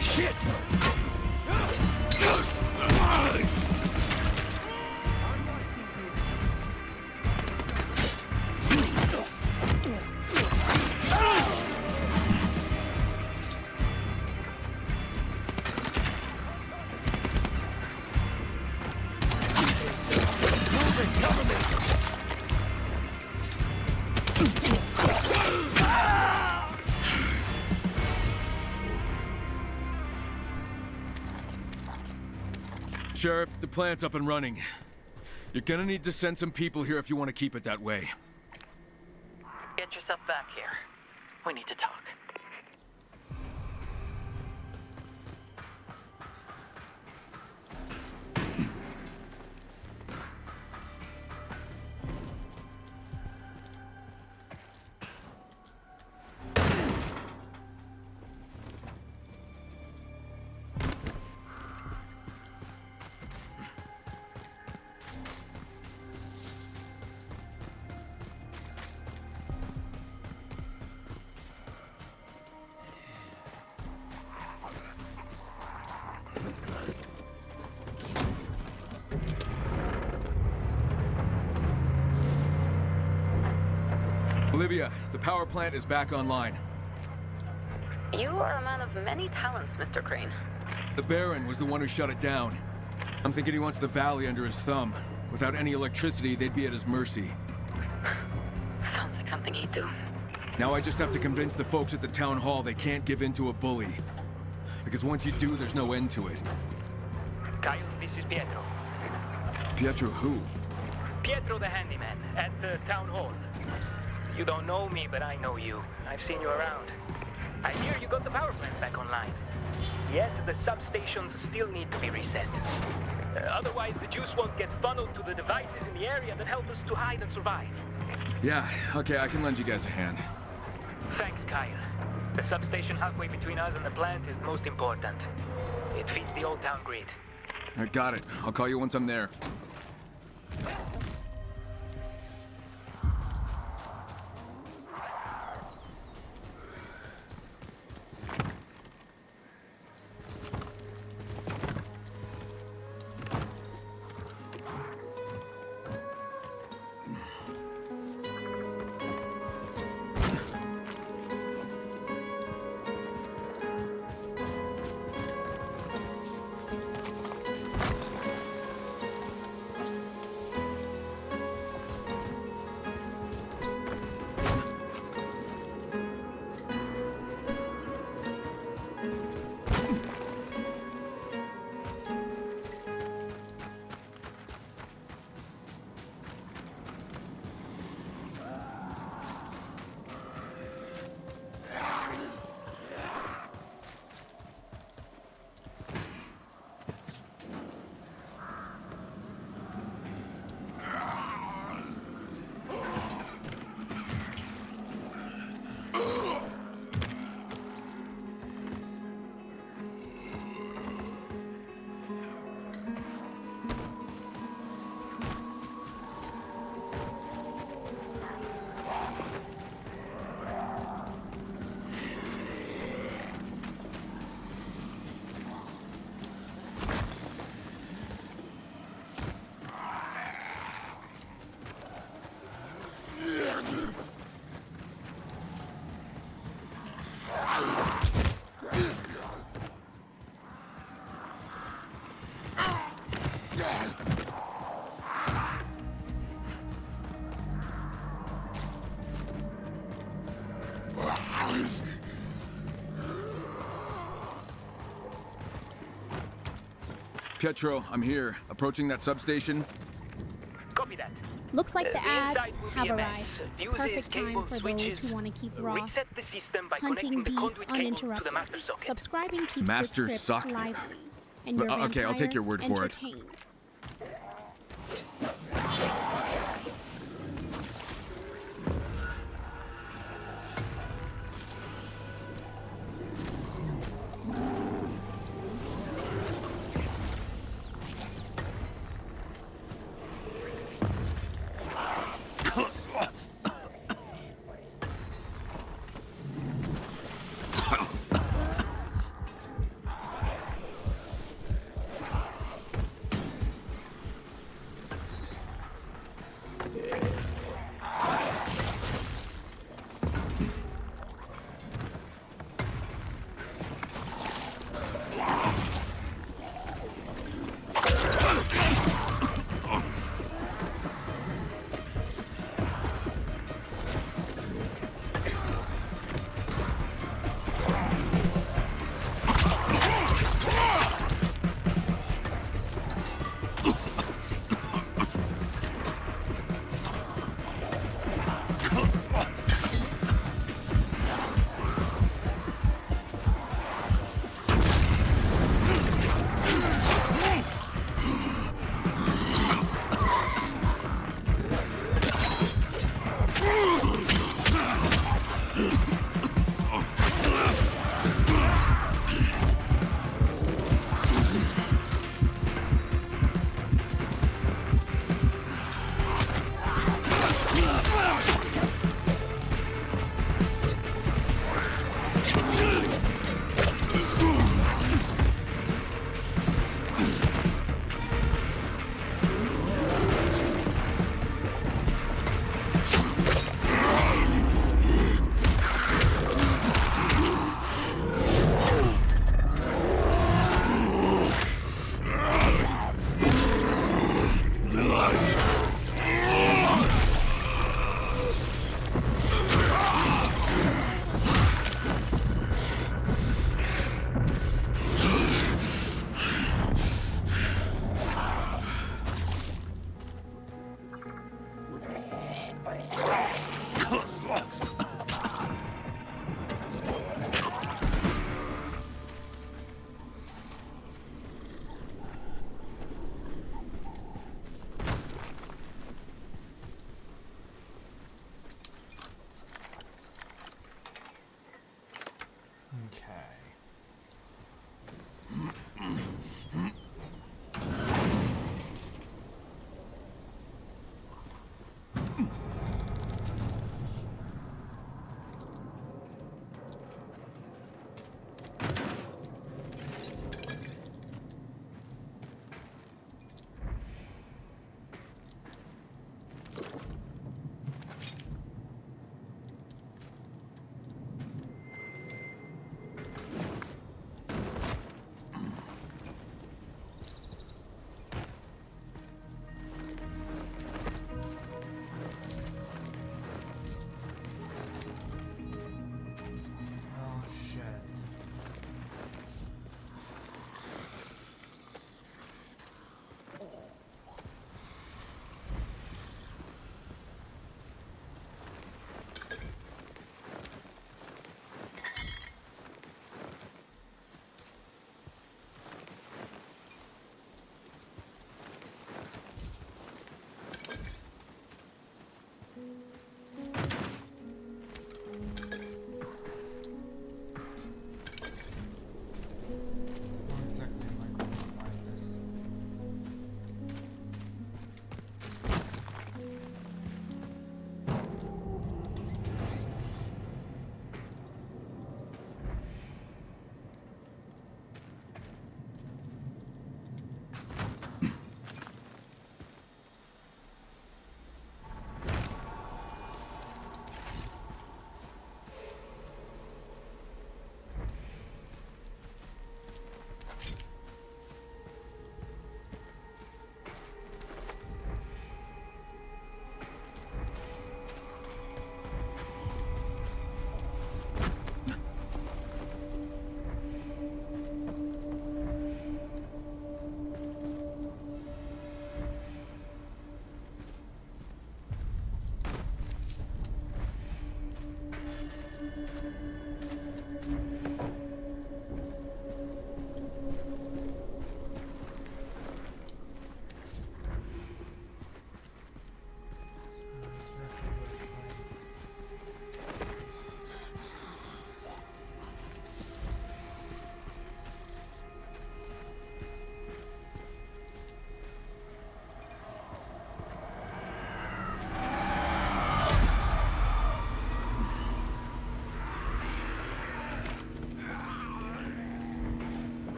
Shit! Sheriff, the plant's up and running. You're gonna need to send some people here if you want to keep it that way. Get yourself back here. We need to talk. Olivia, the power plant is back online. You are a man of many talents, Mr. Crane. The Baron was the one who shut it down. I'm thinking he wants the valley under his thumb. Without any electricity, they'd be at his mercy. Sounds like something he'd do. Now I just have to convince the folks at the town hall they can't give in to a bully. Because once you do, there's no end to it. Kyle, this is Pietro. Pietro who? Pietro the handyman, at the town hall. You don't know me, but I know you. I've seen you around. I hear you got the power plant back online. Yet the substations still need to be reset. Otherwise, the juice won't get funneled to the devices in the area that help us to hide and survive. Yeah, okay, I can lend you guys a hand. Thanks, Kyle. The substation halfway between us and the plant is most important. It feeds the old town grid. I got it. I'll call you once I'm there. Pietro, I'm here. Approaching that substation. Copy that. Looks like the inside ads will be have a mess. arrived. Fuses, Perfect time cables, for those switches. who want to keep Ross Reset the system by hunting connecting the bees conduit cable to the uninterrupted. master socket. Subscribing keeps Master this socket. script lively, and your Okay, I'll take your word for it. entertained.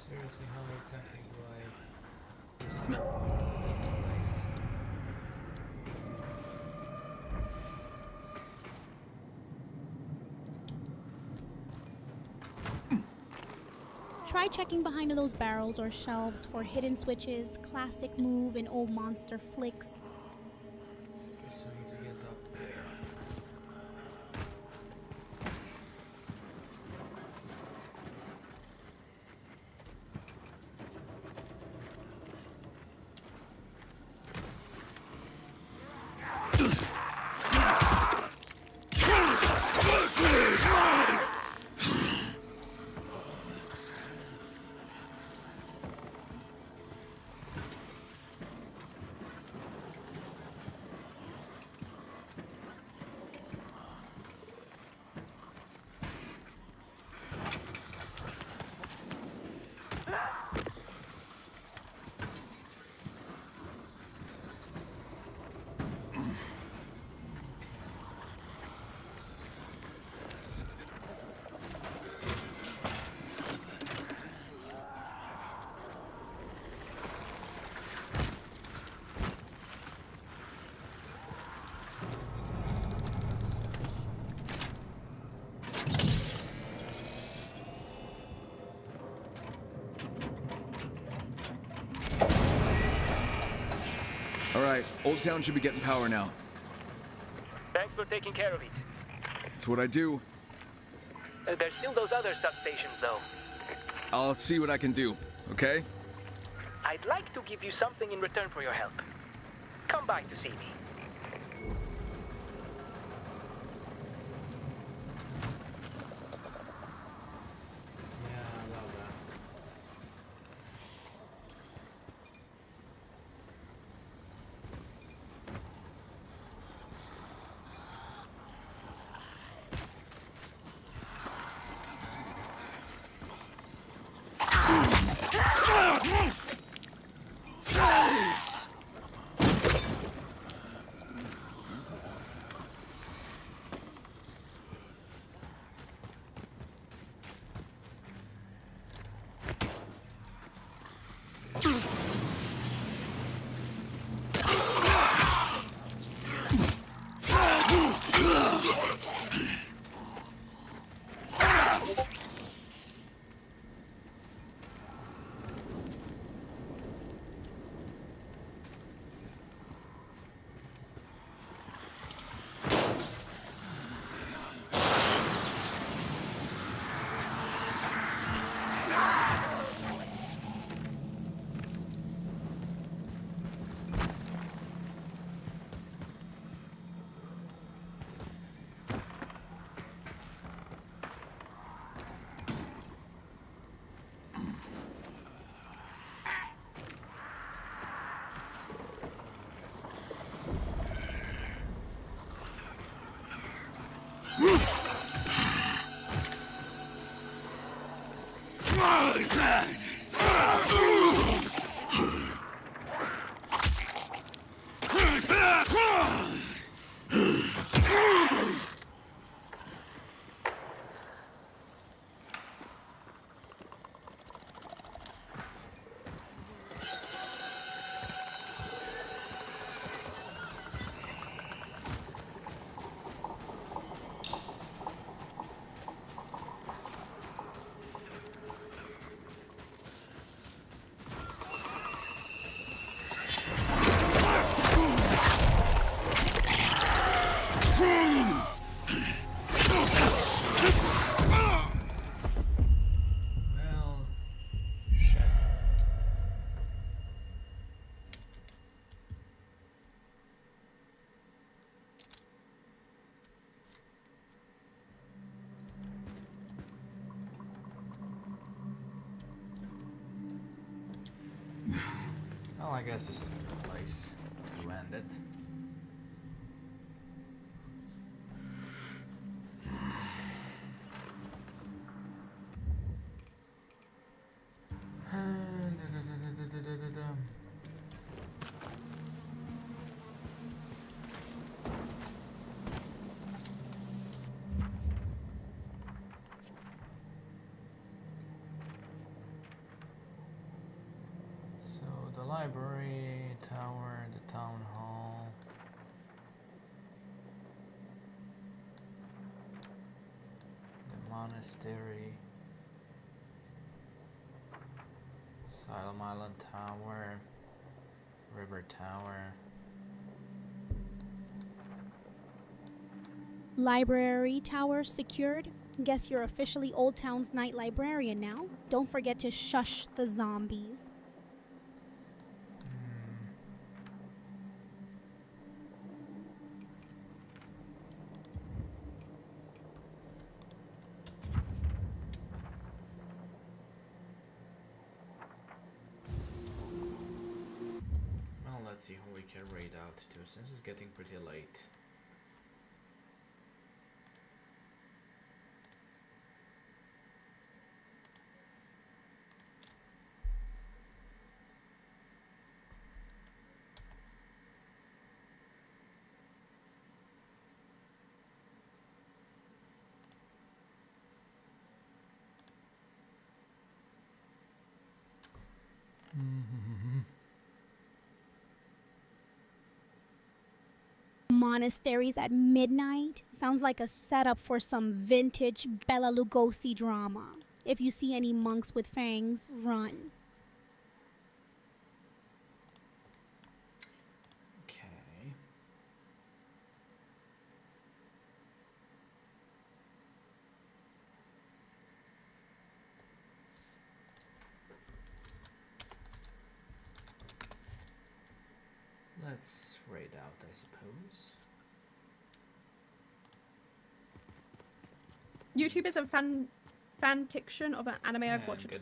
Seriously, how exactly do I just get to this place? Try checking behind those barrels or shelves for hidden switches, classic move in old monster flicks. Just need to get up there. All right, Old Town should be getting power now. Thanks for taking care of it. It's what I do. There's still those other substations, though. I'll see what I can do, okay? I'd like to give you something in return for your help. Come by to see me. Well, I guess this is a good place to end it. So the library, tower, the town hall. The monastery. Asylum Island Tower. River Tower. Library tower secured. Guess you're officially Old Town's night librarian now. Don't forget to shush the zombies. Well, let's see who we can raid out to since it's getting pretty late. Monasteries at midnight sounds like a setup for some vintage Bela Lugosi drama. If you see any monks with fangs, run. Let's raid out, I suppose. YouTube is a fan fiction of an anime I've watched good